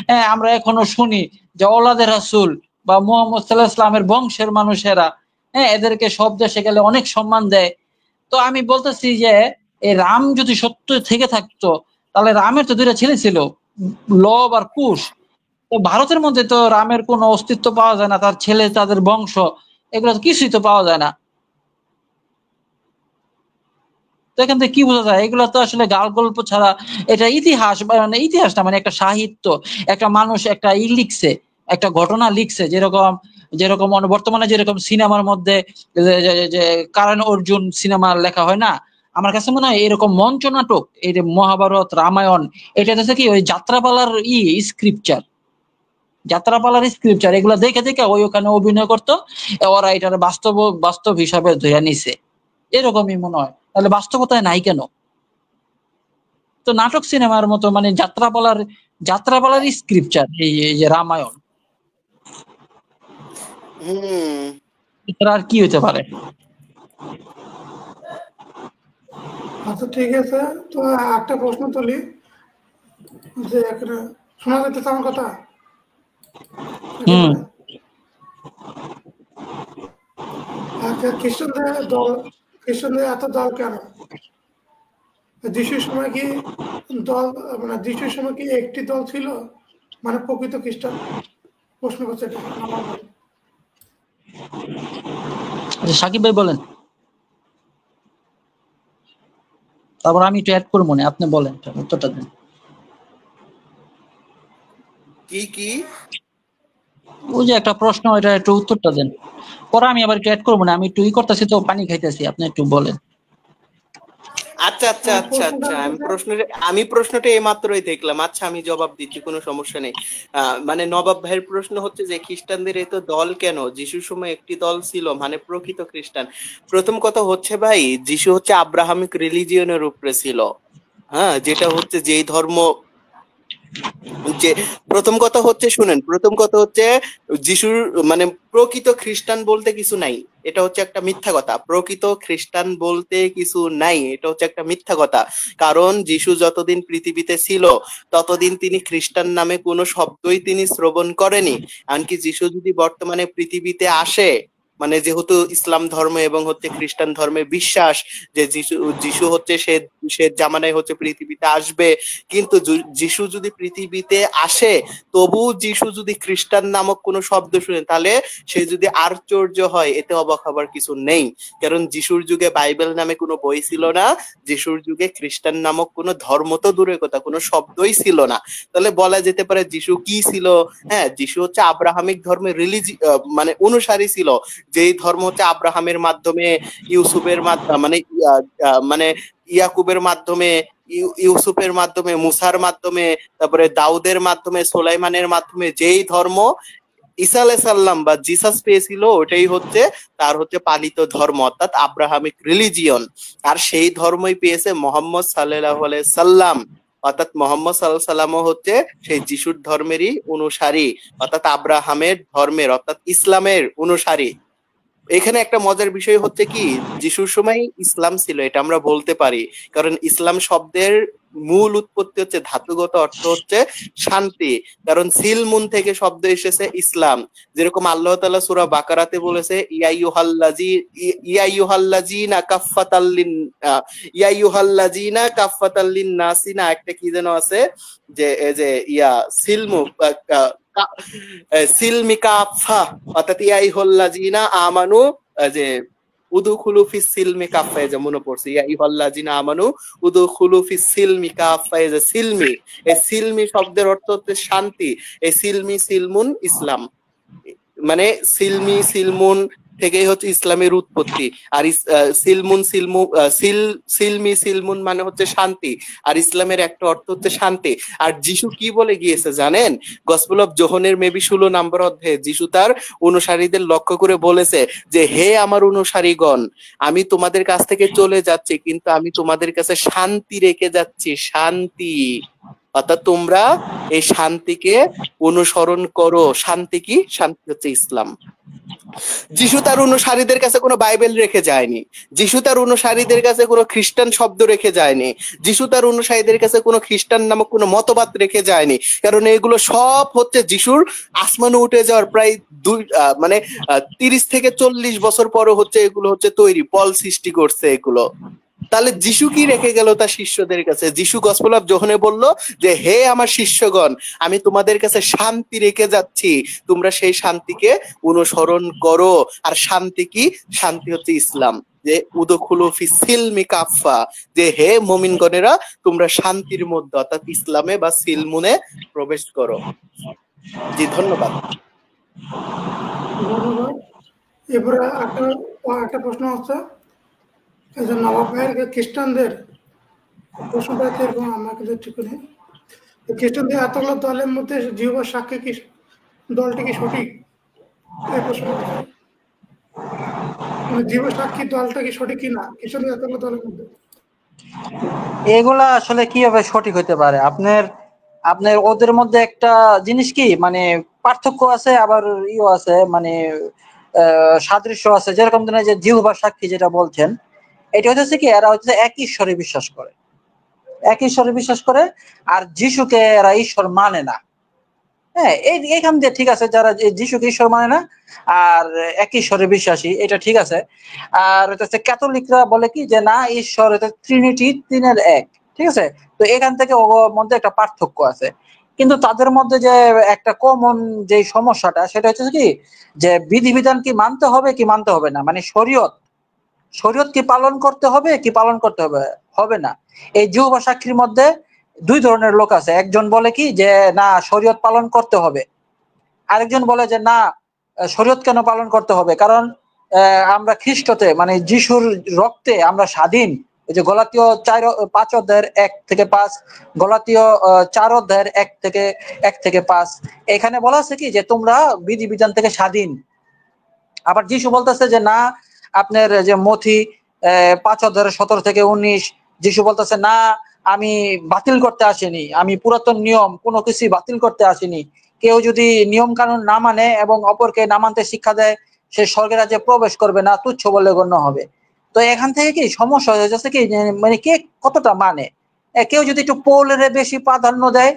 হ্যাঁ আমরা এখনো শুনি যে ওলাদে রাসূল বা মুহাম্মদ সাল্লাল্লাহু আলাইহি ওয়াসাল্লামের বংশের মানুষেরা, হ্যাঁ এদেরকে সব দেশে গেলে অনেক সম্মান দেয়। তো আমি বলতেছি যে এই রাম যদি সত্য থেকে থাকতো, তাহলে রামের তো 2টা ছেলে ছিল, লব আর কুশ। তো ভারতের মধ্যে তো রামের কোনো অস্তিত্ব পাওয়া যায় না, তার ছেলে, তাদের বংশ, এগুলো তো কিছুই তো পাওয়া যায় না। তো এখান থেকে কি বোঝা যায়? এগুলো তো আসলে গাল গল্প ছাড়া এটা ইতিহাস, মানে ইতিহাস না, মানে একটা সাহিত্য, একটা মানুষ একটা লিখছে, একটা ঘটনা লিখছে, যেরকম যেরকম বর্তমানে যেরকম সিনেমার মধ্যে যে কারণ অর্জুন সিনেমা লেখা হয় না, আমার কাছে মনে হয় এরকম মঞ্চ নাটক, এই যে মহাভারত, রামায়ণ, এটা হচ্ছে কি ওই যাত্রাপালার স্ক্রিপ্টার, এগুলো দেখে দেখে ওখানে অভিনয় করতো, ওরা এটার বাস্তব হিসাবে ধরে নিছে, এরকমই মনে হয়। তাহলে বাস্তবতায় নাই কেন? তো নাটক সিনেমার মতো, মানে যাত্রাপালার স্ক্রিপ্টার এই যে রামায়ণ, এছাড়া আর কি হতে পারে? আচ্ছা ঠিক আছে, তো একটা প্রশ্ন তুলি, যে শোনা যাচ্ছে আমার কথা? আচ্ছা, খ্রিস্টানদের এত দল কেন? যিশুর সময় কি দল, মানে যিশুর সময় কি একটি দল ছিল, মানে প্রকৃত খ্রিস্টান? প্রশ্ন করছে এটা। আচ্ছা, সাকিব ভাই বলেন, তারপর আমি একটু অ্যাড করবো মনে, আপনি বলেন, উত্তরটা দেন। কি কি? ওই যে একটা প্রশ্ন, এটা একটু উত্তরটা দেন, পরে আমি আবার একটু অ্যাড করবো না, আমি একটু করতেছি তো, পানি খাইতেছি, আপনি একটু বলেন। আচ্ছা আচ্ছা আচ্ছা আচ্ছা, আমি প্রশ্নটা এইমাত্রই দেখলাম। আচ্ছা, আমি জবাব দিচ্ছি, কোনো সমস্যা নেই। মানে নবাব ভাইয়ের প্রশ্ন হচ্ছে যে খ্রিস্টানদের এত দল কেন? যিশুর সময় একটি দল ছিল, মানে প্রকৃত খ্রিস্টান। প্রথম কথা হচ্ছে ভাই, যিশু হচ্ছে আব্রাহামিক রিলিজিয়নের উপরে ছিল। হ্যাঁ, যেটা হচ্ছে যেই ধর্ম, যে প্রথম কথা হচ্ছে শুনেন, প্রথম কথা হচ্ছে যিশুর মানে প্রকৃত খ্রিস্টান বলতে কিছু নাই, এটা হচ্ছে একটা মিথ্যা কথা। প্রকৃত খ্রিস্টান বলতে কিছু নাই, এটা হচ্ছে একটা মিথ্যা কথা। কারণ যিশু যতদিন পৃথিবীতে ছিল ততদিন তিনি খ্রিস্টান নামে কোনো শব্দই তিনি শ্রবণ করেনি। এমনকি যিশু যদি বর্তমানে পৃথিবীতে আসে, মানে যেহেতু ইসলাম ধর্ম এবং হচ্ছে খ্রিস্টান ধর্মে বিশ্বাস যে যিশু হচ্ছে সে জামানায় হচ্ছে পৃথিবীতে আসবে, কিন্তু যিশু যদি পৃথিবীতে আসে তবু যিশু যদি খ্রিস্টান নামক কোনো শব্দ শুনে, তাহলে সে যদি আশ্চর্য হয়, এতে অবাক হবার কিছু নেই। কারণ যিশুর যুগে বাইবেল নামে কোনো বই ছিল না, যিশুর যুগে খ্রিস্টান নামক কোনো ধর্ম তো দূরের কথা, কোনো শব্দই ছিল না। তাহলে বলা যেতে পারে যিশু কি ছিল? হ্যাঁ, যিশু হচ্ছে আব্রাহামিক ধর্মের মানে অনুসারী ছিল, যেই ধর্ম হচ্ছে আব্রাহামের মাধ্যমে, ইউসুফের মাধ্যমে, মানে ইয়াকুবের মাধ্যমে, ইউসুফের মাধ্যমে, মুসার মাধ্যমে, তারপরে দাউদের মাধ্যমে, সোলাইমানের মাধ্যমে যেই ধর্ম ঈসা আলাইহিস সালাম বা জিসাস পেয়েছিল, ওটাই হচ্ছে তার হচ্ছে পালিত ধর্ম, অর্থাৎ আব্রাহামিক রিলিজিয়ন। আর সেই ধর্মই পেয়েছে মোহাম্মদ সাল্লাল্লাহু আলাইহি সাল্লাম, অর্থাৎ মোহাম্মদ সাল্লাল্লাহু আলাইহি সাল্লামও হচ্ছে সেই যিশুর ধর্মেরই অনুসারী, অর্থাৎ আব্রাহামের ধর্মের, অর্থাৎ ইসলামের অনুসারী। এখানে একটা মজার বিষয় হচ্ছে কি, যিশুর সময় ইসলাম ছিল এটা আমরা বলতে পারি, কারণ ইসলাম শব্দের মূল উৎপত্তি হচ্ছে, ধাতুগত অর্থ হচ্ছে শান্তি। কারণ সিলমুন থেকে শব্দ এসেছে ইসলাম। যেরকম আল্লাহ তাআলা সূরা বাকারাতে বলেছে ইয়াইয়ুহাল্লাযীনা কাফফাতাল্লিন নাসি, না একটা কি যেন আছে, যে এই যে সিলমু সিলমি কাফা, অর্থাৎ ইয়াইয়ুহাল্লাযীনা আমানু, যে উদুখুলু ফিস সিলমি কাফা, যে মনে পড়ছে ইয়াইয়ুহাল্লাযীনা আমানু উদুখুলু ফিস সিলমি কাফা, যে সিলমি, এই সিলমি শব্দের অর্থ হচ্ছে শান্তি। এই সিলমি সিলমুন ইসলাম, মানে সিলমি সিলমুন থেকেই হচ্ছে ইসলামের উৎপত্তি। আর সিলমি সিলমুন মানে হচ্ছে শান্তি, আর ইসলামের একটা অর্থ হচ্ছে শান্তি। আর যিশু কি বলে গিয়েছে জানেন? গসপেল অফ যোহনের মেবি 16 নম্বর অধ্যায়ে যিশু তার অনুসারীদের লক্ষ্য করে বলেছে যে, হে আমার অনুসারীগণ, আমি তোমাদের কাছ থেকে চলে যাচ্ছি, কিন্তু আমি তোমাদের কাছে শান্তি রেখে যাচ্ছি, শান্তি। অর্থাৎ তোমরা এই শান্তিকে অনুসরণ করো। শান্তি কি? শান্তি হচ্ছে ইসলাম। যিশু তার অনুসারীদের কাছে কোনো বাইবেল রেখে যায়নি, যিশু তার অনুসারীদের কাছে কোনো খ্রিস্টান শব্দ রেখে যায়নি, যিশু তার অনুসারীদের কাছে কোনো খ্রিস্টান নামক কোনো মতবাদ রেখে যায়নি। কারণ এগুলো সব হচ্ছে যিশুর আসমানে উঠে যাওয়ার প্রায় 30 থেকে 40 বছর পরে হচ্ছে এগুলো হচ্ছে তৈরি, পল সৃষ্টি করছে এগুলো। তাহলে যিশু কি রেখে গেল তার শিষ্যদের কাছে? যিশু গসপেল অফ যোহনে বলল যে, হে আমার শিষ্যগণ, আমি তোমাদের কাছে শান্তি রেখে যাচ্ছি, তোমরা সেই শান্তিকে অনুসরণ করো। আর শান্তি কি? শান্তি হচ্ছে ইসলাম, যে উদখুলু ফিস সিলমি কাফা, যে হে মুমিনগণেরা, তোমরা শান্তির মধ্যে অর্থাৎ ইসলামে বা সিলমুনে প্রবেশ করো। জি, ধন্যবাদ। এরপরে একটা প্রশ্ন হচ্ছে, নবাব ভাইয়ের খ্রিস্টানদের প্রশ্নটা এরকম, আমাকে ঠিক নেই, খ্রিস্টানদের এতগুলো দলের মধ্যে জিহোবার সাক্ষী কি দলটি কি সঠিক? এই প্রশ্ন, জিহোবার সাক্ষী দলটা কি সঠিক কিনা খ্রিস্টানদের এতগুলো দলের মধ্যে? এগুলা আসলে কিভাবে সঠিক হতে পারে? আপনার ওদের মধ্যে একটা জিনিস কি, মানে পার্থক্য আছে, আবার ইও আছে, মানে সাদৃশ্য আছে। যেরকম যে জিহোবার সাক্ষী যেটা বলছেন, এটা হচ্ছে কি, এরা হচ্ছে এক ঈশ্বরে বিশ্বাস করে, এক ঈশ্বরে বিশ্বাস করে, আর যিশুকে এরা ঈশ্বর মানে না। হ্যাঁ, এইখান দিয়ে ঠিক আছে, যারা যিশুকে ঈশ্বর মানে না আর এক ঈশ্বরে বিশ্বাসী, এটা ঠিক আছে। আর হচ্ছে ক্যাথলিকরা বলে কি যে না, ঈশ্বর ট্রিনিটি, তিনের এক, ঠিক আছে। তো এখান থেকে ওর মধ্যে একটা পার্থক্য আছে। কিন্তু তাদের মধ্যে যে একটা কমন যে সমস্যাটা সেটা হচ্ছে কি, যে বিধিবিধান কি মানতে হবে কি মানতে হবে না, মানে শরীয়ত শরীয়ত কি পালন করতে হবে কি পালন করতে হবে হবে না। এই জিহ্বা সাক্ষীর মধ্যে দুই ধরনের লোক আছে, একজন বলে কি যে না শরীয়ত পালন করতে হবে, আরেকজন বলে যে না শরীয়ত কেন পালন করতে হবে, কারণ আমরা খ্রিস্টতে মানে যিশুর রক্তে আমরা স্বাধীন। ওই যে গলাতীয় 5 অধ্যায়ের 1 থেকে 5, গলাতীয় 4 অধ্যায়ের 1 থেকে 5, এখানে বলা আছে কি যে তোমরা বিধিবিধান থেকে স্বাধীন। আবার যিশু বলতেছে যে না আপনার যে মথি 5 অধ্যায়ের 17 থেকে 19, যিশু বলতেছে না আমি বাতিল করতে আসিনি, আমি পুরাতন নিয়ম কোনো কিছু বাতিল করতে আসিনি। কেউ যদি নিয়ম কানুন না মানে এবং অপরকে না মানতে শিক্ষা দেয়, সে স্বর্গের রাজ্যে প্রবেশ করবে না, তুচ্ছ বলে গণ্য হবে। তো এখান থেকে কি সমস্যা হয়ে যাচ্ছে কি, মানে কে কতটা মানে। কেউ যদি একটু পৌলের বেশি প্রাধান্য দেয়,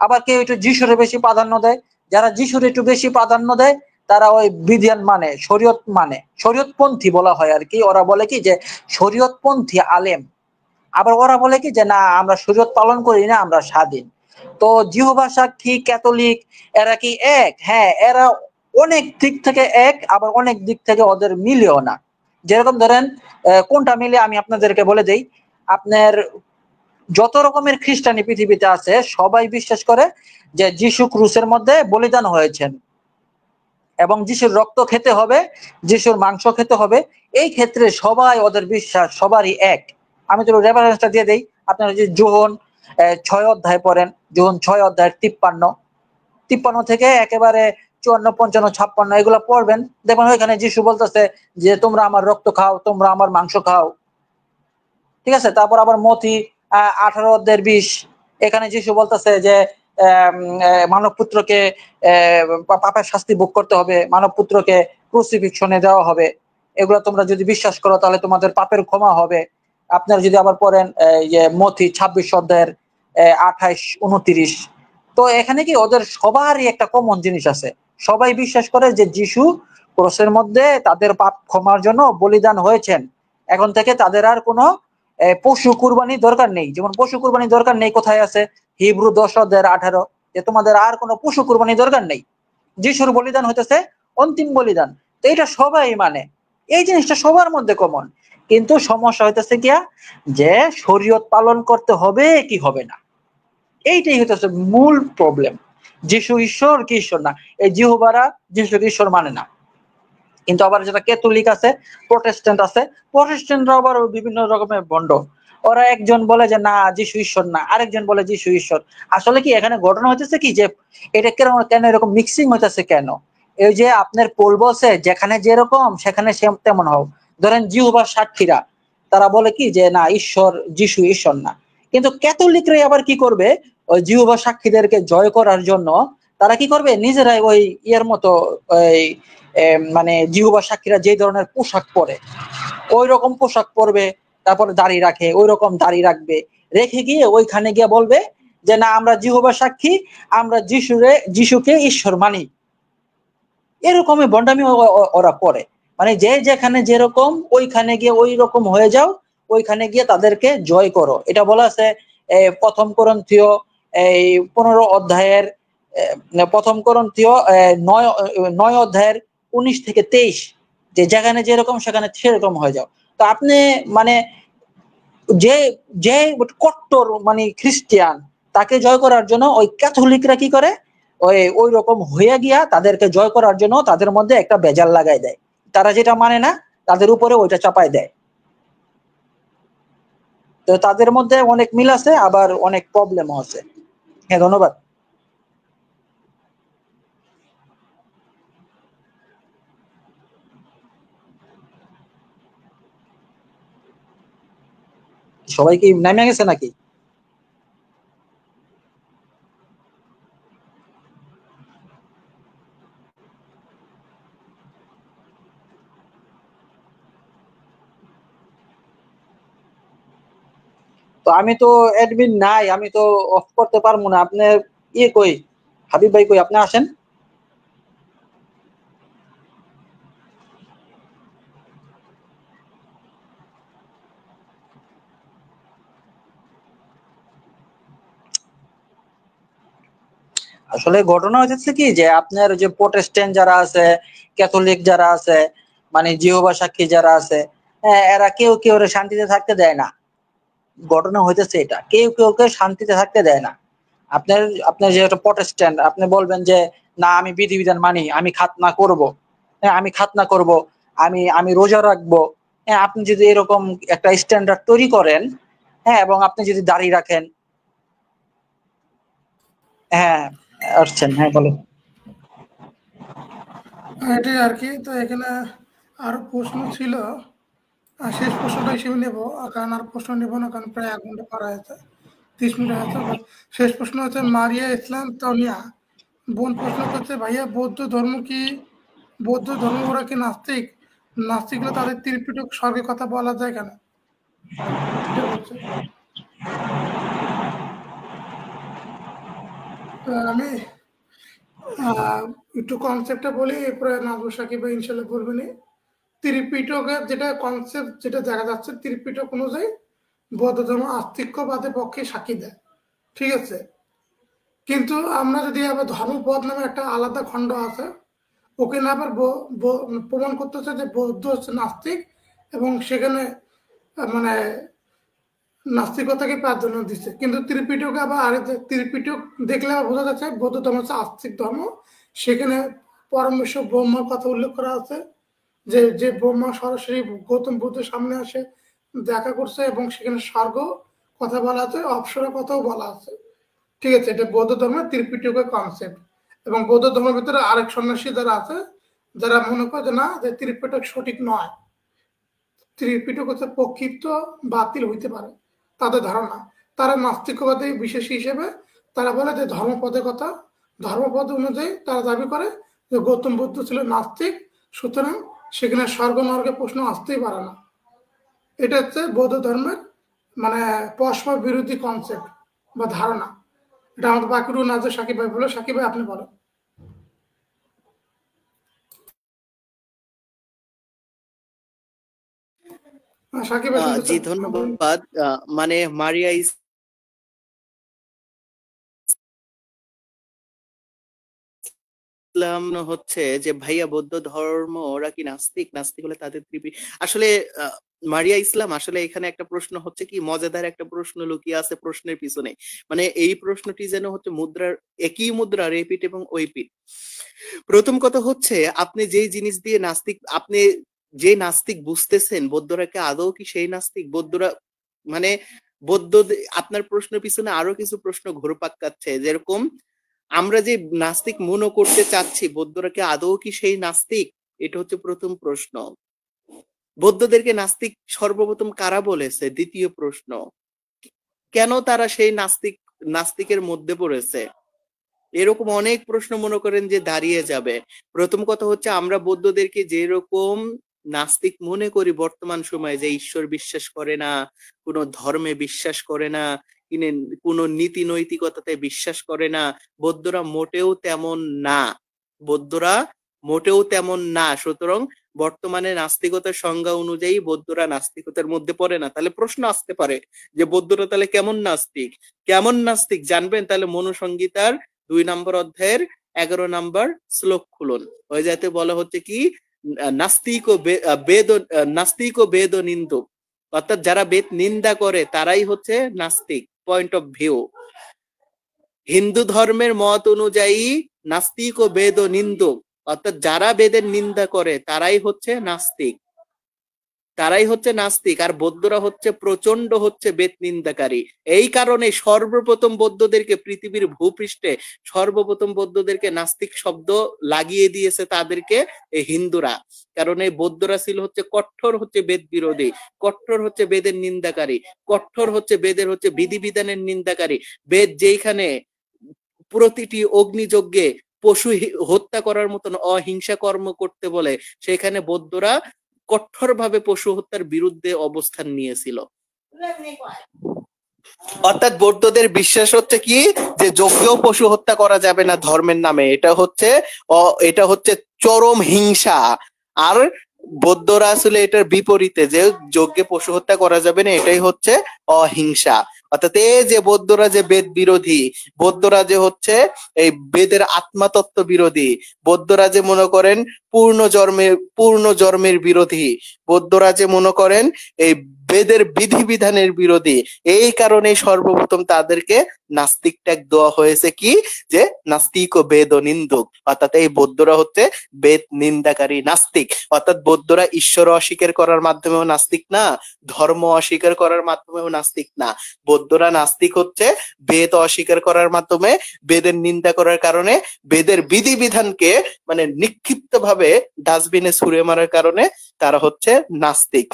আবার কেউ একটু যিশুরে বেশি প্রাধান্য দেয়। যারা যিশুর একটু বেশি প্রাধান্য দেয় তারা ওই বিধান মানে শরীয়তপন্থী বলা হয় আর কি। ওরা বলে কি যে শরীয়তপন্থী আলেম। আবার ওরা বলে কি যে না আমরা শরীয়ত পালন করি না, আমরা স্বাধীন। তো জিহোবা সাক্ষী, ক্যাথলিক এরা কি এক? হ্যাঁ, এরা অনেক দিক থেকে এক, আবার অনেক দিক থেকে ওদের মিলেও না। যেরকম ধরেন কোনটা মিলে আমি আপনাদেরকে বলে দেই। আপনার যত রকমের খ্রিস্টানি পৃথিবীতে আছে সবাই বিশ্বাস করে যে যিশু ক্রুসের মধ্যে বলিদান হয়েছেন এবং যিশুর রক্ত খেতে হবে, যিশুর মাংস খেতে হবে। এই ক্ষেত্রে সবাই ওদের বিশ্বাস সবারই এক। আমি তো রেফারেন্সটা দিয়ে দেই, আপনারা যে যোহন 6 অধ্যায় পড়েন, যোহন 6 অধ্যায় 53 থেকে একেবারে 54, 55, 56 এগুলো পড়বেন, দেখবেন ওইখানে যিশু বলতেছে যে তোমরা আমার রক্ত খাও, তোমরা আমার মাংস খাও। ঠিক আছে, তারপর আবার মথি 18 অধ্যায়ের 20, এখানে যিশু বলতেছে যে মানব পুত্রকে পাপের শাস্তি ভোগ করতে হবে, মানব পুত্রকে ক্রুসিফিকশনে দেওয়া হবে। এগুলো তোমরা যদি বিশ্বাস করো তাহলে তোমাদের পাপের ক্ষমা হবে। আপনারা যদি আবার পড়েন যে মথি 26 অধ্যায়ের 28, 29, তো এখানে কি ওদের সবারই একটা কমন জিনিস আছে। সবাই বিশ্বাস করে যে যিশু ক্রসের মধ্যে তাদের পাপ ক্ষমার জন্য বলিদান হয়েছেন। এখন থেকে তাদের আর কোনো পশু কুরবানির দরকার নেই। যেমন পশু কুরবানির দরকার নেই কোথায় আছে, হিব্রু 10 অধ্যায়ের 18, যে তোমাদের আর কোনো পশু কুরবানির দরকার নেই, যিশুর বলিদান হইতেছে অন্তিম বলিদান। তো এটা সবাই মানে, এই জিনিসটা সবার মধ্যে কমন। কিন্তু সমস্যা হইতেছে গিয়া যে শরীয়ত পালন করতে হবে কি হবে না, এইটাই হইতেছে মূল প্রবলেম। যিশু ঈশ্বর কি ঈশ্বর না, এই জিহোবারা যিশুকে ঈশ্বর মানে না। কিন্তু আবার যেটা ক্যাথলিক আছে, প্রোটেস্ট্যান্ট আছে, প্রোটেস্ট্যান্টরা আবার বিভিন্ন রকমের ভণ্ড। ওরা একজন বলে যে না যিশু ঈশ্বর না, আরেকজন বলে যিশু ঈশ্বর। আসলে কি এখানে ঘটনা হইতেছে কি যে এটা কেন এরকম মিক্সিং হইতেছে কেন? এই যে আপনার পোল বলছে যেখানে যেরকম সেখানে তেমন হও। ধরেন জিহোবার সাক্ষীরা তারা বলে কি যে না ঈশ্বর যিশু ঈশ্বর না, কিন্তু ক্যাথলিকরাই আবার কি করবে, ওই জিহোবার সাক্ষীদেরকে জয় করার জন্য তারা কি করবে, নিজেরাই ওই ইয়ের মতো ওই মানে জিহোবা সাক্ষীরা যে ধরনের পোশাক পরে ওই রকম পোশাক পরবে, তারপরে দাড়ি রাখে ওই রকম দাড়ি রাখবে, রেখে গিয়ে ওইখানে গিয়ে বলবে যে না আমরা জিহোবা সাক্ষী, আমরা যিশুকে ঈশ্বর মানি। এরকমই বন্ডামি ওরা করে। মানে যে যেখানে যেরকম ওইখানে গিয়ে ওই রকম হয়ে যাও, ওইখানে গিয়ে তাদেরকে জয় করো। এটা বলা আছে প্রথম করন্থীয় 15 অধ্যায়ের প্রথম করন্থীয় 9 অধ্যায়ের 19 থেকে 23, যে যেখানে যেরকম সেখানে সেরকম হয়ে যাও। তো আপনি মানে যে যে কট্টর মানে খ্রিস্টিয়ান তাকে জয় করার জন্য ওই ক্যাথলিকরা কি করে, ওই রকম হয়ে গিয়া তাদেরকে জয় করার জন্য তাদের মধ্যে একটা বেজাল লাগাই দেয়। তারা যেটা মানে না তাদের উপরে ওইটা চাপাই দেয়। তো তাদের মধ্যে অনেক মিল আছে, আবার অনেক প্রবলেমও আছে। হ্যাঁ, ধন্যবাদ। সবাই কি নেমে গেছে নাকি? তো আমি তো অ্যাডমিন নাই, আমি তো অফ করতে পারবো না। আপনি ইয়ে কই, হাবিব ভাই কই, আপনি আসেন। আসলে ঘটনা হচ্ছে কি যে আপনার যে প্রোটেস্ট্যান্ট যারা আছে, ক্যাথলিক যারা আছে, মানে জিহোবা সাক্ষী যারা আছে, এরা কেউ কেউ শান্তিতে থাকতে দেয় না। ঘটনা হইতেছে এটা, কেউ কেউকে শান্তিতে থাকতে দেয় না। আপনার আপনার যে একটা প্রোটেস্ট্যান্ট, আপনি বলবেন যে না আমি বিধিবিধান মানি, আমি খাতনা করব, হ্যাঁ আমি খাতনা করব, আমি আমি রোজা রাখবো, হ্যাঁ আপনি যদি এরকম একটা স্ট্যান্ডার্ড তৈরি করেন, হ্যাঁ এবং আপনি যদি দাড়ি রাখেন, হ্যাঁ আসছেন, হ্যাঁ বলেন। এটাই আর কি। তো এখানে আরো প্রশ্ন ছিল, শেষ প্রশ্নটা হিসেবে নেবো, কারণ আর প্রশ্ন নেবো না, কারণ প্রায় 1 ঘন্টা পার হয়েছে, 30 মিনিট হয়েছে। শেষ প্রশ্ন হচ্ছে মারিয়া ইসলাম তানিয়া বোন প্রশ্ন করছে, ভাইয়া বৌদ্ধ ধর্ম ওরা কি নাস্তিক? নাস্তিক হলে তাদের ত্রিপিটক স্বর্গের কথা বলা যায় কেন? এটা বলছে। তো আমি একটু কনসেপ্টটা বলি, এরপরে নাজমুল সাকিব ভাই ইনশাল্লাহ বলবেন। ত্রিপিটকের যেটা কনসেপ্ট, যেটা দেখা যাচ্ছে, ত্রিপিটক অনুযায়ী বৌদ্ধ ধর্ম আস্তিক্যবাদের পক্ষে সাক্ষী দেয়, ঠিক আছে। কিন্তু আমরা যদি আবার ধর্মপদ নামে একটা আলাদা খণ্ড আছে, ওখানে আবার প্রমাণ করতেছে যে বৌদ্ধ হচ্ছে নাস্তিক, এবং সেখানে মানে নাস্তিকতাকে প্রাধান্য দিচ্ছে। কিন্তু ত্রিপিটকে আবার ত্রিপিটক দেখলে আবার বোঝা যাচ্ছে বৌদ্ধ ধর্ম হচ্ছে আস্তিক ধর্ম। সেখানে পরমেশ্বর ব্রহ্মার কথা উল্লেখ করা আছে, যে ব্রহ্মা সরাসরি গৌতম বুদ্ধের সামনে আসে দেখা করছে, এবং সেখানে স্বর্গ কথা বলা আছে, অপ্সরা কথাও বলা আছে, ঠিক আছে। এটা বৌদ্ধ ধর্মের ত্রিপিটকের কনসেপ্ট। এবং বৌদ্ধ ধর্মের ভিতরে আরেক সন্ন্যাসী যারা আছে, যারা মনে করে যে না, যে ত্রিপিটক সঠিক নয়, ত্রিপিটক হচ্ছে প্রক্ষিপ্ত, বাতিল হইতে পারে, তাদের ধারণা। তারা নাস্তিকবাদী বিশেষ হিসেবে তারা বলে যে ধর্মপদের কথা, ধর্মপদ অনুযায়ী তারা দাবি করে যে গৌতম বুদ্ধ ছিল নাস্তিক, সুতরাং সেখানে স্বর্গ নরকের প্রশ্ন আসতেই পারে না। এটা হচ্ছে বৌদ্ধ ধর্মের মানে পরস্পর বিরোধী কনসেপ্ট বা ধারণা। এটা আমাদের বাকিরুল নাজর সাকিব ভাই বলে। সাকিব ভাই আপনি বলেন। সাকিব ভাই শুনতে জি ধন্যবাদ। মানে মারিয়া ইসলাম হচ্ছে যে ভাইয়া বৌদ্ধ ধর্ম ওরা কি নাস্তিক? নাস্তিক হলে তাদের আসলে মারিয়া ইসলাম আসলে এখানে একটা প্রশ্ন হচ্ছে কি, মজাদার একটা প্রশ্ন লুকিয়ে আছে প্রশ্নের পিছনে। মানে এই প্রশ্নটি যেন হচ্ছে মুদ্রার, একই মুদ্রার এপিঠ এবং ওই পিঠ। প্রথম কথা হচ্ছে, আপনি যেই জিনিস দিয়ে নাস্তিক, আপনি যে নাস্তিক বুঝতেছেন, বৌদ্ধরা কি আদৌ কি সেই নাস্তিক? বৌদ্ধরা মানে বৌদ্ধ, আপনার প্রশ্নের পিছনে আরো কিছু প্রশ্ন ঘুরপাক খাচ্ছে। যেরকম আমরা যে নাস্তিক মনে করতে চাচ্ছি, বৌদ্ধরা কি আদৌ কি সেই নাস্তিক? এটা হচ্ছে প্রথম প্রশ্ন। বৌদ্ধদেরকে নাস্তিক সর্বপ্রথম কারা বলেছে? দ্বিতীয় প্রশ্ন, কেন তারা সেই নাস্তিকের মধ্যে পড়েছে? এরকম অনেক প্রশ্ন মনে করেন যে দাঁড়িয়ে যাবে। প্রথম কথা হচ্ছে, আমরা বৌদ্ধদেরকে যেরকম নাস্তিক মনে করি বর্তমান সময়ে, যে ঈশ্বর বিশ্বাস করে না, কোনো ধর্মে বিশ্বাস করে না, কোনো নীতি নৈতিকতাতে বিশ্বাস করে না, বৌদ্ধরা মোটেও তেমন না। বৌদ্ধরা মোটেও তেমন না। সুতরাং বর্তমানে নাস্তিকতার সংজ্ঞা অনুযায়ী বৌদ্ধরা নাস্তিকতার মধ্যে পড়ে না। তাহলে প্রশ্ন আসতে পারে যে বৌদ্ধরা তাহলে কেমন নাস্তিক? কেমন নাস্তিক জানবেন? তাহলে মনুসংহিতার 2 নম্বর অধ্যায়ের 11 নম্বর শ্লোক খুলুন। ওই যাতে বলা হচ্ছে কি, নাস্তিক ও বেদ নিন্দুক, অর্থাৎ যারা বেদ নিন্দা করে তারাই হচ্ছে নাস্তিক। পয়েন্ট অফ ভিউ, হিন্দু ধর্মের মত অনুযায়ী নাস্তিক ও বেদ নিন্দুক, অর্থাৎ যারা বেদের নিন্দা করে তারাই হচ্ছে নাস্তিক, তারাই হচ্ছে নাস্তিক। আর বৌদ্ধরা হচ্ছে প্রচন্ড হচ্ছে বেদ নিন্দাকারী। এই কারণে সর্বপ্রথম বৌদ্ধদেরকে পৃথিবীর ভূপৃষ্ঠে সর্বপ্রথম বৌদ্ধদেরকে নাস্তিক শব্দ লাগিয়ে দিয়েছে তাদেরকে এই হিন্দুরা। কারণ এই বৌদ্ধরা ছিল হচ্ছে কঠোর হচ্ছে বেদ বিরোধী, কঠোর হচ্ছে বেদের নিন্দাকারী, কঠোর হচ্ছে বেদের হচ্ছে বিধিবিধানের নিন্দাকারী। বেদ যেখানে প্রতিটি অগ্নিযজ্ঞে পশু হত্যা করার মতন অহিংসা কর্ম করতে বলে, সেখানে বৌদ্ধরা কঠোরভাবে পশু হত্যার বিরুদ্ধে অবস্থান নিয়েছিল। অর্থাৎ বৌদ্ধদের বিশ্বাস হচ্ছে কি, যে যজ্ঞেও পশু হত্যা করা যাবে না ধর্মের নামে। এটা হচ্ছে চরম হিংসা। আর বৌদ্ধরা আসলে এটার বিপরীতে, যে যজ্ঞে পশু হত্যা করা যাবে না, এটাই হচ্ছে অহিংসা। অর্থাৎ এই যে বৌদ্ধরা যে বেদ বিরোধী, বৌদ্ধরা যে হচ্ছে এই বেদের আত্মাতত্ত্ব বিরোধী, বৌদ্ধরা যে মনে করেন পূর্ণ জন্মের বিরোধী, বৌদ্ধরা যে মনে করেন এই বেদের বিধিবিধানের বিরোধী, এই কারণে সর্বপ্রথম তাদেরকে নাস্তিক ট্যাগ দেওয়া হয়েছে, কি যে নাস্তিক ও বেদ নিন্দুক। অর্থাৎ এই বৌদ্ধরা হচ্ছে বেদ নিন্দাকারী নাস্তিক। অর্থাৎ বৌদ্ধরা ঈশ্বর অস্বীকার করার মাধ্যমেও নাস্তিক না, ধর্ম অস্বীকার করার মাধ্যমেও নাস্তিক না। বৌদ্ধরা নাস্তিক হচ্ছে বেদ অস্বীকার করার মাধ্যমে, বেদের নিন্দা করার কারণে, বেদের বিধিবিধানকে মানে নিক্ষিপ্ত ভাবে ডাস্টবিনে ছুঁড়ে মারার কারণে তারা হচ্ছে নাস্তিক।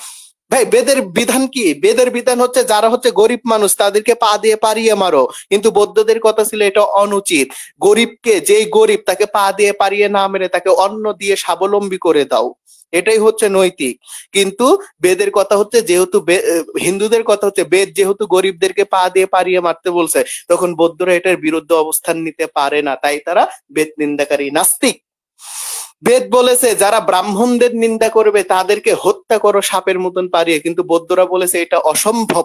ভাই বেদের বিধান কি? বেদের বিধান হচ্ছে যারা হচ্ছে গরিব মানুষ তাদেরকে পা দিয়ে পারিয়ে মারো, কিন্তু বৌদ্ধদের কথা ছিল এটা অনুচিত। গরিবকে, যেই গরিব তাকে পা দিয়ে পারিয়ে না মেরে তাকে অন্ন দিয়ে স্বাবলম্বী করে দাও, এটাই হচ্ছে নৈতিক। কিন্তু বেদের কথা হচ্ছে, যেহেতু হিন্দুদের কথা হচ্ছে বেদ যেহেতু গরিবদেরকে পা দিয়ে পারিয়ে মারতে বলছে, তখন বৌদ্ধরা এটার বিরুদ্ধে অবস্থান নিতে পারে না, তাই তারা বেদ নিন্দাকারী নাস্তিক। বেদ বলেছে যারা ব্রাহ্মণদের নিন্দা করবে তাদেরকে হত্যা করো সাপের মতন পারিয়ে, কিন্তু বৌদ্ধরা বলেছে এটা অসম্ভব।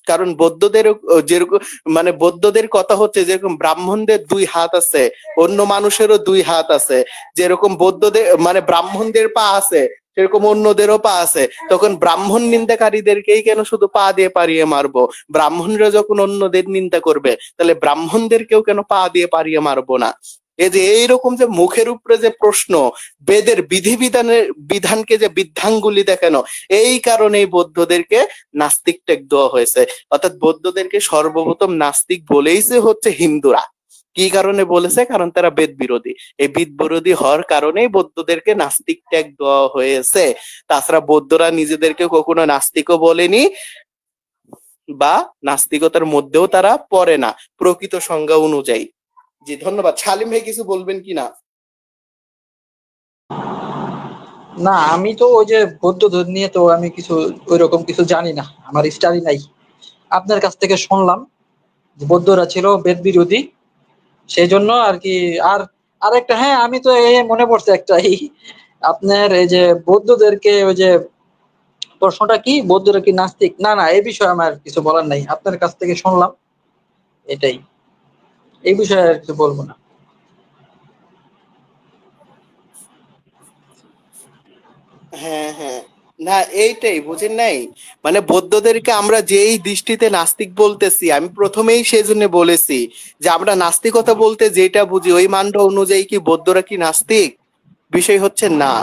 কারণ বৌদ্ধদের যেরকম মানে বৌদ্ধদের কথা হচ্ছে যেরকম ব্রাহ্মণদের 2 হাত আছে, অন্য মানুষেরও 2 হাত আছে, যেরকম বৌদ্ধদের মানে ব্রাহ্মণদের পা আছে সেরকম অন্যদেরও পা আছে। তখন ব্রাহ্মণ নিন্দাকারীদেরকেই কেন শুধু পা দিয়ে পারিয়ে মারবো? ব্রাহ্মণরা যখন অন্যদের নিন্দা করবে তাহলে ব্রাহ্মণদেরকেও কেন পা দিয়ে পারিয়ে মারবো না? এই যে এইরকম যে মুখের উপরে যে প্রশ্ন, বেদের বিধানকে যে বৃদ্ধাঙ্গুলি দেখানো, এই কারণেই বৌদ্ধদেরকে নাস্তিক ট্যাগ দেওয়া হয়েছে। অর্থাৎ বৌদ্ধদেরকে সর্বপ্রথম নাস্তিক বলেইছে হচ্ছে হিন্দুরা। কি কারণে বলেছে? কারণ তারা বেদ বিরোধী। এই বেদ বিরোধী হওয়ার কারণেই বৌদ্ধদেরকে নাস্তিক ট্যাগ দেওয়া হয়েছে। তাছাড়া বৌদ্ধরা নিজেদেরকে কখনো নাস্তিকও বলেনি, বা নাস্তিকতার মধ্যেও তারা পড়ে না প্রকৃত সংজ্ঞা অনুযায়ী। জি ধন্যবাদ। সালিম ভাই কিছু বলবেন কিনা? না, আমি তো ওই যে বৌদ্ধ ধর্ম নিয়ে তো আমি কিছু ওইরকম কিছু জানি না, আমার স্টাডি নাই। আপনার কাছ থেকে শুনলাম যে বৌদ্ধরা ছিল বেদ বিরোধী, সেই জন্য আর কি। আর আরেকটা, হ্যাঁ আমি তো এই মনে পড়ছে একটা, এই আপনার এই যে বৌদ্ধদেরকে ওই যে প্রশ্নটা কি, বৌদ্ধরা কি নাস্তিক? না না, এই বিষয়ে আমার কিছু বলার নাই, আপনার কাছ থেকে শুনলাম এটাই, এই বিষয়ে আর কিছু বলবো না। হ্যাঁ হ্যাঁ, না এইটাই বুঝেন নাই, মানে বৌদ্ধদেরকে আমরা যেই দৃষ্টিতে নাস্তিক বলতেছি, আমি প্রথমেই সেই জন্য বলেছি যে আমরা নাস্তিকতা বলতে যেটা বুঝি ওই মানটা অনুযায়ী কি বৌদ্ধরা কি নাস্তিক? বিষয় হচ্ছে না।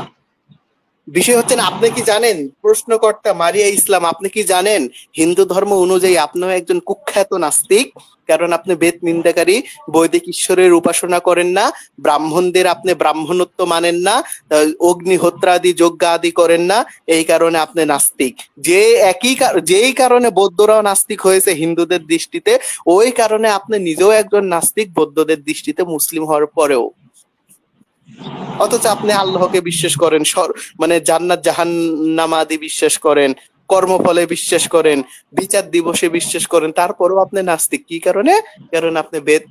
বিষয় হচ্ছে না, আপনি কি জানেন প্রশ্নকর্তা মারিয়া ইসলাম, আপনি কি জানেন হিন্দু ধর্ম অনুযায়ী আপনিও একজন কুখ্যাত নাস্তিক? কারণ আপনি বেদ নিন্দাকারী, বৈদিক ঈশ্বরের উপাসনা করেন না, ব্রাহ্মণদের আপনি ব্রাহ্মণত্ব মানেন না, অগ্নিহোত্র আদি যজ্ঞ আদি করেন না, এই কারণে আপনি নাস্তিক। যেই কারণে বৌদ্ধরাও নাস্তিক হয়েছে হিন্দুদের দৃষ্টিতে, ওই কারণে আপনি নিজেও একজন নাস্তিক বৌদ্ধদের দৃষ্টিতে, মুসলিম হওয়ার পরেও। অথচ আপনি আল্লাহকে বিশ্বাস করেন, মানে জান্নাত জাহান্নাম আদি বিশ্বাস করেন, কর্মফলে বিশ্বাস করেন, বিচার দিবসে বিশ্বাস করেন, তারপরেও আপনি নাস্তিক। কি কারণে? কারণ আপনি বেদ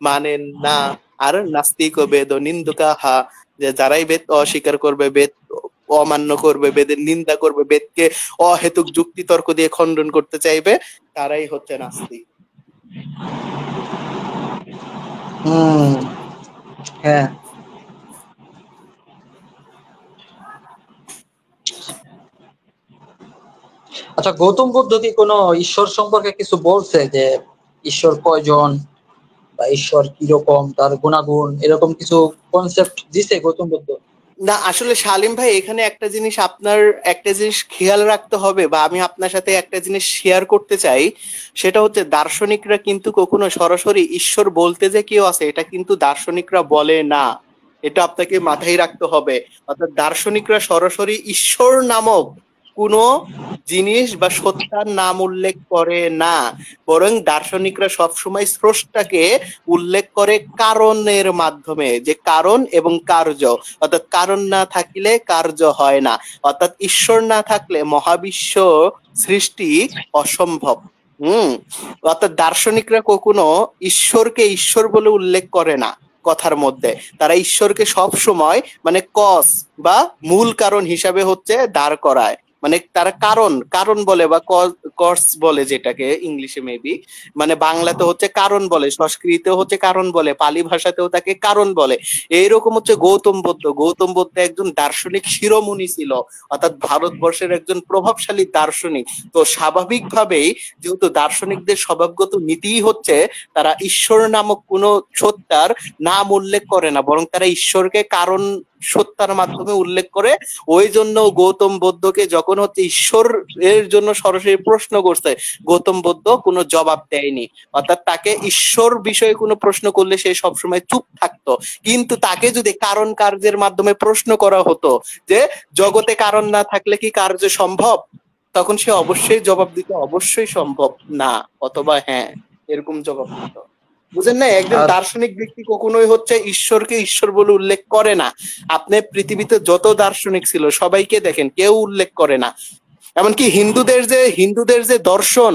মানেন না। আর নাস্তিক ও বেদ নিন্দুকাহা, যে যারাই বেদ অস্বীকার করবে, বেদ অমান্য করবে, বেদের নিন্দা করবে, বেদকে অহেতুক যুক্তি তর্ক দিয়ে খণ্ডন করতে চাইবে, তারাই হচ্ছে নাস্তিক। হ্যাঁ, আচ্ছা, গৌতম বুদ্ধ কি কোনো ঈশ্বর সম্পর্কে কিছু বলছে, যে ঈশ্বর কয়জন বা ঈশ্বর কিরকম, তার গুণাগুণ, এরকম কিছু কনসেপ্ট দিছে গৌতম বুদ্ধ? না আসলে সালিম ভাই, এখানে একটা জিনিস খেয়াল রাখতে হবে, বা আমি আপনার সাথে একটা জিনিস শেয়ার করতে চাই, সেটা হচ্ছে দার্শনিকরা কিন্তু কখনো সরাসরি ঈশ্বর বলতে যে কেউ আছে এটা কিন্তু দার্শনিকরা বলে না। এটা আপনাকে মাথায় রাখতে হবে। অর্থাৎ দার্শনিকরা সরাসরি ঈশ্বর নামক কোনো জিনিস বা সত্তার নাম উল্লেখ করে না, বরং দার্শনিকরা সবসময় স্রষ্টাকে উল্লেখ করে কারণের মাধ্যমে, যে কারণ এবং কার্য, অর্থাৎ কারণ না থাকিলে কার্য হয় না। অর্থাৎ ঈশ্বর না থাকলে মহাবিশ্ব সৃষ্টি অসম্ভব। অর্থাৎ দার্শনিকরা কখনো ঈশ্বরকে ঈশ্বর বলে উল্লেখ করে না, কথার মধ্যে। তারা ঈশ্বরকে সব সময় মানে কজ বা মূল কারণ হিসাবে হচ্ছে দাঁড় করায়, মানে তারা কারণ বলে বা কজ বলে, যেটাকে ইংলিশে মেবি, মানে বাংলাতে হচ্ছে কারণ বলে, সংস্কৃতেও হচ্ছে কারণ বলে, পালি ভাষাতেও তাকে কারণ বলে। এইরকম হচ্ছে গৌতম বুদ্ধ একজন দার্শনিক শিরোমণি ছিল, অর্থাৎ ভারতবর্ষের একজন প্রভাবশালী দার্শনিক। তো স্বাভাবিকভাবেই যেহেতু দার্শনিকদের স্বভাবগত নীতিই হচ্ছে তারা ঈশ্বর নামক কোনো সত্তার নাম উল্লেখ করে না, বরং তারা ঈশ্বরকে কারণ সত্তার মাধ্যমে উল্লেখ করে। ওই জন্য গৌতম বুদ্ধকে যখন হচ্ছে ঈশ্বর এর জন্য সরাসরি প্রশ্ন করছে, গৌতম বুদ্ধ কোনো জবাব দেয়নি, অর্থাৎ তাকে ঈশ্বর বিষয়ে কোনো প্রশ্ন করলে সে সবসময় চুপ থাকতো। কিন্তু তাকে যদি কারণ কার্যের মাধ্যমে প্রশ্ন করা হতো যে জগতে কারণ না থাকলে কি কার্য সম্ভব, তখন সে অবশ্যই জবাব দিত অবশ্যই সম্ভব না অথবা হ্যাঁ, এরকম জবাব দিত। বুঝেন না, একজন দার্শনিক ব্যক্তি কখনোই হচ্ছে ঈশ্বরকে ঈশ্বর বলে উল্লেখ করে না। আপনি পৃথিবীতে যত দার্শনিক ছিল সবাইকে দেখেন, কেউ উল্লেখ করে না। এমনকি হিন্দুদের যে দর্শন,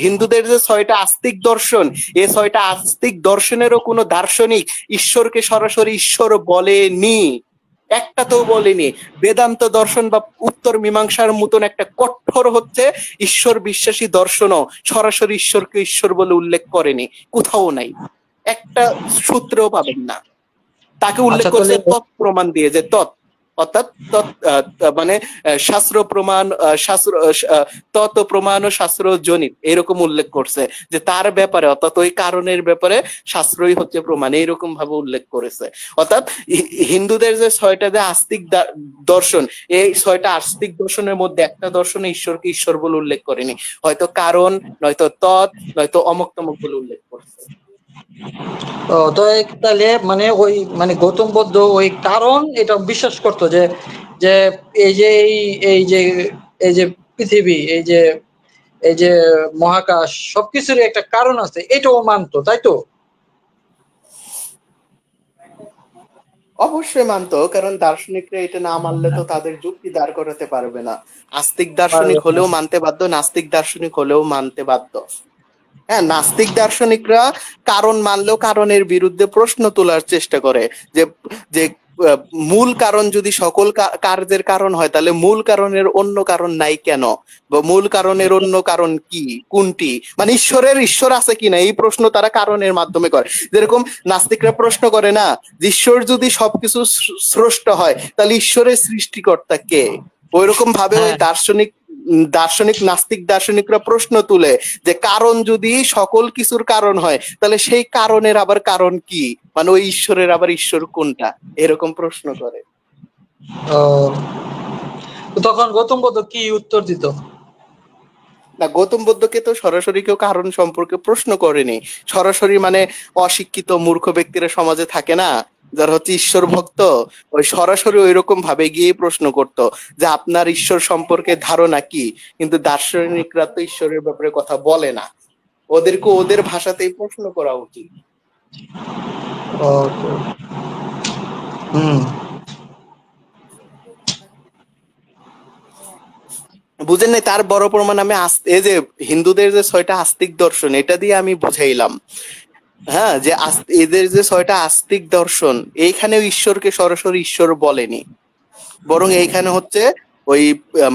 হিন্দুদের যে 6টা আস্তিক দর্শন, এই 6টা আস্তিক দর্শনেরও কোনো দার্শনিক ঈশ্বরকে সরাসরি ঈশ্বর বলেনি, একটা তো বলেনি। বেদান্ত দর্শন বা উত্তর মীমাংসার মতন একটা কঠোর হচ্ছে ঈশ্বর বিশ্বাসী দর্শনও সরাসরি ঈশ্বরকে ঈশ্বর বলে উল্লেখ করেনি, কোথাও নাই, একটা সূত্রেও পাবেন না। তাকে উল্লেখ করছে তৎ প্রমাণ দিয়ে, যে তৎ অর্থাৎ মানে শাস্ত্র প্রমাণ, তত প্রমাণ ও শাস্ত্র জনিত, এরকম উল্লেখ করছে যে তার ব্যাপারে, অর্থাৎ ওই কারণের ব্যাপারে শাস্ত্রই হচ্ছে প্রমাণ, এইরকম ভাবে উল্লেখ করেছে। অর্থাৎ হিন্দুদের যে 6টা যে আস্তিক দর্শন, এই 6টা আস্তিক দর্শনের মধ্যে একটা দর্শনে ঈশ্বরকে ঈশ্বর বলে উল্লেখ করেনি, হয়তো কারণ, নয়তো তৎ, নয়তো অমুক তমুক বলে উল্লেখ করছে। তো তাহলে মানে ওই মানে গৌতম বুদ্ধ ওই কারণ এটা বিশ্বাস করতো যে যে এই যে এই যে এই যে পৃথিবী, এই যে মহাকাশ, সবকিছুর একটা কারণ আছে, এটাও মানতো, তাই তো? অবশ্যই মানতো, কারণ দার্শনিকরা এটা না মানলে তো তাদের যুক্তি দাঁড় করাতে পারবে না। আস্তিক দার্শনিক হলেও মানতে বাধ্য, নাস্তিক দার্শনিক হলেও মানতে বাধ্য। হ্যাঁ, নাস্তিক দার্শনিকরা কারণ মানলেও কারণের বিরুদ্ধে প্রশ্ন তোলার চেষ্টা করে, যে যে মূল কারণ যদি সকল কার্যের কারণ হয়, তাহলে মূল কারণের অন্য কারণ নাই কেন, বা মূল কারণের অন্য কারণ কি, কোনটি, মানে ঈশ্বর আছে কিনা, এই প্রশ্ন তারা কারণের মাধ্যমে করে। যেরকম নাস্তিকরা প্রশ্ন করে না, যে ঈশ্বর যদি সবকিছু স্রষ্ট হয় তাহলে ঈশ্বরের সৃষ্টিকর্তা কে, ওইরকম ভাবে ওই দার্শনিক নাস্তিক দার্শনিকরা প্রশ্ন তুলে যে কারণ যদি সকল কিছুর কারণ হয় তাহলে সেই কারণের আবার কারণ কি, মানে ওই ঈশ্বরের আবার ঈশ্বর কোনটা, এরকম প্রশ্ন করে। তখন গৌতম বুদ্ধ কি উত্তর দিত? না, গৌতম বুদ্ধকে তো সরাসরি কেউ কারণ সম্পর্কে প্রশ্ন করেনি। সরাসরি মানে অশিক্ষিত মূর্খ ব্যক্তিরা সমাজে থাকে না, যারা হচ্ছে ঈশ্বর ভক্ত, ওই সরাসরি ওই রকম ভাবে গিয়ে প্রশ্ন করতো যে আপনার ঈশ্বর সম্পর্কে ধারণা কি। কিন্তু দার্শনিকরা তো ঈশ্বরের ব্যাপারে কথা বলে না, ওদেরকে ওদের ভাষাতেই প্রশ্ন করা উচিত। বুঝেন নাই? তার বড় প্রমাণ আমি এই যে হিন্দুদের যে 6টা আস্তিক দর্শন, এটা দিয়ে আমি বুঝাইলাম, হ্যাঁ, যে এদের যে 6টা আস্তিক দর্শন, এইখানেও ঈশ্বরকে সরাসরি ঈশ্বর বলেনি, বরং এইখানে হচ্ছে ওই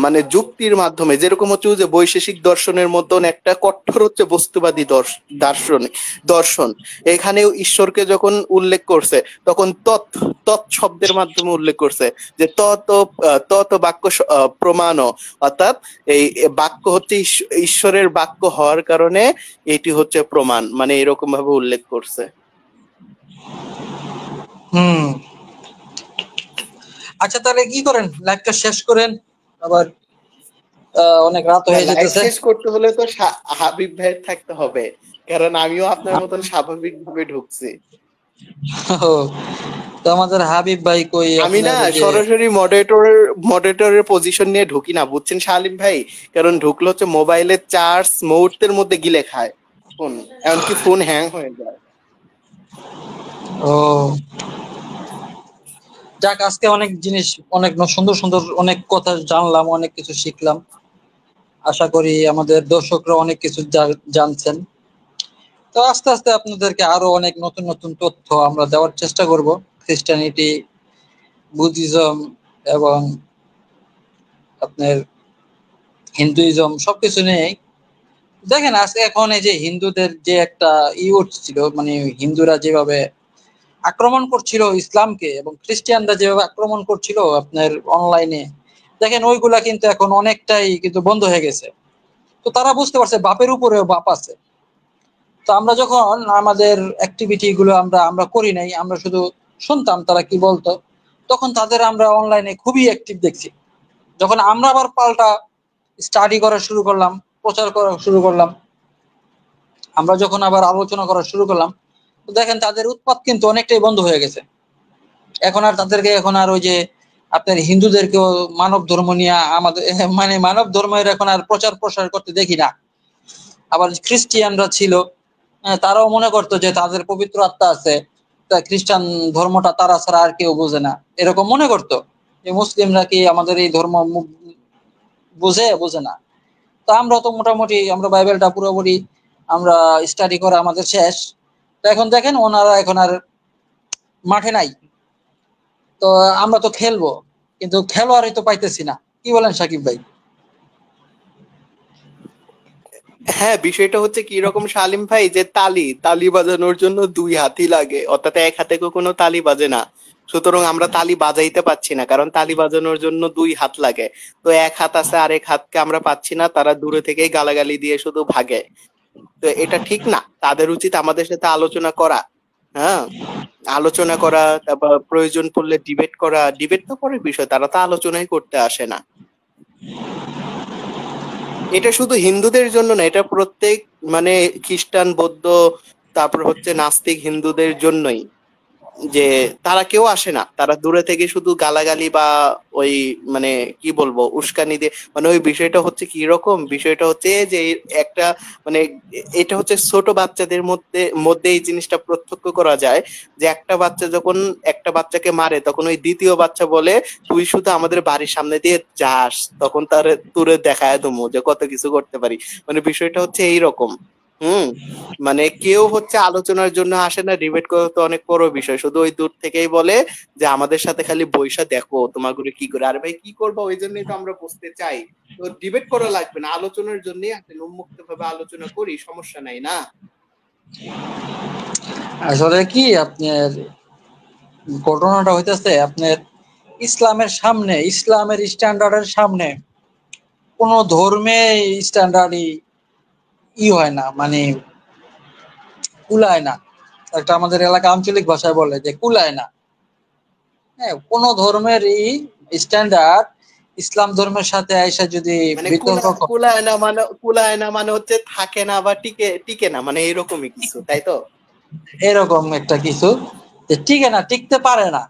মানে যুক্তির মাধ্যমে, যেরকম হচ্ছে যে বৈশেষিক দর্শনের মতন একটা কঠোর হচ্ছে বস্তুবাদী দর্শন, এখানেও ঈশ্বরকে যখন উল্লেখ করছে তখন তৎ শব্দের মাধ্যমে উল্লেখ করছে, যে তত বাক্য প্রমাণ, অর্থাৎ এই বাক্য হচ্ছে ঈশ্বরের বাক্য হওয়ার কারণে এটি হচ্ছে প্রমাণ, মানে এরকম ভাবে উল্লেখ করছে। আচ্ছা, তাহলে কি করেন, লাইভটা শেষ করেন, আবার অনেক রাত হয়ে যেতেছে। শেষ করতে হলে তো হাবিব ভাইয়ের থাকতে হবে, কারণ আমিও আপনার মতন স্বাভাবিক ভাবে ঢুকছি। তো আমাদের হাবিব ভাই কই? আমি না সরাসরি মডারেটরের পজিশন নিয়ে ঢুকি না, বুঝছেন শালিম ভাই, কারণ ঢুকলে হচ্ছে মোবাইলের চার্জ মুহূর্তের মধ্যে গিলে খায় ফোন, এমনকি ফোন হ্যাং হয়ে যায়। যাক, আজকে অনেক জিনিস, অনেক সুন্দর সুন্দর অনেক কথা জানলাম, অনেক কিছু শিখলাম। আশা করি আমাদের দর্শকরা অনেক কিছু জানছেন। তো আস্তে আস্তে আপনাদেরকে আরো অনেক নতুন নতুন তথ্য আমরা দেওয়ার চেষ্টা করব, খ্রিস্টানিটি, বুদ্ধিজম এবং আপনার হিন্দুইজম সবকিছু নিয়ে। দেখেন আজকে এখন এই যে হিন্দুদের যে একটা উঠছিল, মানে হিন্দুরা যেভাবে আক্রমণ করছিল ইসলামকে এবং খ্রিস্টানরা যেভাবে আক্রমণ করছিল আপনার অনলাইনে, দেখেন ওইগুলা কিন্তু এখন অনেকটাই কিন্তু বন্ধ হয়ে গেছে। তো তারা বুঝতে পারছে বাপের উপরেও বাপ আছে। তো আমরা যখন আমাদের অ্যাক্টিভিটি গুলো আমরা করি নাই, আমরা শুধু শুনতাম তারা কি বলতো, তখন তাদের আমরা অনলাইনে খুবই অ্যাক্টিভ দেখছি। যখন আমরা আবার পাল্টা স্টাডি করা শুরু করলাম, প্রচার করা শুরু করলাম, আমরা যখন আবার আলোচনা করা শুরু করলাম, তো দেখেন তাদের উৎপাত কিন্তু অনেকটাই বন্ধ হয়ে গেছে। এখন আর তাদেরকে এখন আর ওই যে আপনার হিন্দুদেরকেও মানব ধর্ম নিয়ে আমাদের মানে মানব ধর্মের এখন আর প্রচার প্রসার করতে দেখি না। আবার খ্রিস্টিয়ানরা ছিল, তারাও মনে করতো যে তাদের পবিত্র আত্মা আছে, তা খ্রিস্টান ধর্মটা তারা ছাড়া আর কেউ বোঝে না, এরকম মনে করতো যে মুসলিমরা কি আমাদের এই ধর্ম বোঝে না। তো আমরা তো মোটামুটি আমরা বাইবেলটা পুরোপুরি আমরা স্টাডি করা আমাদের শেষ। তো এখন দেখেন ওনারা এখন আর মাঠে নাই। তো আমরা তো খেলবো, কিন্তু খেলোয়াড়ই তো পাইতেছি না। কি বলেন সাকিব ভাই? হ্যাঁ, বিষয়টা হচ্ছে কি রকম শালিম ভাই, যে তালি বাজানোর জন্য দুই হাতই লাগে, অর্থাৎ এক হাতে কোনো তালি বাজে না। সুতরাং আমরা তালি বাজাইতে পারছি না, কারণ তালি বাজানোর জন্য দুই হাত লাগে। তো এক হাত আছে, আরেক হাতকে আমরা পাচ্ছি না, তারা দূরে থেকেই গালাগালি দিয়ে শুধু ভাগে। তো এটা ঠিক না, তাদের উচিত আমাদের সাথে আলোচনা করা। হ্যাঁ, আলোচনা করা, তারপর প্রয়োজন পড়লে ডিবেট করা। ডিবেট তো পরের বিষয়, তারা তো আলোচনাই করতে আসে না। এটা শুধু হিন্দুদের জন্য না, এটা প্রত্যেক মানে খ্রিস্টান, বৌদ্ধ, তারপর হচ্ছে নাস্তিক হিন্দুদের জন্যই, যে তারা কেউ আসে না, তারা দূরে থেকে শুধু গালাগালি বা ওই মানে কি বলবো উস্কানি দিয়ে, মানে ওই বিষয়টা হচ্ছে কি রকম, বিষয়টা হচ্ছে যে একটা মানে এটা হচ্ছে ছোট বাচ্চাদের মধ্যে এই জিনিসটা প্রত্যক্ষ করা যায়, যে একটা বাচ্চা যখন একটা বাচ্চাকে মারে, তখন ওই দ্বিতীয় বাচ্চা বলে তুই শুধু আমাদের বাড়ির সামনে দিয়ে যাস, তখন তার তুরে দেখায় দমু যে কত কিছু করতে পারি। মানে বিষয়টা হচ্ছে এইরকম। মানে কেউ হচ্ছে আলোচনার জন্য আসে না, ডিবেট করা তো অনেক বড় বিষয়, শুধু ওই দূর থেকেই বলে যে আমাদের সাথে খালি বইসা দেখো তোমার করে কি করে। আরে ভাই কি করবো, ওই জন্যই তো আমরা বুঝতে চাই। তো ডিবেট করা লাগবে না, আলোচনার জন্যই আসেন, উন্মুক্ত ভাবে আলোচনা করি, সমস্যা নাই না। আসলে কি আপনার ঘটনাটা হইতেছে, আপনার ইসলামের সামনে, ইসলামের স্ট্যান্ডার্ডের সামনে কোন ধর্মে স্ট্যান্ডার্ডই হয় না, মানে কুলায় না। একটা আমাদের এলাকা আঞ্চলিক ভাষায় বলে যে কুলায় না। হ্যাঁ, কোন ধর্মেরই স্ট্যান্ডার্ড ইসলাম ধর্মের সাথে আইসা যদি মানে বিতর্ক কুলায় না মানে হচ্ছে থাকে না বা টিকে না, মানে এরকমই কিছু, তাই তো? এরকম একটা কিছু যে টিকে না, টিকতে পারে না,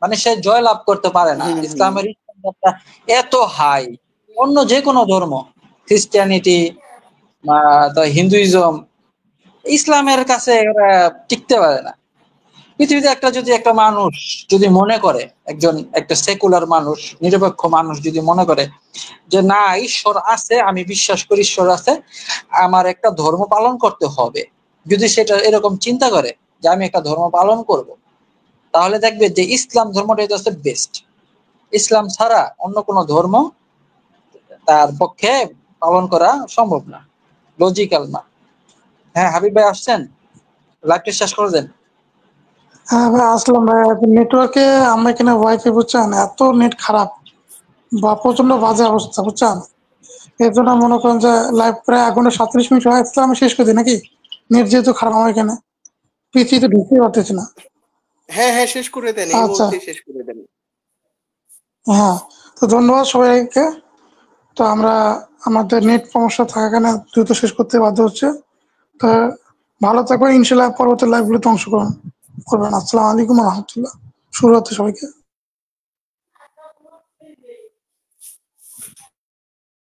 মানে সে জয় লাভ করতে পারে না। ইসলামের স্ট্যান্ডার্ডটা এত হাই, অন্য যে কোনো ধর্ম, খ্রিস্টানিটি বা হিন্দুইজম, ইসলামের কাছে এরা টিকতে পারে না। পৃথিবীতে যদি একটা মানুষ যদি মনে করে, একটা সেকুলার মানুষ, নিরপেক্ষ মানুষ যদি মনে করে যে না ঈশ্বর আছে, আমি বিশ্বাস করি ঈশ্বর আছে, আমার একটা ধর্ম পালন করতে হবে, যদি সেটা এরকম চিন্তা করে যে আমি একটা ধর্ম পালন করব, তাহলে দেখবে যে ইসলাম ধর্মটাই হচ্ছে বেস্ট। ইসলাম ছাড়া অন্য কোনো ধর্ম তার পক্ষে পালন করা সম্ভব না, লজিক্যাল না। হ্যাঁ হাবিব ভাই আসছেন, লাইভটা শেষ করে দেন। হ্যাঁ ভাই আসলাম ভাই। নেটওয়ার্কে আমরা এখানে ওয়াইফাই বুঝছেন, এত নেট খারাপ বা প্রচন্ড বাজে অবস্থা বুঝছেন। এর জন্য মনে করেন যে লাইভ প্রায় 1 ঘন্টা 37 মিনিট হয়, তো আমি শেষ করে দিই নাকি? নেট যেহেতু খারাপ আমার এখানে, পিসিতে ঢুকতেই পারতেছি না। হ্যাঁ হ্যাঁ, শেষ করে দেন, এই মুহূর্তে শেষ করে দেন। হ্যাঁ, তো ধন্যবাদ সবাইকে। তো আমরা আমাদের নেট সমস্যা থাকার কারণে দ্রুত শেষ করতে বাধ্য হচ্ছে। তো ভালো থাকবেন, ইনশাল্লাহ পরবর্তী লাইভগুলোতে অংশগ্রহণ করবেন। আসসালামু আলাইকুম রহমতুল্লাহ। শুরু হচ্ছে সবাইকে।